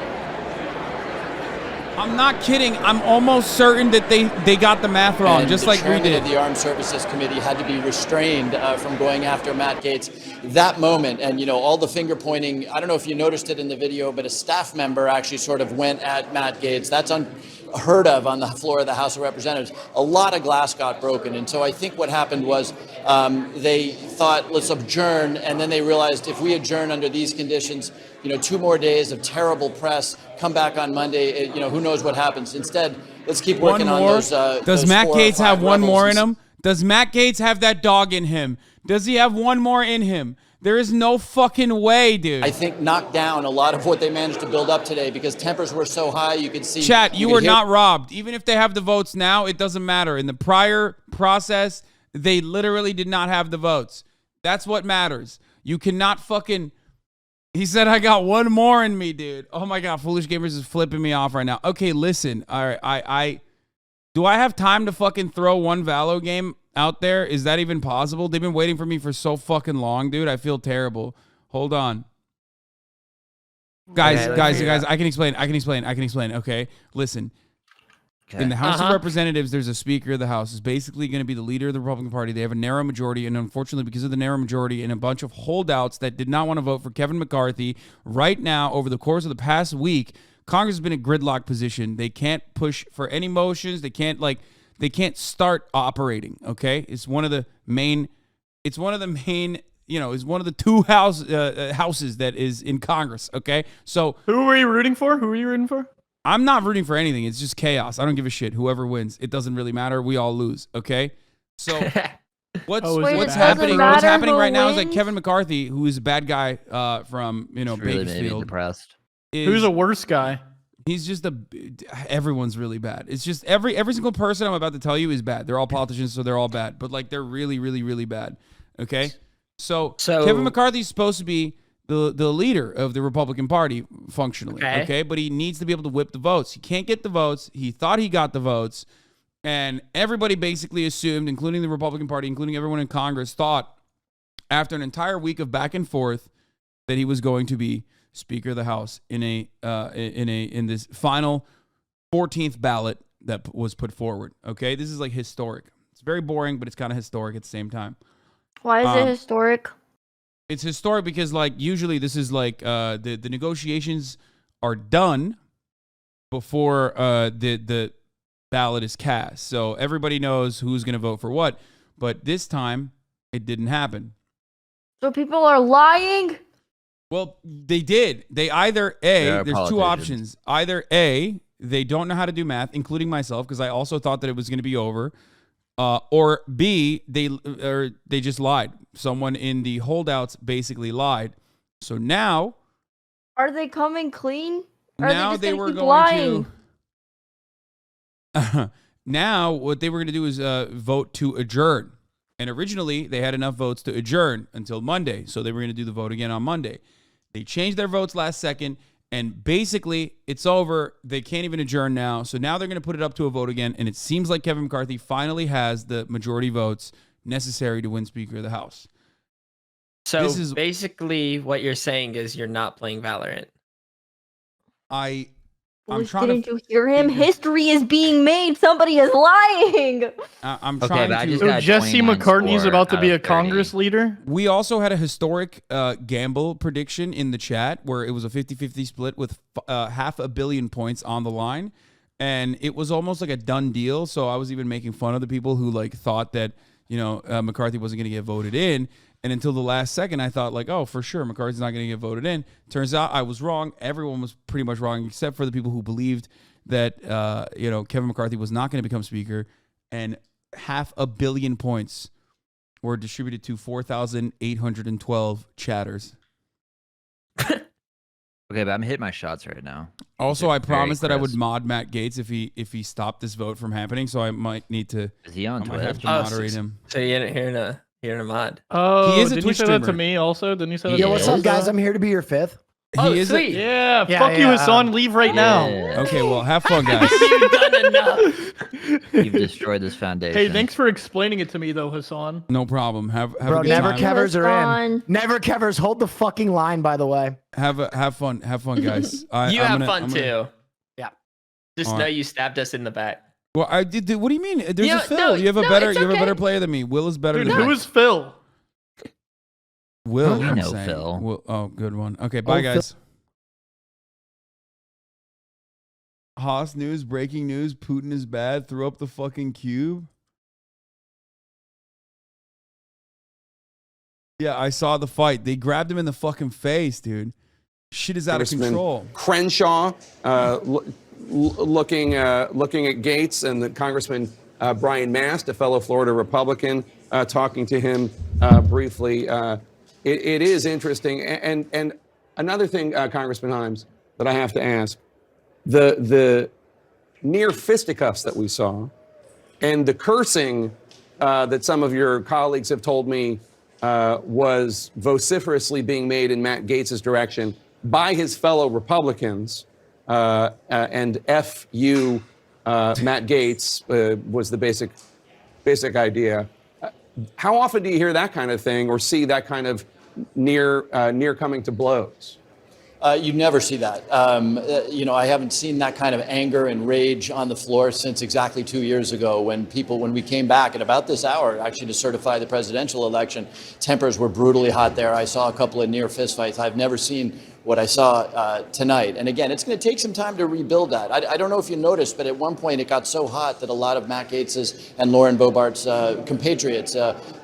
I'm not kidding. I'm almost certain that they got the math wrong, and just like we did. The Armed Services Committee had to be restrained from going after Matt Gaetz that moment. And, you know, all the finger pointing, I don't know if you noticed it in the video, but a staff member actually sort of went at Matt Gaetz. That's unheard of on the floor of the House of Representatives. A lot of glass got broken. And so I think what happened was they thought, let's adjourn. And then they realized if we adjourn under these conditions, you know, 2 more days of terrible press, come back on Monday, you know, who knows what happens. Instead, let's keep working on those. Does Matt Gaetz have one more in him? Does Matt Gaetz have that dog in him? Does he have one more in him? There is no fucking way, dude. I think knocked down a lot of what they managed to build up today because tempers were so high you could see. Chat, you could were hear- not robbed. Even if they have the votes now, it doesn't matter. In the prior process, they literally did not have the votes. That's what matters. You cannot fucking... He said, I got one more in me, dude. Oh my God, Foolish Gamers is flipping me off right now. Okay, listen. All right, do I have time to fucking throw one Valo game out there? Is that even possible? They've been waiting for me for so fucking long, dude. I feel terrible. Hold on. Guys, I can explain. Okay, listen. Okay. In the House of Representatives, there's a Speaker of the House who's basically going to be the leader of the Republican Party. They have a narrow majority, and unfortunately, because of the narrow majority and a bunch of holdouts that did not want to vote for Kevin McCarthy, right now, over the course of the past week, Congress has been in gridlock position. They can't push for any motions. They can't start operating. Okay, it's one of the main. It's one of the two houses that is in Congress. Okay, so Who were you rooting for? I'm not rooting for anything. It's just chaos. I don't give a shit. Whoever wins, it doesn't really matter. We all lose. Okay. So what's happening? What's happening right now is like Kevin McCarthy, who is a bad guy from Bakersfield. Depressed. Who's a worse guy? He's just everyone's really bad. It's just every single person I'm about to tell you is bad. They're all politicians, so they're all bad. But like they're really, really, really bad. Okay. So Kevin McCarthy's supposed to be the leader of the Republican Party functionally. Okay. But he needs to be able to whip the votes. He can't get the votes. He thought he got the votes. And everybody basically assumed, including the Republican Party, including everyone in Congress, thought after an entire week of back and forth that he was going to be Speaker of the House in this final 14th ballot that was put forward. Okay, this is like historic. It's very boring, but it's kind of historic at the same time. Why is it historic? It's historic because like usually this is like the negotiations are done before the ballot is cast. So everybody knows who's going to vote for what. But this time it didn't happen. So people are lying? Well, they did. They either there's two options. Either A, they don't know how to do math, including myself, because I also thought that it was going to be over. Or B, they just lied. Someone in the holdouts basically lied. So now, Are they coming clean? Or now are they they just were keep going lying? to. Now what they were going to do is vote to adjourn. And originally they had enough votes to adjourn until Monday, so they were going to do the vote again on Monday. They changed their votes last second, and basically it's over. They can't even adjourn now. So now they're going to put it up to a vote again, and it seems like Kevin McCarthy finally has the majority votes necessary to win Speaker of the House. So basically what you're saying is you're not playing Valorant. I'm trying Didn't you hear him? History is being made. Somebody is lying. I'm Okay, trying but I to. just got Jesse 29 McCartney's score about to be out of a 30. Congress leader. We also had a historic gamble prediction in the chat where it was a 50-50 split with $500 million points on the line, and it was almost like a done deal. So I was even making fun of the people who like thought that McCarthy wasn't going to get voted in. And until the last second, I thought like, oh, for sure, McCarthy's not going to get voted in. Turns out I was wrong. Everyone was pretty much wrong, except for the people who believed that, Kevin McCarthy was not going to become Speaker. And $500 million points were distributed to 4,812 chatters. Okay, but I'm hitting my shots right now. Also, I Very promised that I would crisp. mod Matt Gaetz if he stopped this vote from happening. So I might need to. Is he on I might have Twitch? to moderate him. So you're hearing a mod. He is a didn't Twitch you say that to streamer. me also? Didn't you say that Yo, to what's me up, guys? also? I'm here to be your fifth. Oh, He is a- sweet. Yeah, Yeah, fuck you, yeah, Hasan. Leave right now. Okay, well, have fun, guys. You've done enough. You've destroyed this foundation. Hey, thanks for explaining it to me, though, Hasan. No problem. Have Bro, a good never time. Kevers are in. Never Kevers. Hold the fucking line, by the way. Have fun, guys. You I'm have gonna- fun I'm gonna- too. Yeah. Just All know right. you stabbed us in the back. Well, I did. What do you mean? There's Yeah, a Phil. no, you have a no, better. it's You have a okay. better player than me. Will is better Dude, than who me. is Phil? Will? We I'm know saying. Phil. Will, oh, good one. Okay, bye, Phil. guys. Haas news, breaking news. Putin is bad. Threw up the fucking cube. Yeah, I saw the fight. They grabbed him in the fucking face, dude. Shit is out of Congressman control. Crenshaw looking at Gaetz and the Congressman Brian Mast, a fellow Florida Republican, talking to him briefly. It is interesting. And another thing, Congressman Himes, that I have to ask, the near fisticuffs that we saw and the cursing that some of your colleagues have told me was vociferously being made in Matt Gaetz's direction by his fellow Republicans, and F you, Matt Gaetz, was the basic idea. How often do you hear that kind of thing or see that kind of near coming to blows? You never see that. I haven't seen that kind of anger and rage on the floor since exactly 2 years ago when we came back at about this hour, actually, to certify the presidential election. Tempers were brutally hot there. I saw a couple of near fistfights. I've never seen what I saw tonight. And again, it's going to take some time to rebuild that. I don't know if you noticed, but at one point it got so hot that a lot of Matt Gaetz's and Lauren Boebart's compatriots,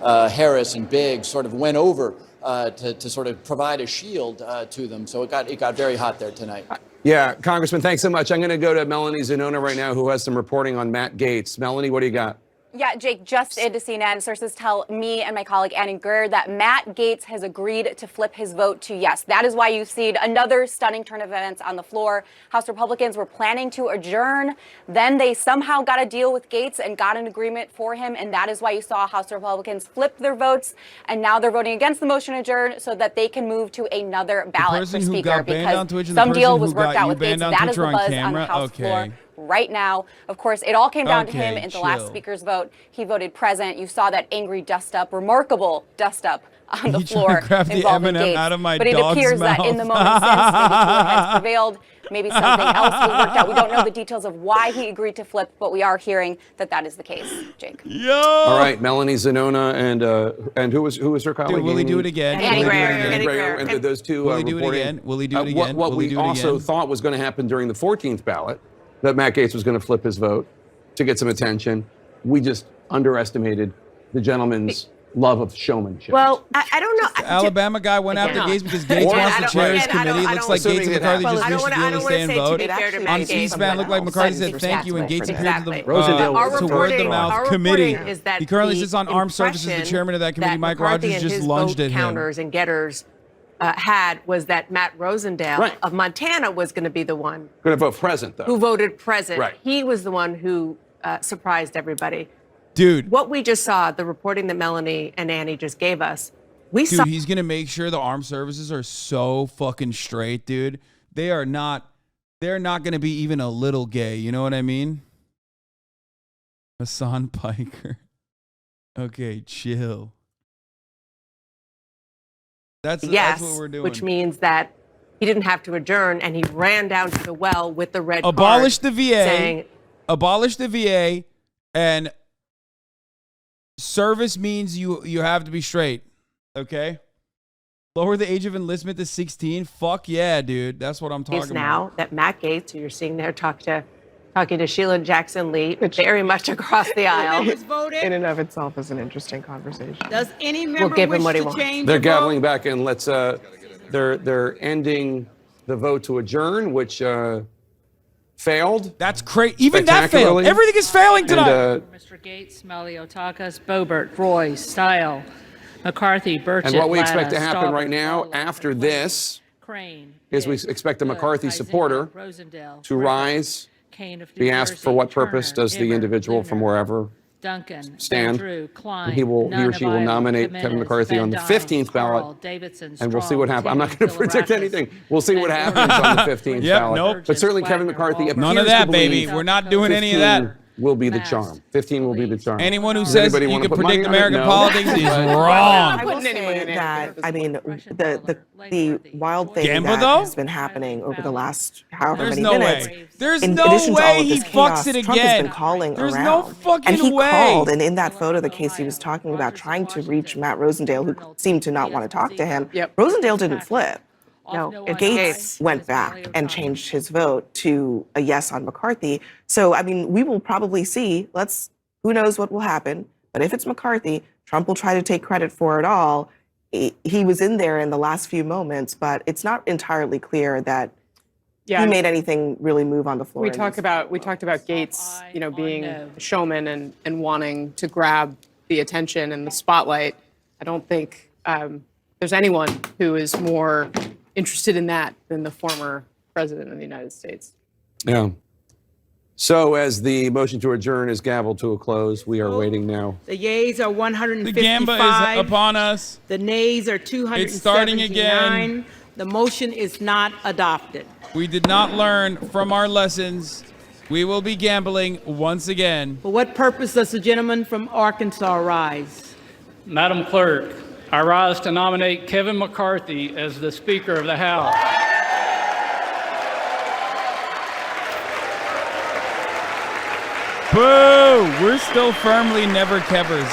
Harris and Biggs, sort of went over to sort of provide a shield to them. So it got very hot there tonight. Yeah, Congressman, thanks so much. I'm going to go to Melanie Zanona right now, who has some reporting on Matt Gaetz. Melanie, what do you got? Yeah, Jake, just into CNN, sources tell me and my colleague Annie Greer that Matt Gaetz has agreed to flip his vote to yes. That is why you've seen another stunning turn of events on the floor. House Republicans were planning to adjourn. Then they somehow got a deal with Gaetz and got an agreement for him. And that is why you saw House Republicans flip their votes. And now they're voting against the motion to adjourn so that they can move to another ballot for Speaker, because some deal was worked out with Gaetz. That is the buzz on the House floor right now. Of course, it all came down to him in the last Speaker's vote. He voted present. You saw that angry dust-up, remarkable dust-up on the floor involving Gaetz. But it appears that in the moment since, maybe cooler heads prevailed. Maybe something else was worked out. We don't know the details of why he agreed to flip, but we are hearing that that is the case. Jake. All right, Melanie Zanona and who was her colleague? Dude, will he do it again? Annie Greer. And those two will he do it again? Will he do it again? What we also thought was going to happen during the 14th ballot, that Matt Gaetz was going to flip his vote to get some attention. We just underestimated the gentleman's love of showmanship. Well, I don't know. The Alabama guy went after Gaetz because Gaetz wants to chair his committee. It looks like Gaetz and McCarthy just reached a deal to stay and vote. On C-SPAN, it looked like McCarthy said thank you, and Gaetz appeared to the word-the-mouth committee. He currently sits on Armed Services. The chairman of that committee, Mike Rogers, just lunged at him. Counters and getters was that Matt Rosendale of Montana was going to be the one going to vote present, though. who voted present. Right. He was the one who surprised everybody. Dude. What we just saw, the reporting that Melanie and Annie just gave us, Dude, he's going to make sure the armed services are so fucking straight, dude. They're not going to be even a little gay. You know what I mean? HasanPiker. Okay, chill. That's what we're doing. Which means that he didn't have to adjourn, and he ran down to the well with the red Abolish card, the VA. saying, abolish the VA, and service means you have to be straight. Okay? Lower the age of enlistment to 16. Fuck yeah, dude. That's what I'm talking about. Now that Matt Gaetz, who you're seeing there, talking to Sheila Jackson Lee, very much across the aisle. In and of itself is an interesting conversation. Does any member give him wish what he to wants. change They're the gaveling vote? back in. Let's. They're ending the vote to adjourn, which failed. That's crazy. Even that failed. Everything is failing tonight. Mr. Gaetz, Maliotakis, Boebert, Roy, Style, McCarthy, Burchett, And what we expect Latta, to happen Stauber, right now Rowland, after this Crane, is we expect a McCarthy supporter to rise, be asked for what purpose does the individual from wherever Duncan, stand. Drew, Klein, He or she will nominate Kevin McCarthy on the 15th ballot, and we'll see what happens. I'm not going to predict anything. We'll see what happens on the 15th ballot. Nope. But certainly Kevin McCarthy appears None of to that, baby. believe We're not doing any of that. will be the charm. 15 will be the charm. Anyone who Does says anybody you wanna can put money predict on it? American No. politics is But- wrong. I will say that, I mean, the wild thing Gamba, that though? has been happening over the last however There's many no minutes. way. There's in no addition to all way of he this chaos, fucks it Trump has again. been calling There's around. no fucking and he way. called, and in that photo, the case he was talking about trying to reach Matt Rosendale, who seemed to not want to talk to him. Rosendale didn't flip. No, Gaetz went back and changed his vote to a yes on McCarthy. So, I mean, we will probably see, who knows what will happen, but if it's McCarthy, Trump will try to take credit for it all. He was in there in the last few moments, but it's not entirely clear that who made anything really move on the floor. We talked about Gaetz, being a showman and wanting to grab the attention and the spotlight. I don't think there's anyone who is more interested in that than the former president of the United States. Yeah. So as the motion to adjourn is gavelled to a close, we are waiting now. The yeas are 155. The gamba is upon us. The nays are 279. It's starting again. The motion is not adopted. We did not learn from our lessons. We will be gambling once again. For what purpose does the gentleman from Arkansas rise? Madam Clerk, I rise to nominate Kevin McCarthy as the Speaker of the House. Boo! We're still firmly never kevers.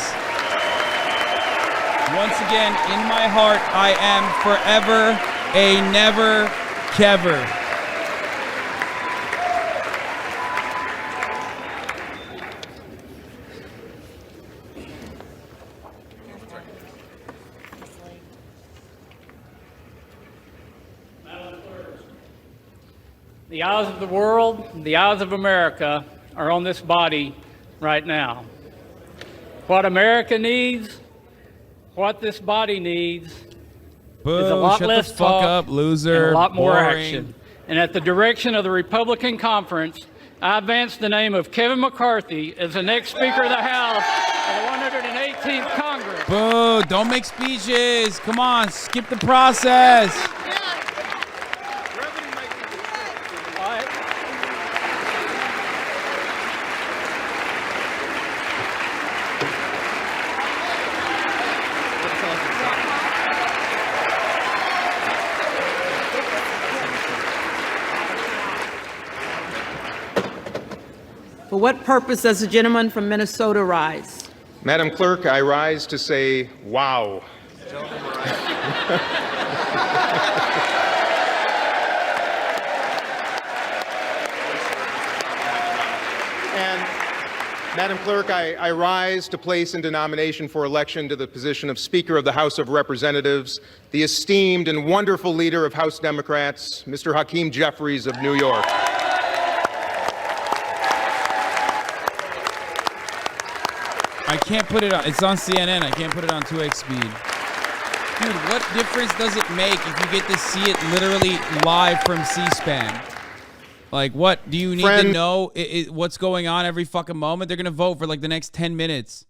Once again, in my heart, I am forever a never kever. The eyes of the world, the eyes of America are on this body right now. What America needs, what this body needs, Boo, is a lot shut less the fuck talk up, loser. and a lot more Boring. action. And at the direction of the Republican Conference, I advance the name of Kevin McCarthy as the next Speaker of the House of the 118th Congress. Boo! Don't make speeches. Come on, skip the process. For what purpose does the gentleman from Minnesota rise? Madam Clerk, I rise to say, wow. And Madam Clerk, I rise to place into nomination for election to the position of Speaker of the House of Representatives, the esteemed and wonderful leader of House Democrats, Mr. Hakeem Jeffries of New York. I can't put it on. It's on CNN. I can't put it on 2x speed. Dude, what difference does it make if you get to see it literally live from C-SPAN? Like, what? Do you need to know what's going on every fucking moment? They're going to vote for like the next 10 minutes.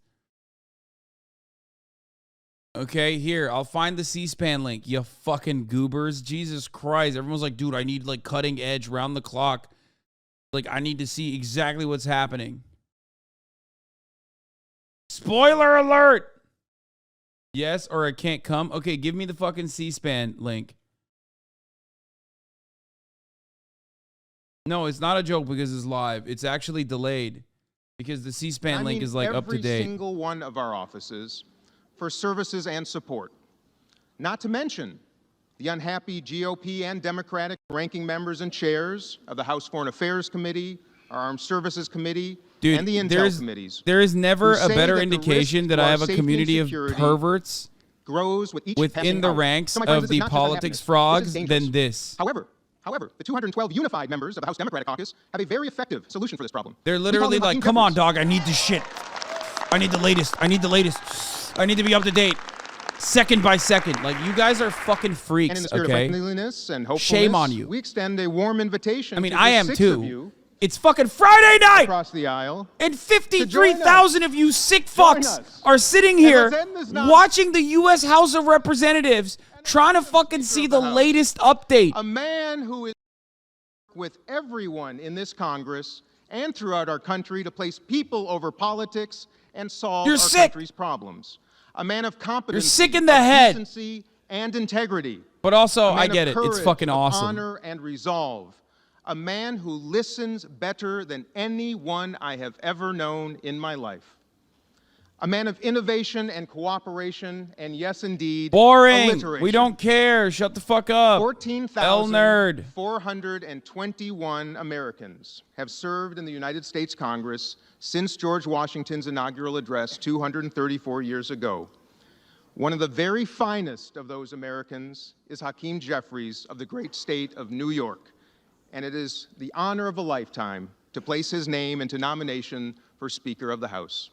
Okay, here. I'll find the C-SPAN link, you fucking goobers. Jesus Christ. Everyone's like, dude, I need like cutting edge, round the clock. Like, I need to see exactly what's happening. Spoiler alert! Yes, or it can't come. Okay, give me the fucking C-SPAN link. No, it's not a joke because it's live. It's actually delayed because the C-SPAN link is like up to date. Every single one of our offices for services and support. Not to mention the unhappy GOP and Democratic ranking members and chairs of the House Foreign Affairs Committee, our Armed Services Committee, Dude, and the Intel committees. There is never who a say better that the indication risk that to I our have a safety and community of security perverts grows with each within passing the hour. ranks So my friends, of this is the not just politics unhappiness. frogs This is dangerous. than this. However, the 212 unified members of the House Democratic Caucus have a very effective solution for this problem. They're literally like, come on, dog, I need this shit. I need the latest. I need the latest. I need to be up to date. Second by second. Like, you guys are fucking freaks, And in the spirit okay? of friendliness and hopefulness, Shame on you. we extend a warm invitation I mean, to I the am 6 too. of you It's fucking Friday night! across the aisle. And 53,000 of you sick fucks are sitting here watching the U.S. House of Representatives trying to fucking see the latest update. A man who is with everyone in this Congress and throughout our country to place people over politics and solve our country's problems. A man of competence, You're sick in the head. decency, and integrity. But also, A man I of get it. It's courage, fucking of awesome. honor and resolve. A man who listens better than anyone I have ever known in my life. A man of innovation and cooperation, and yes, indeed, Boring. alliteration. We don't care. Shut the fuck up. L nerd. 14,421 Americans have served in the United States Congress since George Washington's inaugural address 234 years ago. One of the very finest of those Americans is Hakeem Jeffries of the great state of New York. and it is the honor of a lifetime to place his name into nomination for Speaker of the House.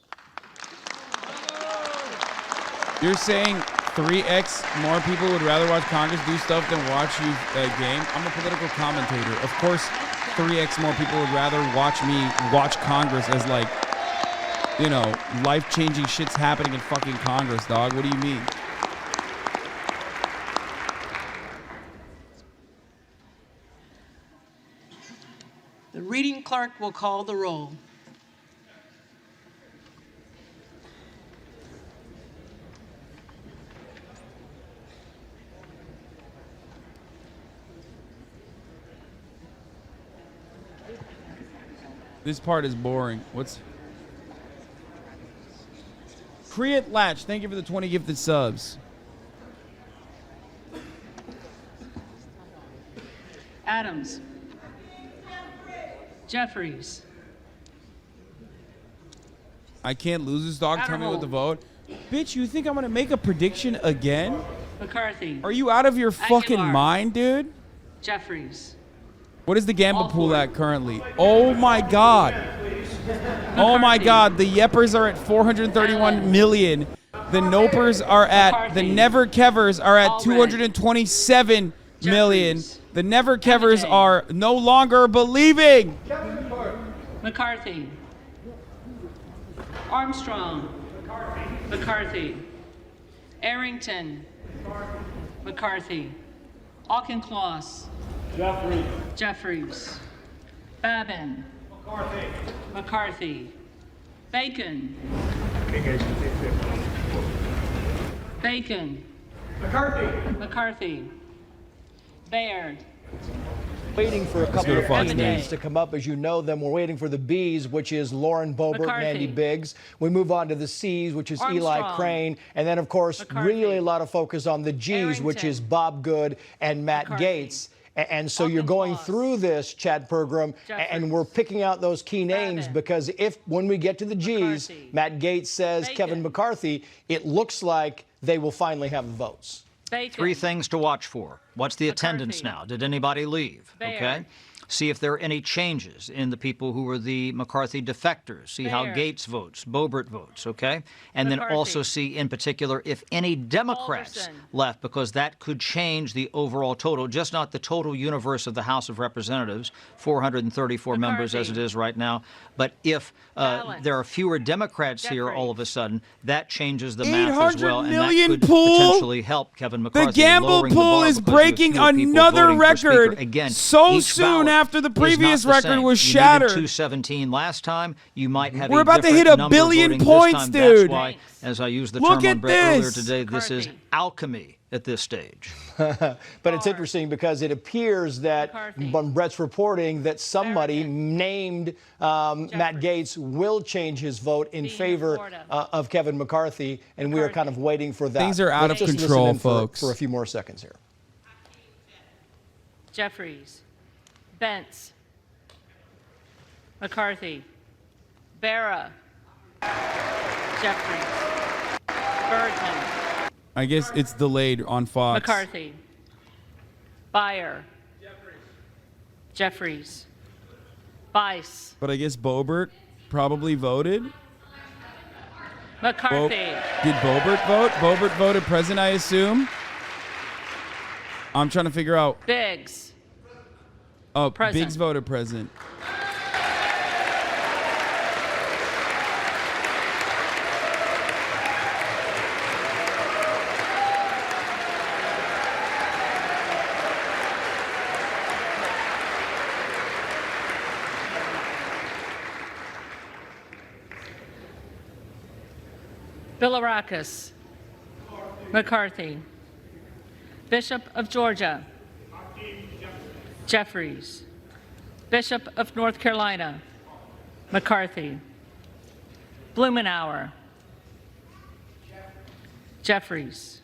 You're saying 3x more people would rather watch Congress do stuff than watch you game? I'm a political commentator. Of course, 3x more people would rather watch me watch Congress as, like, you know, life-changing shit's happening in fucking Congress, dog. What do you mean? The reading clerk will call the roll. This part is boring. What's... Create Latch, thank you for the 20 gifted subs. Adams. Jeffries. I can't lose this, dog. Tell me what to vote. Bitch, you think I'm gonna make a prediction again? McCarthy. Are you out of your fucking Aguilar. mind, dude? Jeffries. What is the gamble pool at currently? Oh my god. Oh my god, the Yeppers are at 431 million. The Nopers are at, the Never Kevers are at 227 million. The Never Kevers are no longer believing. McCarthy. Armstrong. McCarthy. Arrington. McCarthy. Auchincloss. Jeffries. Babin. McCarthy. Bacon. Bacon. McCarthy. Baird. Waiting for a couple go of to Fox candidates News. to come up. As you know them, we're waiting for the B's, which is Lauren Boebert and McCarthy. Andy Biggs. We move on to the C's, which is Eli Armstrong. Crane. And then, of course, McCarthy. really a lot of focus on the G's, which is Arrington. Bob Good and Matt Gaetz. And so you're going through this, Chad Pergram, and we're picking out those key names because when we get to the G's, Matt Gaetz says Kevin McCarthy, it looks like they will finally have the votes. Bacon. 3 things to watch for. What's the attendance now? Did anybody leave? Baird. Okay. See if there are any changes in the people who were the McCarthy defectors. See how Baird. Gaetz votes, Boebert votes, okay? And then McCarthy. also see in particular if any Democrats Alderson. left, because that could change the overall total, just not the total universe of the House of Representatives, 434 members as it is right now, but if there are fewer Democrats here all of a sudden, that changes the math as well, and that could potentially help Kevin McCarthy. The gamble lowering the pool bar is because you have breaking fewer people another voting for Speaker. record Again, so each soon ballot after the is not previous the record same. was You shattered. needed 217 last time. You might have We're a about to hit different a number billion voting this points, time. dude. That's why, as I used the Look term at on Brett earlier this. today, this is alchemy at this stage. But it's interesting because it appears that when Brett's reporting that somebody named Matt Gaetz will change his vote in favor of Kevin McCarthy, and we are kind of waiting for that. Things are out Let's of just listen control, in folks. for a few more seconds here. Jeffries. Bentz. McCarthy. Barra. Jeffries. Bergman. I guess it's delayed on Fox. McCarthy. Beyer. Jeffries. Bice. But I guess Boebert probably voted. McCarthy. Did Boebert vote? Boebert voted president, I assume. I'm trying to figure out. Biggs. Oh, President. Biggs voted president. Bilirakis. McCarthy. Bishop of Georgia. Jeffries. Bishop of North Carolina. McCarthy. Blumenauer. Jeffries.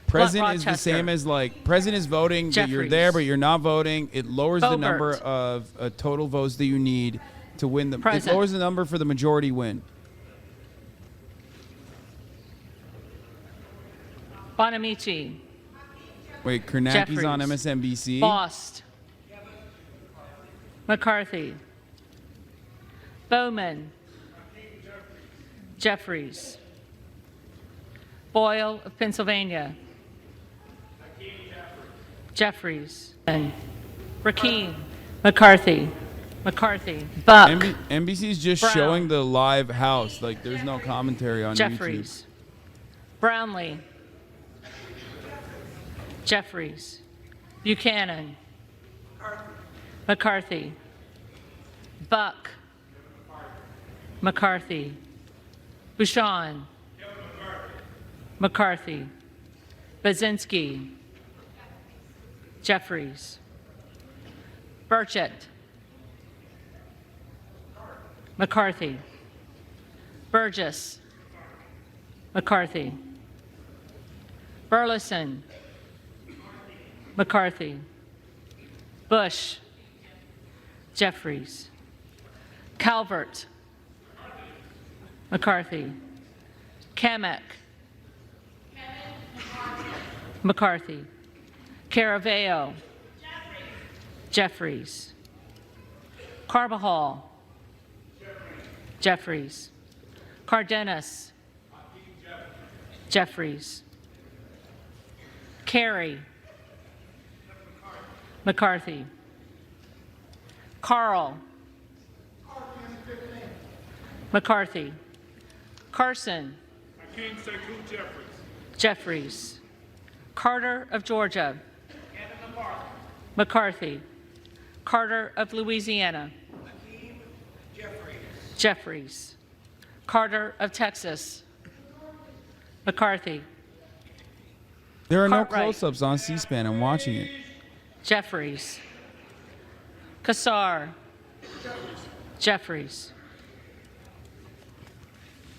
President is the same as like president is voting, but you're there, but you're not voting. It lowers the number of total votes that you need to win the. It lowers the number for the majority win. Bonamici. Wait, Kornacki's on Jeffries. MSNBC. Bost. McCarthy. Bowman. Jeffries. Boyle of Pennsylvania. Jeffries. And Rakeem. McCarthy. McCarthy. Buck. NBC's just Brown. showing the live house. Like, there's no commentary on Jeffries. Brownlee. Jeffries. Buchanan. McCarthy. Buck. McCarthy. Bouchon. McCarthy. Bazinski. Jeffries. Burchett. McCarthy. Burgess. McCarthy. Burleson. McCarthy. Bush. Jeffries. Calvert. McCarthy. Kamek. McCarthy. Caraveo. Jeffries. Carbajal. Jeffries. Cardenas. Jeffries. Carey. McCarthy. Carl. McCarthy. Carson. Jeffries. Carter of Georgia. McCarthy. Carter of Louisiana. Jeffries. Carter of Texas. McCarthy. There are no Cartwright. close-ups on C-SPAN. I'm watching it. Jeffries. Kassar. Jeffries.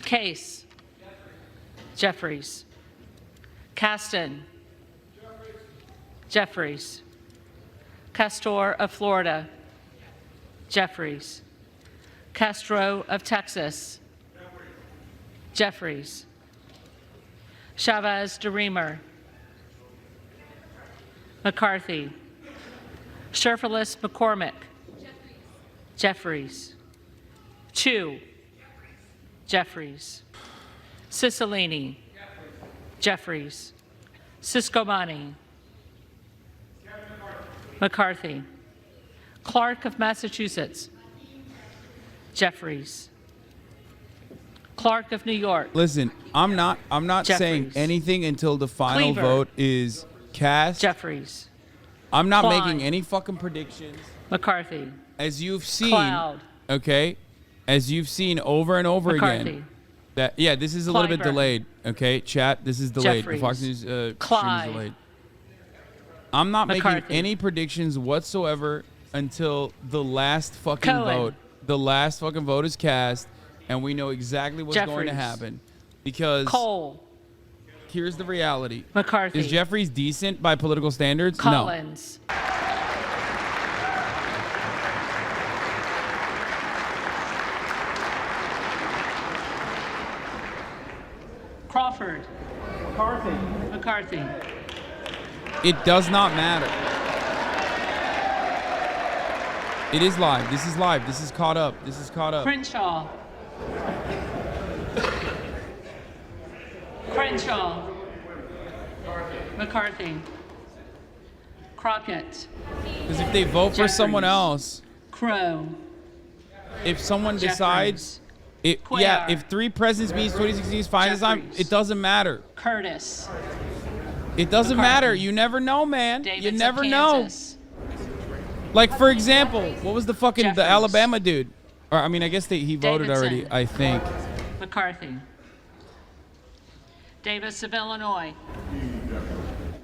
Case. Jeffries. Caston. Jeffries. Castor of Florida. Jeffries. Castro of Texas. Jeffries. Chavez DeReamer. McCarthy. Sherfilis McCormick. Jeffries. Chu. Jeffries. Cicilline. Jeffries. Siscomani. McCarthy. Clark of Massachusetts. Jeffries. Clark of New York. Listen, I'm not saying Jeffries. anything until the final Cleaver. vote is cast. Jeffries. I'm not Klein. making any fucking predictions. McCarthy. As you've seen, Cloud. okay? As you've seen over and over McCarthy. again. That this is a little bit Clyburn. delayed, okay? Chat, this is delayed. The Jeffries. Fox News stream Clyde. is delayed. I'm not making McCarthy. any predictions whatsoever until the last fucking Cohen. vote. The last fucking vote is cast, and we know exactly what's going to Jeffries. happen. Because Cole. here's the reality. McCarthy. Is Jeffries decent by political standards? No. Collins. Crawford. McCarthy. McCarthy. It does not matter. It is live. This is live. This is caught up. This is caught up. Crenshaw. Crenshaw. McCarthy. Crockett. Because if they vote for someone Jeffries. else, Crow. if someone Jeffries. decides, if Cuellar. 3 presidents means 2016 is fine as I'm, Jeffries. it doesn't matter. Curtis. It doesn't McCarthy. matter. You never know, man. Davids You of never know. Kansas. Like, for example, what was the fucking, the Jeffries. Alabama dude? Or, I mean, I guess he voted already, Davidson. I think. McCarthy. Davis of Illinois.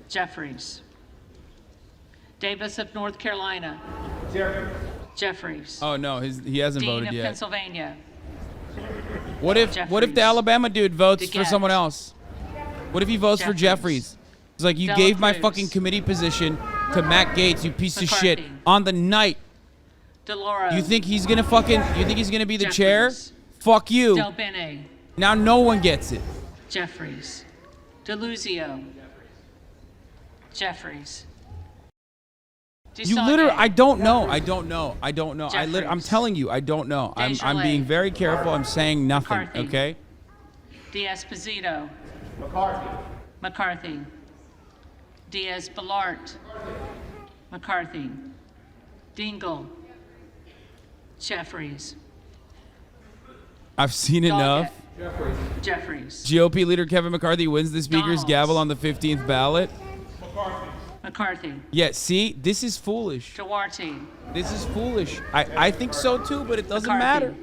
Jeffries. Davis of North Carolina. Jeffries. Oh, no, he hasn't Dean voted of yet. Pennsylvania. What if Jeffries. the Alabama dude votes for DeGette. someone else? What if he votes for Jeffries? It's like, you Dela gave my Cruz. fucking committee position to Matt Gaetz, you piece of shit, McCarthy. on the night. DeLauro. You think he's gonna be the chair? Jeffries. Fuck you. Del Bene. Now no one gets it. Jeffries. DeLuzio. Jeffries. You literally, I don't know. I don't know. I don't know. I'm telling you, I don't know. I'm being very careful. I'm saying nothing. McCarthy. Okay. Diaz-Pasito. McCarthy. Diaz-Balart. McCarthy. Dingle. Jeffries. I've seen enough. Jeffries. GOP leader Kevin McCarthy wins the speaker's Donalds. gavel on the 15th ballot. McCarthy. Yeah, see, this is foolish. Duarte. This is foolish. I think so too, but it doesn't McCarthy. matter.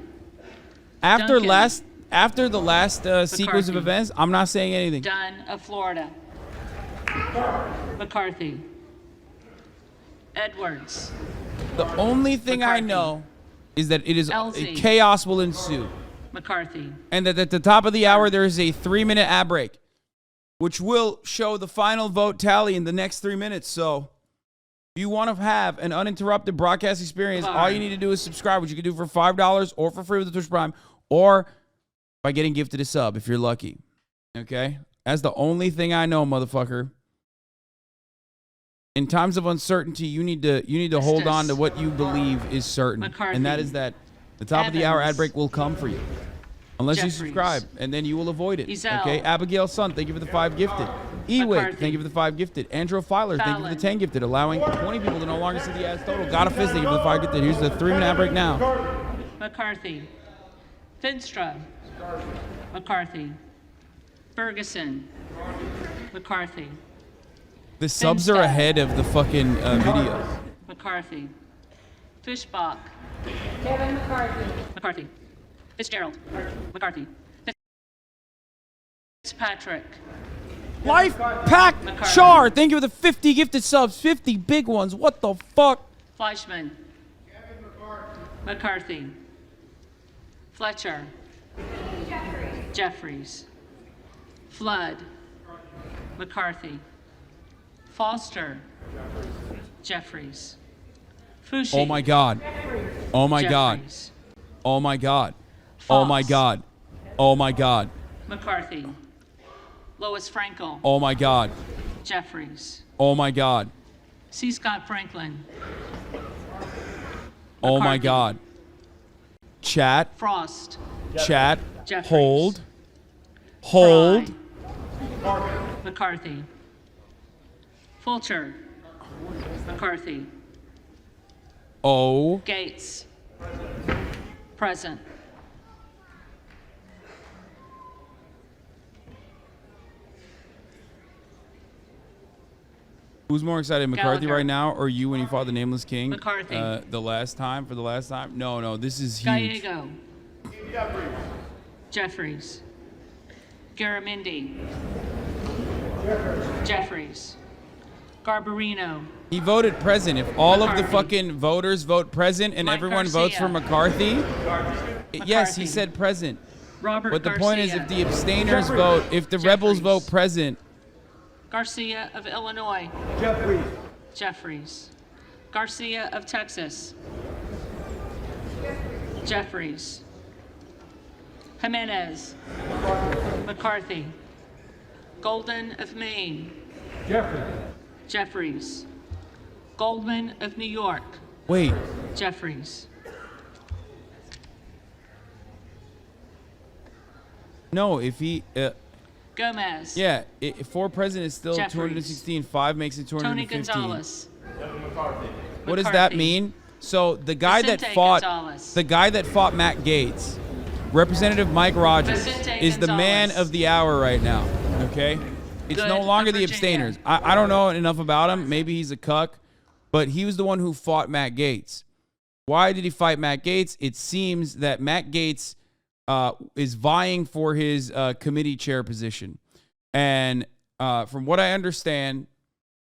After Duncan. the last sequence of McCarthy. events, I'm not saying anything. Dunn of Florida. McCarthy. Edwards. The only thing I know is that it is Elsie. chaos will ensue, McCarthy. and that at the top of the hour there is a 3-minute ad break, which will show the final vote tally in the next 3 minutes. So, if you want to have an uninterrupted broadcast experience, all you need to do is subscribe, which you can do for $5 or for free with the Twitch Prime, or by getting gifted a sub if you're lucky. Okay? That's the only thing I know, motherfucker. In times of uncertainty, you need to hold on to what you believe is certain, McCarthy. and that is that the top of the hour ad break will come for you, unless you Jeffries. subscribe, and then you will avoid it. Ezel. Okay, Abigail Sun, thank you for the 5 gifted. Ewig, McCarthy. thank you for the 5 gifted. Andrew Filer, thank you for the 10 gifted, allowing 20 people to no longer see the ads total. Got a fist, thank you for the 5 gifted. Here's the 3-minute ad break now. McCarthy. Finstra. McCarthy. Ferguson. McCarthy. The subs are ahead of the fucking videos. McCarthy. Fishbach. Kevin McCarthy. McCarthy. Fitzgerald. McCarthy. Fitzpatrick. Life Pack McCarthy. Char, thank you for the 50 gifted subs. 50 big ones. What the fuck? Fleischman. McCarthy. Fletcher. Jeffries. Flood. McCarthy. Foster. Jeffries. Fushi. Oh my God. Oh my God. Jeffries. Oh my God. Oh my God. Oh my God. McCarthy. Lois Frankel. Oh my God. Jeffries. Oh my God. C. Scott Franklin. Oh my McCarthy. God. Chat. Frost. Chat. Jeffries. Hold. Hold. McCarthy. Fulcher. McCarthy. Oh. Gaetz. Present. Who's more excited, McCarthy Gallagher. right now, or you when you fought the Nameless King? McCarthy. The last time. No, this is huge. Gallego. Jeffries. Garamendi. Jeffries. Garbarino. He voted present. If all of the McCarthy. fucking voters vote present and Mike everyone votes for Garcia. McCarthy, yes, he said present. Robert But the point is, Garcia. if the abstainers vote, if the rebels vote present, Garcia of Illinois. Jeffries. Jeffries. Garcia of Texas. Jeffries. Jimenez. McCarthy. Golden of Maine. Jeffries. Goldman of New York. wait, Jeffries. no, if he, Gomez. yeah, for president is still Jeffries. 216. 5 makes it Tony 215. Gonzalez. What does that McCarthy. mean? So the guy Vicente that fought, Gonzalez. the guy that fought Matt Gaetz, Representative Mike Rogers, Vicente is the man Gonzalez. of the hour right now. Okay, it's Good no longer of the Virginia. abstainers. I don't know enough about him. Maybe he's a cuck, but he was the one who fought Matt Gaetz. Why did he fight Matt Gaetz? It seems that Matt Gaetz is vying for his committee chair position. And from what I understand,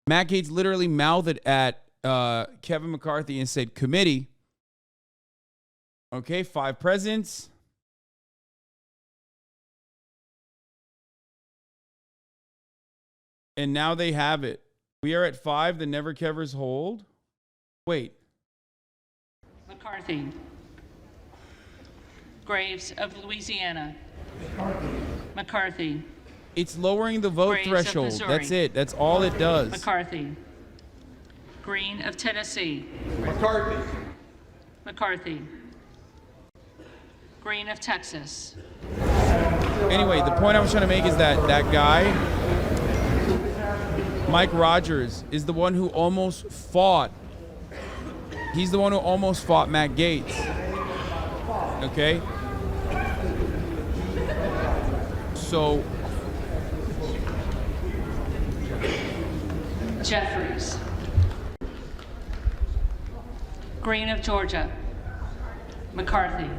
Matt Gaetz literally mouthed at Kevin McCarthy and said, committee. Okay, 5 presidents. And now they have it. We are at 5. The Never Kevers hold. Wait. McCarthy. Graves of Louisiana. McCarthy. It's lowering the vote Graves of threshold. Missouri. That's it. That's all it does. McCarthy. Green of Tennessee. McCarthy. McCarthy. Green of Texas. Anyway, the point I was trying to make is that that guy, Mike Rogers, is the one who almost fought. He's the one who almost fought Matt Gaetz. Okay? So Jeffries. Green of Georgia. McCarthy.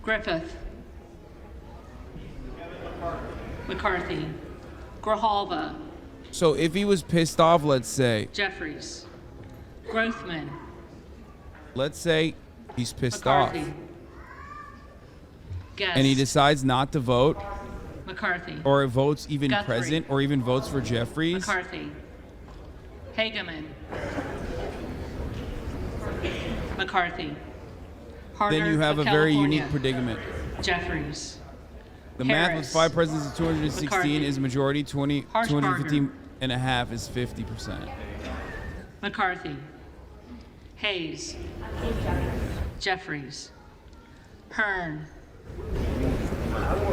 Griffith. McCarthy. Grijalva. So if he was pissed off, let's say, Jeffries. Grothman. let's say he's pissed McCarthy. off Guest. and he decides not to vote, McCarthy. or votes even Guthrie. present, or even votes for Jeffries, McCarthy. Hageman. McCarthy. Harder then you have a of very California. unique predicament. Jeffries. The math with Harris. 5 presidents is 216 McCarthy. is majority, 250 Harshbarger. and a half is 50%. McCarthy. Hayes. Jeffries. Hearn.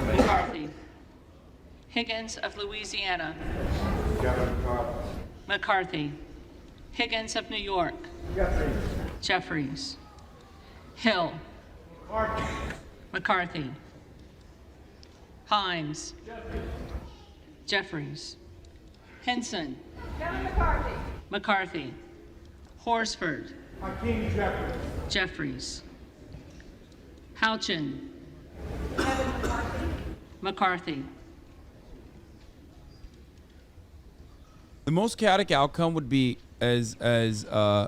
McCarthy. Higgins of Louisiana. McCarthy. Higgins of New York. Jeffries. Hill. McCarthy. Himes. Jeffries. Henson. McCarthy. Horsford. Jeffries. Houchin. McCarthy. The most chaotic outcome would be as KO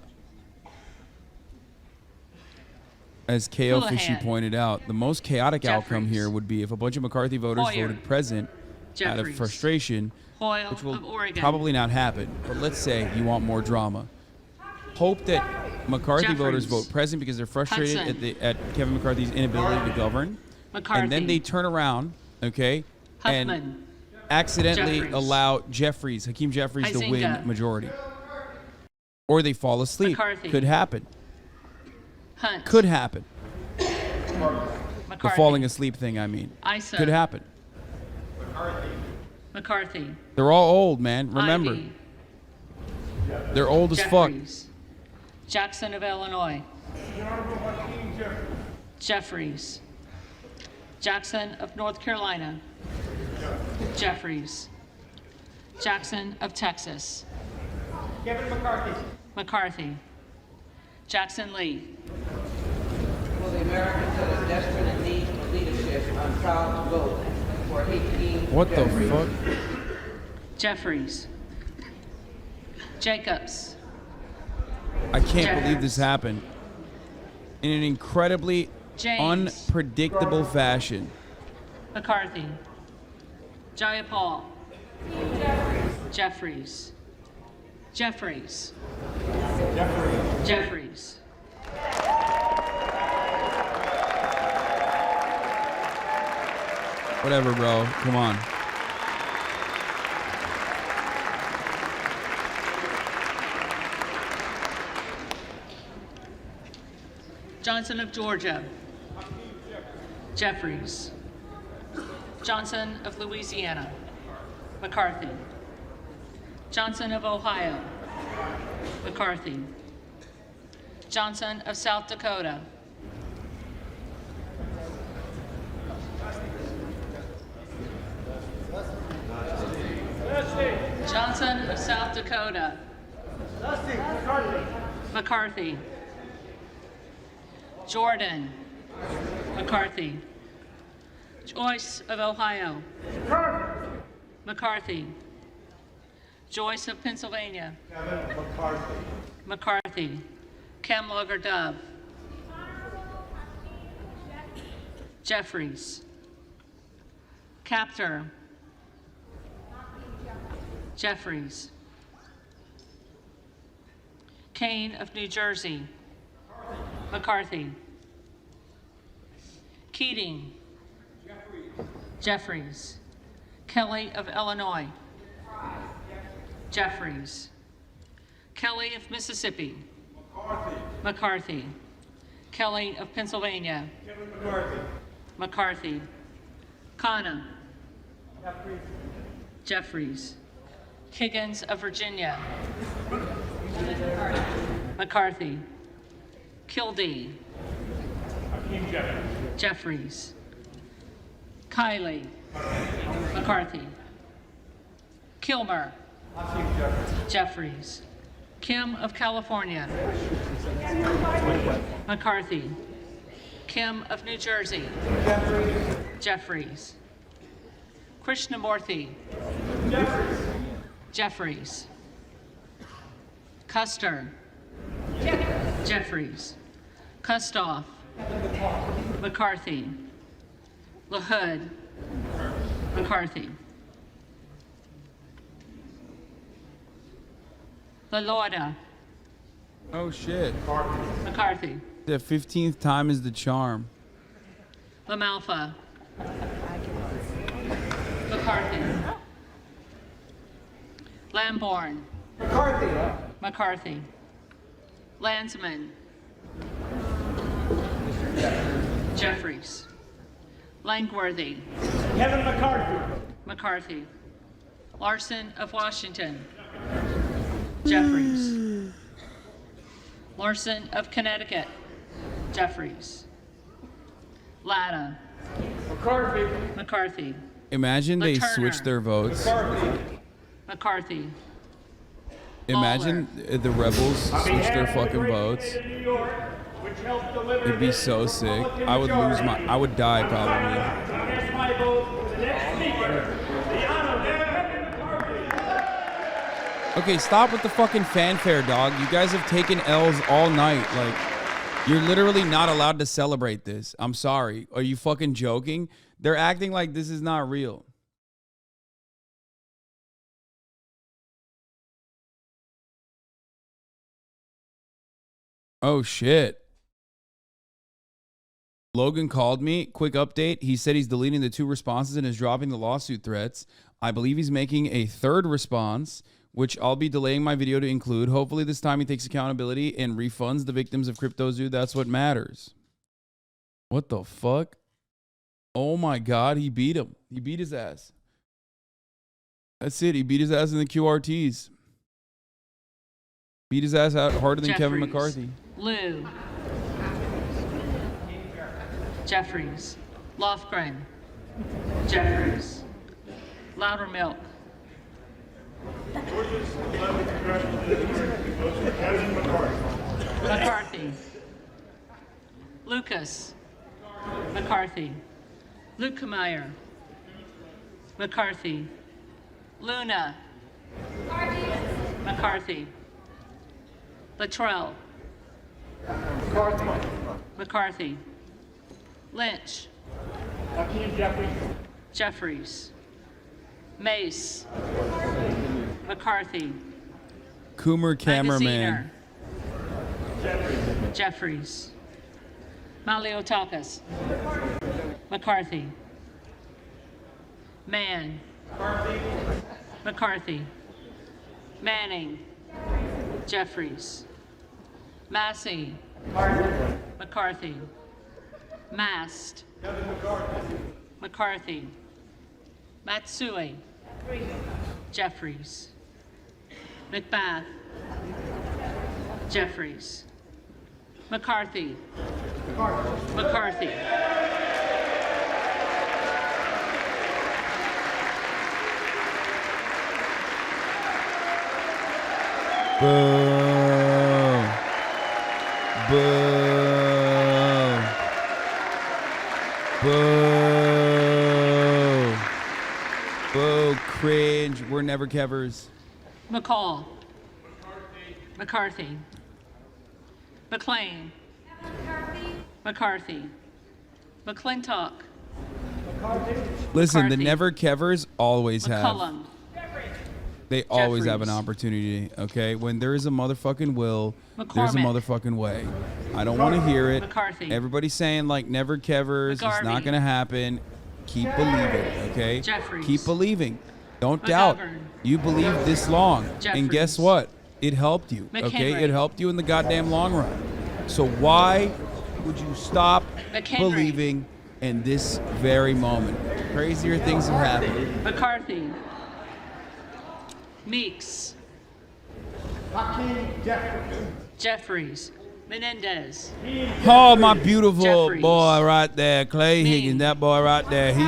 Fishy Houlihan. pointed out, the most chaotic outcome Jeffries. here would be if a bunch of McCarthy voters Hoyer. voted present out of Jeffries. frustration, Hoyle which will of Oregon. probably not happen. But let's say you want more drama. Hope that McCarthy voters Jeffries. vote present because they're frustrated Hudson. at Kevin McCarthy's inability to govern. McCarthy. And then they turn around, okay, and Huffman. accidentally Jeffries. allow Hakeem Jeffries to win Huizenga. majority. Or they fall asleep. McCarthy. Could happen. Hunt. Could happen. The McCarthy. falling asleep thing, I mean. Issa. Could happen. McCarthy. They're all old, man. Remember. Ivey. They're old as fuck. Jeffries. Jackson of Illinois. Jeffries. Jackson of North Carolina. Jeffries. Jackson of Texas. Kevin McCarthy. McCarthy. Jackson Lee. For the Americans that are desperate in need of leadership, I'm proud to vote for Hakeem What the Jeffries. fuck? Jeffries. Jacobs. I can't believe this happened. In an incredibly James. unpredictable fashion. McCarthy. Jayapal. Jeffries. Jeffries. Jeffries. Whatever, bro. Come on. Johnson of Georgia. Jeffries. Johnson of Louisiana. McCarthy. Johnson of Ohio. McCarthy. Johnson of South Dakota. Johnson of South Dakota. McCarthy. Jordan. McCarthy. Joyce of Ohio. McCarthy. Joyce of Pennsylvania. McCarthy. Camlogger Dove. Jeffries. Captor. Jeffries. Kane of New Jersey. McCarthy. Keating. Jeffries. Kelly of Illinois. Jeffries. Kelly of Mississippi. McCarthy. Kelly of Pennsylvania. McCarthy. Khanna. Jeffries. Higgins of Virginia. McCarthy. Kildee. Jeffries. Kiley. McCarthy. Kilmer. Jeffries. Kim of California. McCarthy. Kim of New Jersey. Jeffries. Krishnamurthy. Jeffries. Custer. Jeffries. Kustoff. McCarthy. LaHood. McCarthy. LaLorda. Oh shit. McCarthy. The 15th time is the charm. LaMalfa. McCarthy. Lamborn. McCarthy. Landsman. Jeffries. Langworthy. Kevin McCarthy. McCarthy. Larson of Washington. Jeffries. Larson of Connecticut. Jeffries. Latta. McCarthy. Imagine they LaTurner. switch their votes. McCarthy. Imagine the rebels switch their fucking votes. It'd be so sick. I would lose my. I would die probably. Okay, stop with the fucking fanfare, dog. You guys have taken L's all night. Like, you're literally not allowed to celebrate this. I'm sorry. Are you fucking joking? They're acting like this is not real. Oh, shit. Logan called me. Quick update. He said he's deleting the 2 responses and is dropping the lawsuit threats. I believe he's making a 3rd response, which I'll be delaying my video to include. Hopefully this time he takes accountability and refunds the victims of CryptoZoo. That's what matters. What the fuck? Oh my God, he beat him. He beat his ass. That's it. He beat his ass in the QRTs. Beat his ass out harder than Kevin McCarthy. Lou. Jeffries. Lofgren. Jeffries. Loudermilk. McCarthy. Lucas. McCarthy. Lukemeyer. McCarthy. Luna. McCarthy. Latrell. McCarthy. Lynch. Jeffries. Mace. McCarthy. Coomer cameraman. Magaziner. Jeffries. Maliotakis. McCarthy. Mann. McCarthy. Manning. Jeffries. Massey. McCarthy. Mast. McCarthy. Matsui. Jeffries. McBath. Jeffries. McCarthy. McCarthy. Boo. Boo. Boo. Boo. Cringe. We're never kevers. McCall. McCarthy. McLean. McCarthy. McClintock. Listen, the McCarthy. never kevers always have. McCullum. They always have an Jeffries. opportunity, okay? When there is a motherfucking will, there's a McCormick. motherfucking way. I don't want to hear it. McCarthy. Everybody's saying, like, never kevers. It's not McGarvey. going to happen. Keep believing, okay? Jeffries. Keep believing. Don't doubt. McGovern. You believe this long. And guess Jeffries. what? It helped you, okay? McHenry. It helped you in the goddamn long run. So why would you stop McHenry. believing in this very moment? Crazier things have happened. McCarthy. Meeks. Jeffries. Menendez. Oh, my beautiful Jeffries. boy right there, Clay Higgins. That boy right there, he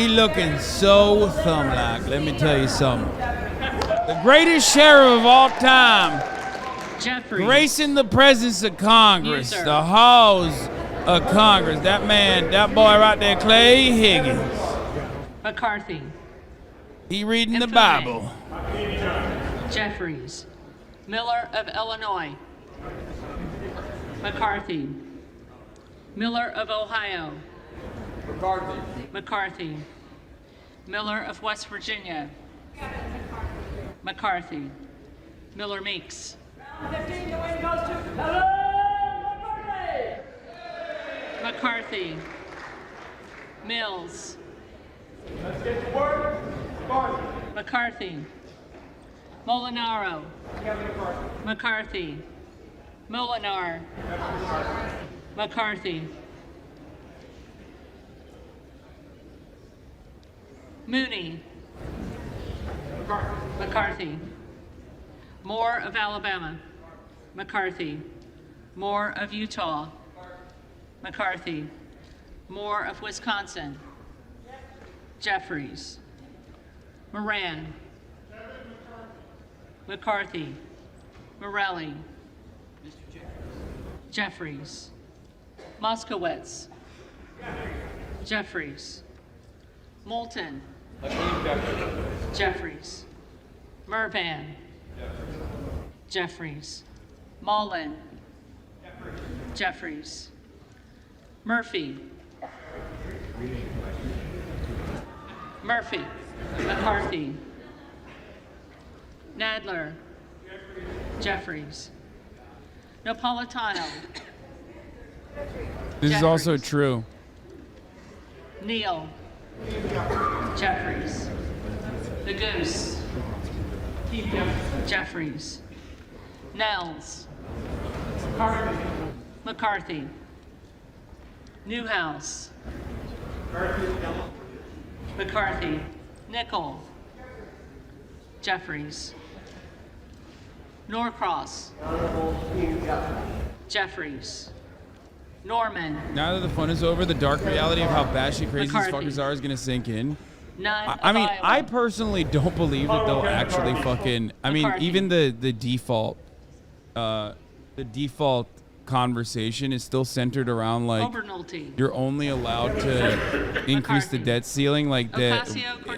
looking so thumb-like. Let me tell you something. The greatest sheriff of all time, Jeffries. gracing the presence of Congress, User. the halls of Congress. That man, that boy right there, Clay Higgins. McCarthy. He reading the Infante. Bible. Jeffries. Miller of Illinois. McCarthy. Miller of Ohio. McCarthy. Miller of West Virginia. McCarthy. Miller Meeks. McCarthy. Mills. McCarthy. Molinaro. McCarthy. Molinar. McCarthy. Mooney. McCarthy. Moore of Alabama. McCarthy. Moore of Utah. McCarthy. Moore of Wisconsin. Jeffries. Moran. McCarthy. Morelli. Jeffries. Moskowitz. Jeffries. Moulton. Jeffries. Mervan. Jeffries. Mullen. Jeffries. Murphy. Murphy. McCarthy. Nadler. Jeffries. Napolitano. This is also true. Neal. Jeffries. The Goose. Jeffries. Nels. McCarthy. Newhouse. McCarthy. Nickel. Jeffries. Norcross. Jeffries. Norman. Now that the fun is over, the dark reality of how batshit crazy these McCarthy. fuckers are is gonna sink in. None I of mean, Iowa. I personally don't believe that they'll actually fucking. I mean, McCarthy. even the default conversation is still centered around like Obernolte. you're only allowed to increase the debt ceiling like that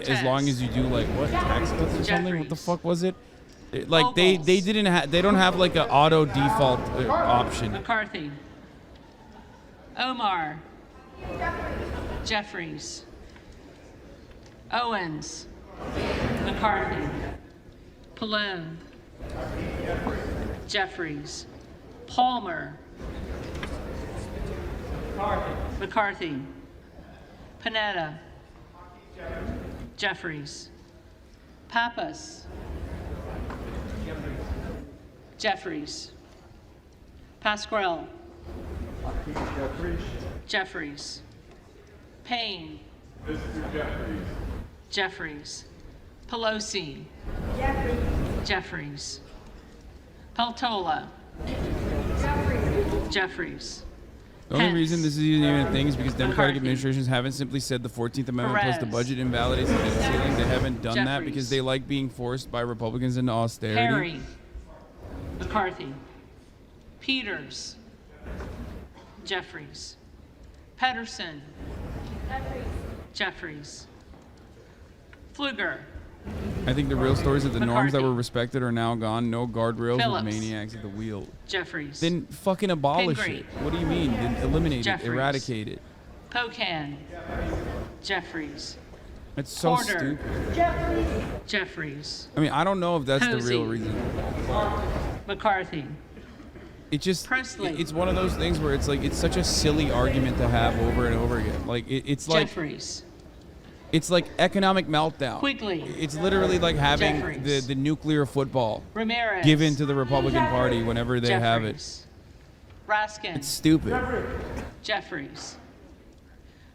as long as you do like what tax cuts or something. What the fuck was it? Like they didn't have they don't have like an auto default option. McCarthy. Omar. Jeffries. Owens. McCarthy. Pallone. Jeffries. Palmer. McCarthy. Panetta. Jeffries. Pappas. Jeffries. Pasquale. Jeffries. Payne. Jeffries. Pelosi. Jeffries. Peltola. Jeffries. The only Pence. reason this is even a thing is because Democratic McCarthy. administrations haven't simply said the 14th Amendment plus the Perez. budget invalidates the debt ceiling. They haven't done that Jeffries. because they like being forced by Republicans into austerity. Perry. McCarthy. Peters. Jeffries. Pedersen. Jeffries. Pfluger. I think the real story is that the norms that McCarthy. were respected are now gone. No guardrails Phillips. with maniacs at the wheel. Jeffries. Then fucking abolish Pingree. it. What do you mean? Then eliminate Jeffries. it, eradicate it. Pocan. Jeffries. It's so Porter. stupid. Jeffries. I mean, I don't know if that's the real Posey. reason. McCarthy. It just Presley. it's one of those things where it's like it's such a silly argument to have over and over again. Like it's like Jeffries. It's like economic meltdown. Quigley. It's literally like having Jeffries. the nuclear football Ramirez. given to the Republican Party whenever they have it. Raskin. It's stupid. Jeffries.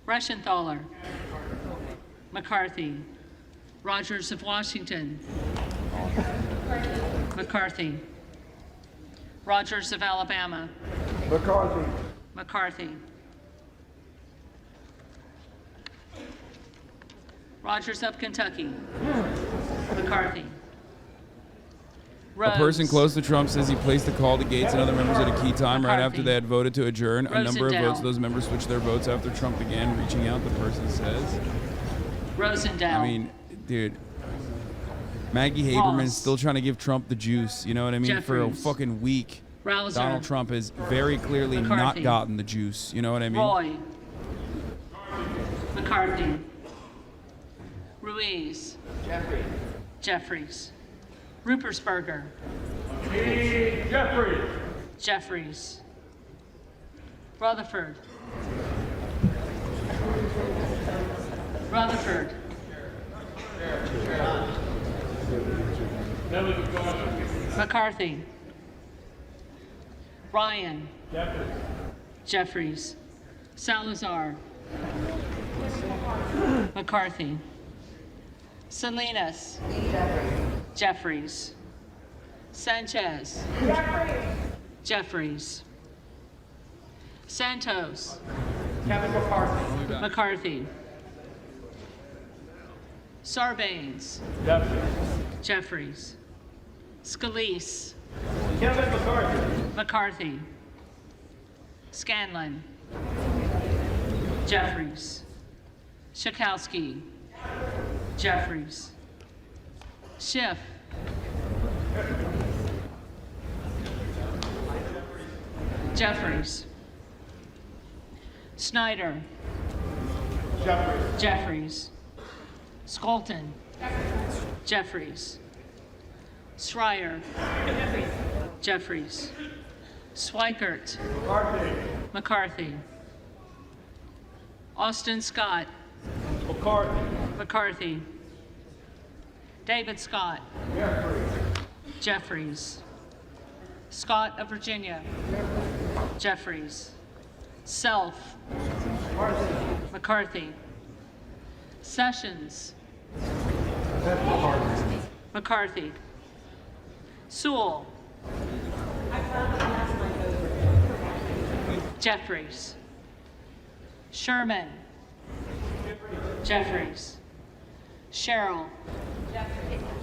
Reschenthaler. McCarthy. Rogers of Washington. McCarthy. Rogers of Alabama. McCarthy. McCarthy. Rogers of Kentucky. McCarthy. A person close to Trump says he placed the call to Gaetz and other members at a key time right after McCarthy. they had voted to adjourn. A number of Rosendale. votes, those members switched their votes after Trump began reaching out, the person says. Rosendale. I mean, dude, Maggie Haberman's Ross. still trying to give Trump the juice. You know what I mean? For a Jeffries. fucking week, Rouser. Donald Trump has very clearly McCarthy. not gotten the juice. You know what I mean? Roy. McCarthy. Ruiz. Jeffries. Rupersberger. Jeffries. Rutherford. Rutherford. McCarthy. Ryan. Jeffries. Salazar. McCarthy. Salinas. Jeffries. Sanchez. Jeffries. Santos. Kevin McCarthy. McCarthy. Sarbanes. Jeffries. Scalise. Kevin McCarthy. McCarthy. Scanlon. Jeffries. Schakowsky. Jeffries. Schiff. Jeffries. Snyder. Jeffries. Skolton. Jeffries. Schreier. Jeffries. Swikert. McCarthy. Austin Scott. McCarthy. David Scott. Jeffries. Scott of Virginia. Jeffries. Self. McCarthy. Sessions. McCarthy. Sewell. Jeffries. Sherman. Jeffries. Sherrill.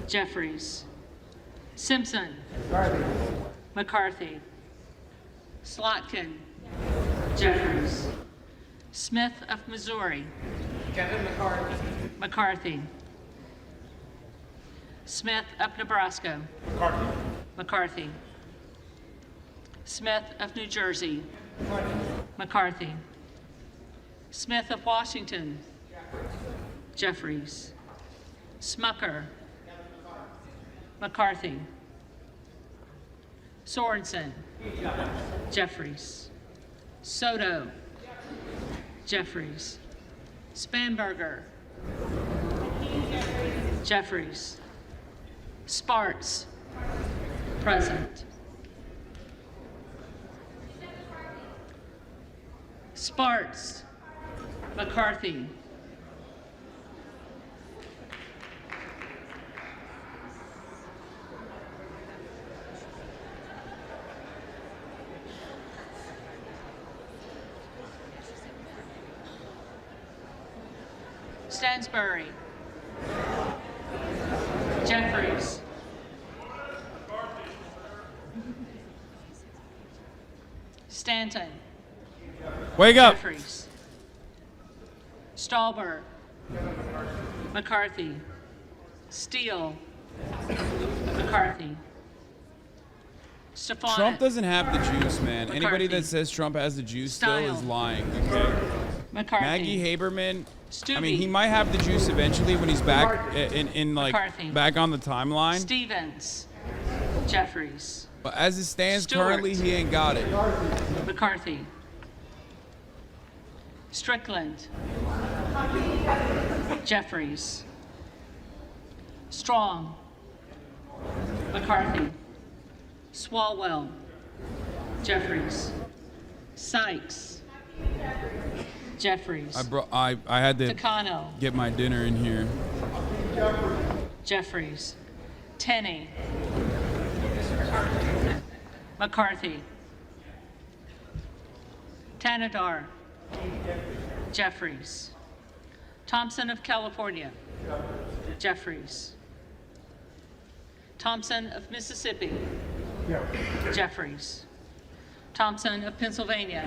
Jeffries. Simpson. McCarthy. Slotkin. Jeffries. Smith of Missouri. Kevin McCarthy. McCarthy. Smith of Nebraska. McCarthy. Smith of New Jersey. McCarthy. Smith of Washington. Jeffries. Smucker. McCarthy. Sorensen. Jeffries. Soto. Jeffries. Spanberger. Jeffries. Sparts. Present. Sparts. McCarthy. Stansbury. Jeffries. Stanton. Wake up. Jeffries. Stallberg. McCarthy. Steele. McCarthy. Stefanik. Trump doesn't have the juice, man. McCarthy. Anybody that says Trump has the juice still is Style. lying. Okay. McCarthy. Maggie Haberman. I mean, Stubbe. he might have the juice eventually when he's back in like McCarthy. back on the timeline. Stevens. Jeffries. But as it stands Stewart. currently, he ain't got it. McCarthy. Strickland. Jeffries. Strong. McCarthy. Swalwell. Jeffries. Sykes. Jeffries. I had to Takano. get my dinner in here. Jeffries. Tenney. McCarthy. Tanadar. Jeffries. Thompson of California. Jeffries. Thompson of Mississippi. Jeffries. Thompson of Pennsylvania.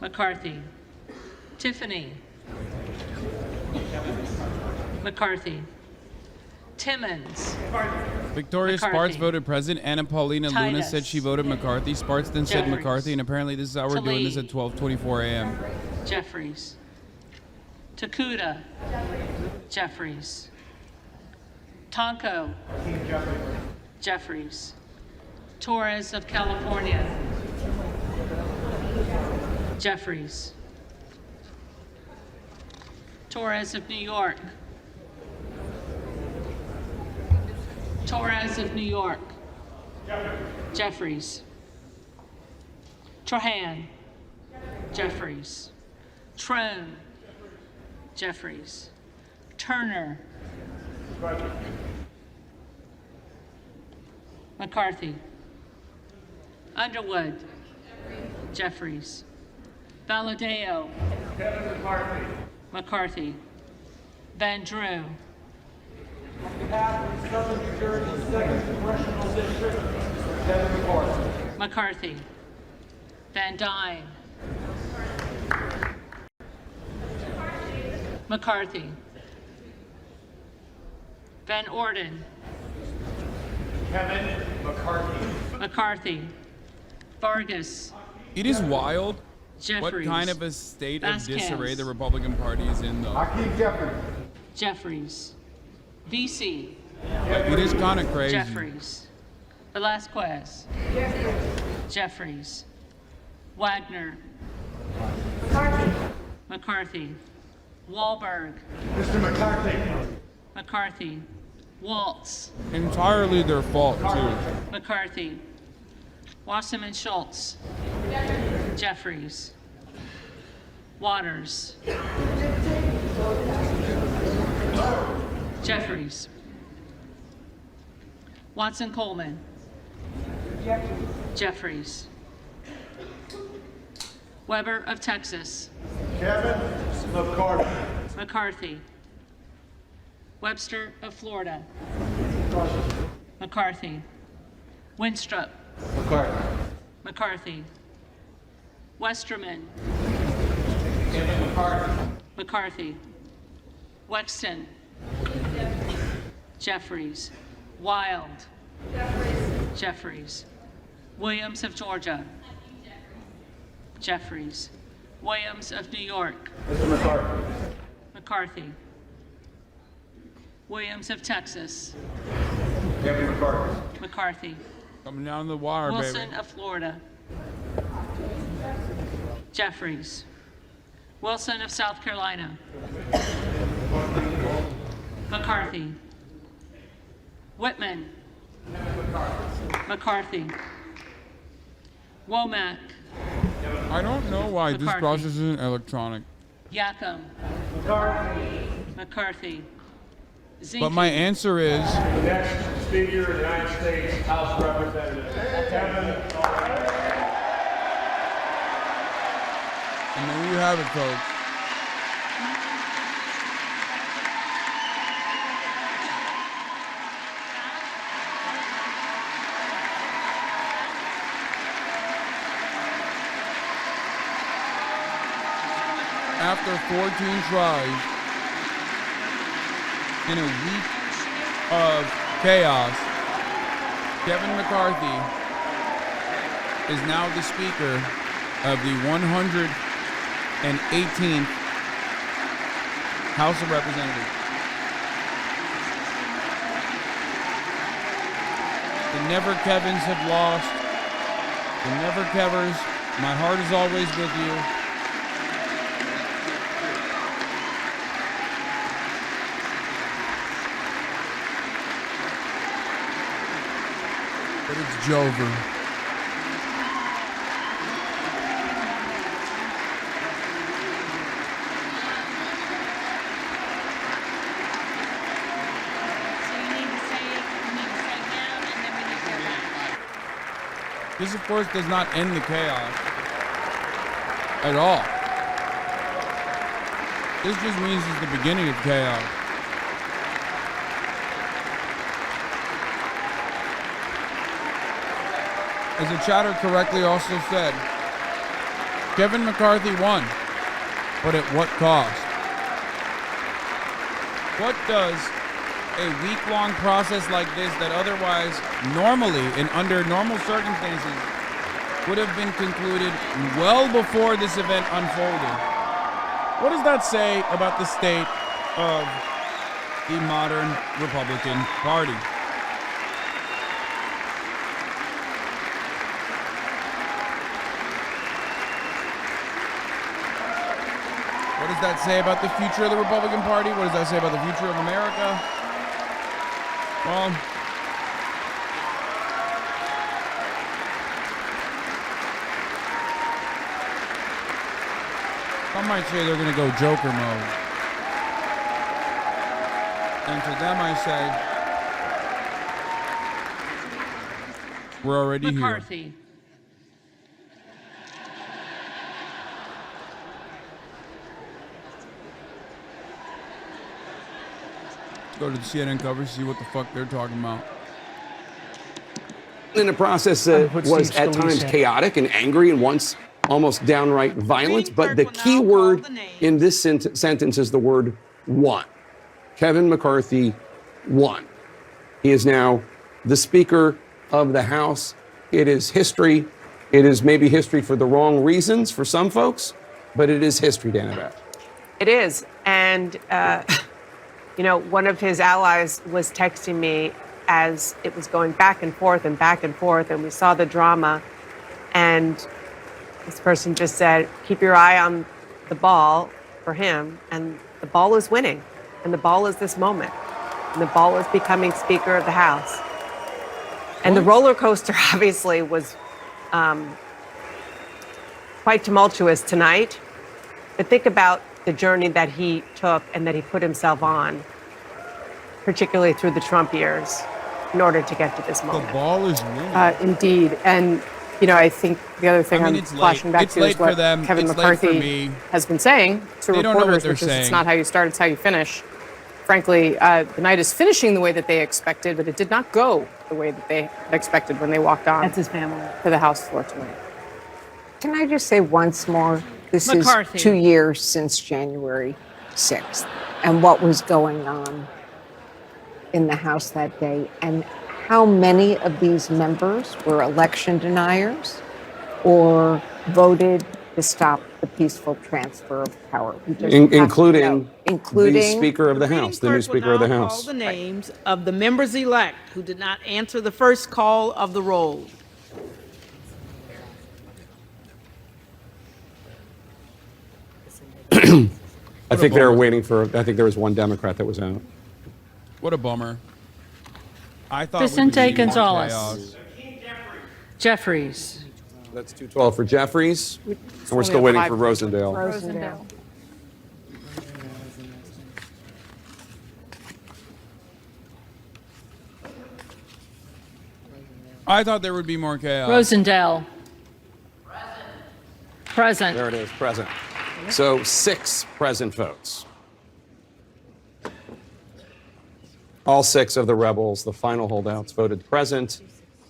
McCarthy. Tiffany. McCarthy. Timmons. Victoria McCarthy. Spartz voted president. Anna Paulina Luna Titus. said she voted McCarthy. Spartz then said Jeffries. McCarthy, and apparently this is how we're doing this at 12:24 a.m. Jeffries. Takuda. Jeffries. Tonko. Jeffries. Torres of California. Jeffries. Torres of New York. Torres of New York. Jeffries. Trahan. Jeffries. Trone. Jeffries. Turner. McCarthy. Underwood. Jeffries. Valadeo. McCarthy. Van Drew. On behalf of the Southern New Jersey 2nd Congressional District, Kevin McCarthy. McCarthy. Van Dyne. McCarthy. Van Orden. Kevin McCarthy. McCarthy. Vargas. It is wild what Jeffries. kind of a state Vasquez. of disarray the Republican Party is in, though. Jeffries. VC. It is kind of crazy. Jeffries. Velasquez. Jeffries. Wagner. McCarthy. Wahlberg. Mr. McCarthy. McCarthy. Waltz. Entirely their fault, too. McCarthy. Wasserman Schultz. Jeffries. Waters. Jeffries. Watson Coleman. Jeffries. Weber of Texas. Kevin McCarthy. McCarthy. Webster of Florida. McCarthy. Winstrup. McCarthy. McCarthy. Westerman. Kevin McCarthy. McCarthy. Wexton. Jeffries. Wild. Jeffries. Williams of Georgia. Jeffries. Williams of New York. Mr. McCarthy. McCarthy. Williams of Texas. Kevin McCarthy. McCarthy. Coming down the wire, Wilson baby. of Florida. Jeffries. Wilson of South Carolina. McCarthy. Whitman. McCarthy. Womack. I don't know why this McCarthy. process isn't electronic. Yacom. McCarthy. McCarthy. Zinke. But my answer is The next Speaker of the United States House of Representatives, Kevin. and there you have it, folks. After 14 tries in a week of chaos, Kevin McCarthy is now the Speaker of the 118th House of Representatives. The Never Kevins have lost. The Never Kevers, my heart is always with you. But it's Jover. This, of course, does not end the chaos at all. This just means it's the beginning of chaos. As the chatter correctly also said, Kevin McCarthy won, but at what cost? What does a week-long process like this that otherwise normally and under normal circumstances would have been concluded well before this event unfolded? What does that say about the state of the modern Republican Party? What does that say about the future of the Republican Party? What does that say about the future of America? Well, some might say they're going to go Joker mode. And to them I say, we're already McCarthy. here. Go to the CNN coverage, see what the fuck they're talking about. In the process was at times chaotic and angry and once almost downright violent, but the key word in this sentence is the word won. Kevin McCarthy won. He is now the Speaker of the House. It is history. It is maybe history for the wrong reasons for some folks, but it is history, Dana. It is. And, you know, one of his allies was texting me as it was going back and forth, and we saw the drama. And this person just said, keep your eye on the ball for him. And the ball is winning. And the ball is this moment. And the ball is becoming Speaker of the House. And the roller coaster obviously was quite tumultuous tonight. But think about the journey that he took and that he put himself on, particularly through the Trump years, in order to get to this moment. The ball is winning. Indeed. And, you know, I think the other thing I'm flashing back to is what Kevin McCarthy has been saying to reporters, which is it's not how you start, it's how you finish. Frankly, the night is finishing the way that they expected, but it did not go the way that they expected when they walked on That's his family. to the House floor tonight. Can I just say once more, this McCarthy. is 2 years since January 6th and what was going on in the House that day, and how many of these members were election deniers or voted to stop the peaceful transfer of power. Including including the Speaker of the House, the new Speaker of the Call House. the names of the members-elect who did not answer the first call of the roll. I think they were waiting for, I think there was one Democrat that was out. What a bummer. I thought Vicente we would need more Gonzalez. chaos. Jeffries. That's 212 for Jeffries, and we're still waiting for Rosendale. I thought there would be more chaos. Rosendale. Present. There it is, present. So 6 present votes. All 6 of the rebels, the final holdouts, voted present,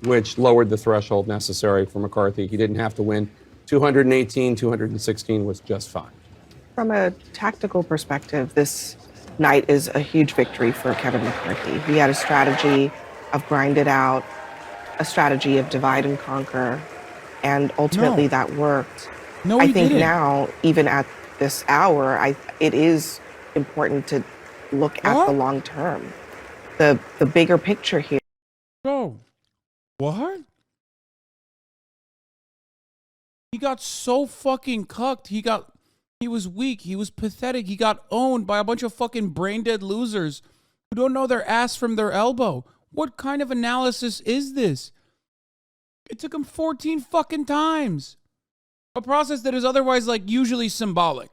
which lowered the threshold necessary for McCarthy. He didn't have to win 218, 216 was just fine. From a tactical perspective, this night is a huge victory for Kevin McCarthy. He had a strategy of grind it out, a strategy of divide and conquer, and ultimately that worked. No, I he think didn't. now, even at this hour, it is important to look at the long term, the bigger picture here. Bro, what? He got so fucking cucked. He was weak. He was pathetic. He got owned by a bunch of fucking brain dead losers who don't know their ass from their elbow. What kind of analysis is this? It took him 14 fucking times. A process that is otherwise like usually symbolic.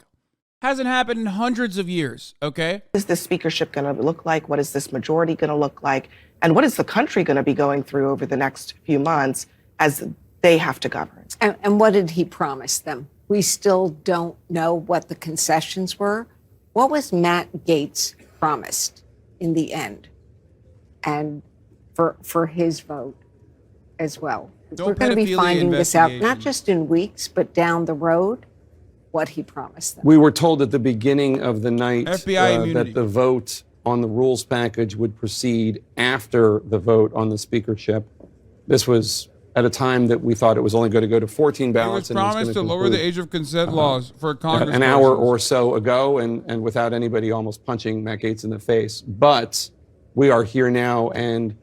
Hasn't happened in hundreds of years, okay? What is this speakership going to look like? What is this majority going to look like? And what is the country going to be going through over the next few months as they have to govern? And what did he promise them? We still don't know what the concessions were. What was Matt Gaetz promised in the end? And for his vote as well. We're going to be finding this out, not just in weeks, but down the road, what he promised them. We were told at the beginning of the night FBI that the vote on the rules package would proceed after the vote on the speakership. This was at a time that we thought it was only going to go to 14 ballots. It was promised to lower the age of consent laws for Congress. An hour or so ago, and without anybody almost punching Matt Gaetz in the face. But we are here now, and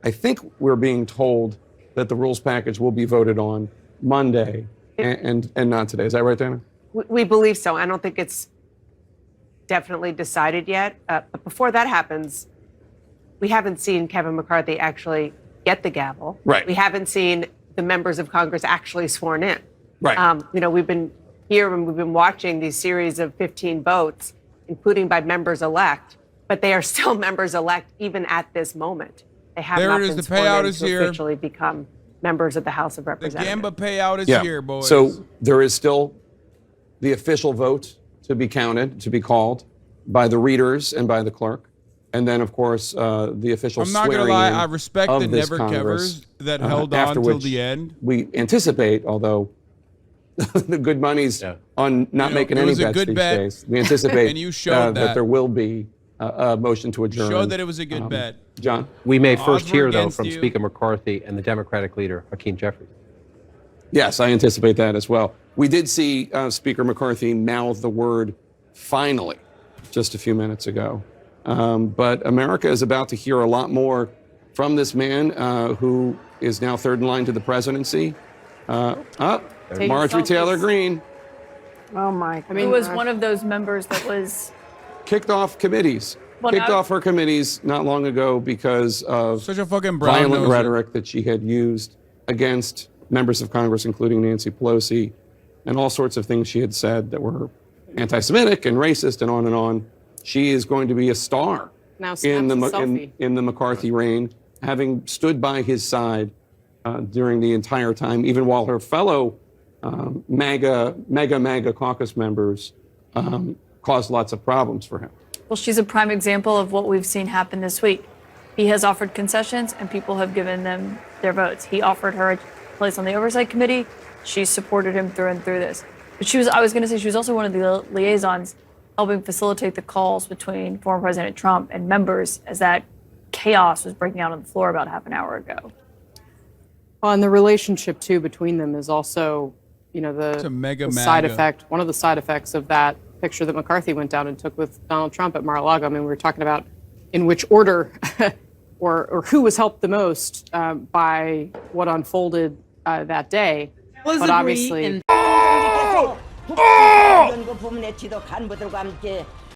I think we're being told that the rules package will be voted on Monday and not today. Is that right, Dana? We believe so. I don't think it's definitely decided yet. But before that happens, we haven't seen Kevin McCarthy actually get the gavel. Right. We haven't seen the members of Congress actually sworn in. Right. We've been here and we've been watching these series of 15 votes, including by members-elect, but they are still members-elect even at this moment. They have not been sworn in to officially become members of the House of Representatives. The Gamba payout is here, boys. So there is still the official vote to be counted, to be called by the readers and by the clerk. And then, of course, the official I'm not swearing gonna lie, in I respect of the this never-kevers Congress, that held on after till which the end. We anticipate, although the good money's on not making it any was a bets good these bet. days. We anticipate And you showed that that. there will be a motion to adjourn. Showed that it was a good bet. John? We may Odds first were hear, though, against from you. Speaker McCarthy and the Democratic leader, Hakeem Jeffries. Yes, I anticipate that as well. We did see Speaker McCarthy mouth the word finally just a few minutes ago. But America is about to hear a lot more from this man who is now third in line to the presidency. Marjorie Taylor Greene. Oh, my God. Who was one of those members that was Kicked off committees. Well, Kicked now- off her committees not long ago because of Such a fucking violent brown-noser. rhetoric that she had used against members of Congress, including Nancy Pelosi, and all sorts of things she had said that were anti-Semitic and racist and on and on. She is going to be a star Now in the snaps a selfie. in the McCarthy reign, having stood by his side during the entire time, even while her fellow MAGA caucus members caused lots of problems for him. Well, she's a prime example of what we've seen happen this week. He has offered concessions and people have given them their votes. He offered her a place on the Oversight Committee. She supported him through and through this. But I was going to say, she was also one of the liaisons helping facilitate the calls between former President Trump and members as that chaos was breaking out on the floor about half an hour ago. Well, and the relationship too between them is also, It's a mega the side MAGA. effect. One of the side effects of that picture that McCarthy went down and took with Donald Trump at Mar-a-Lago. I mean, we were talking about in which order or who was helped the most by what unfolded that day. But obviously.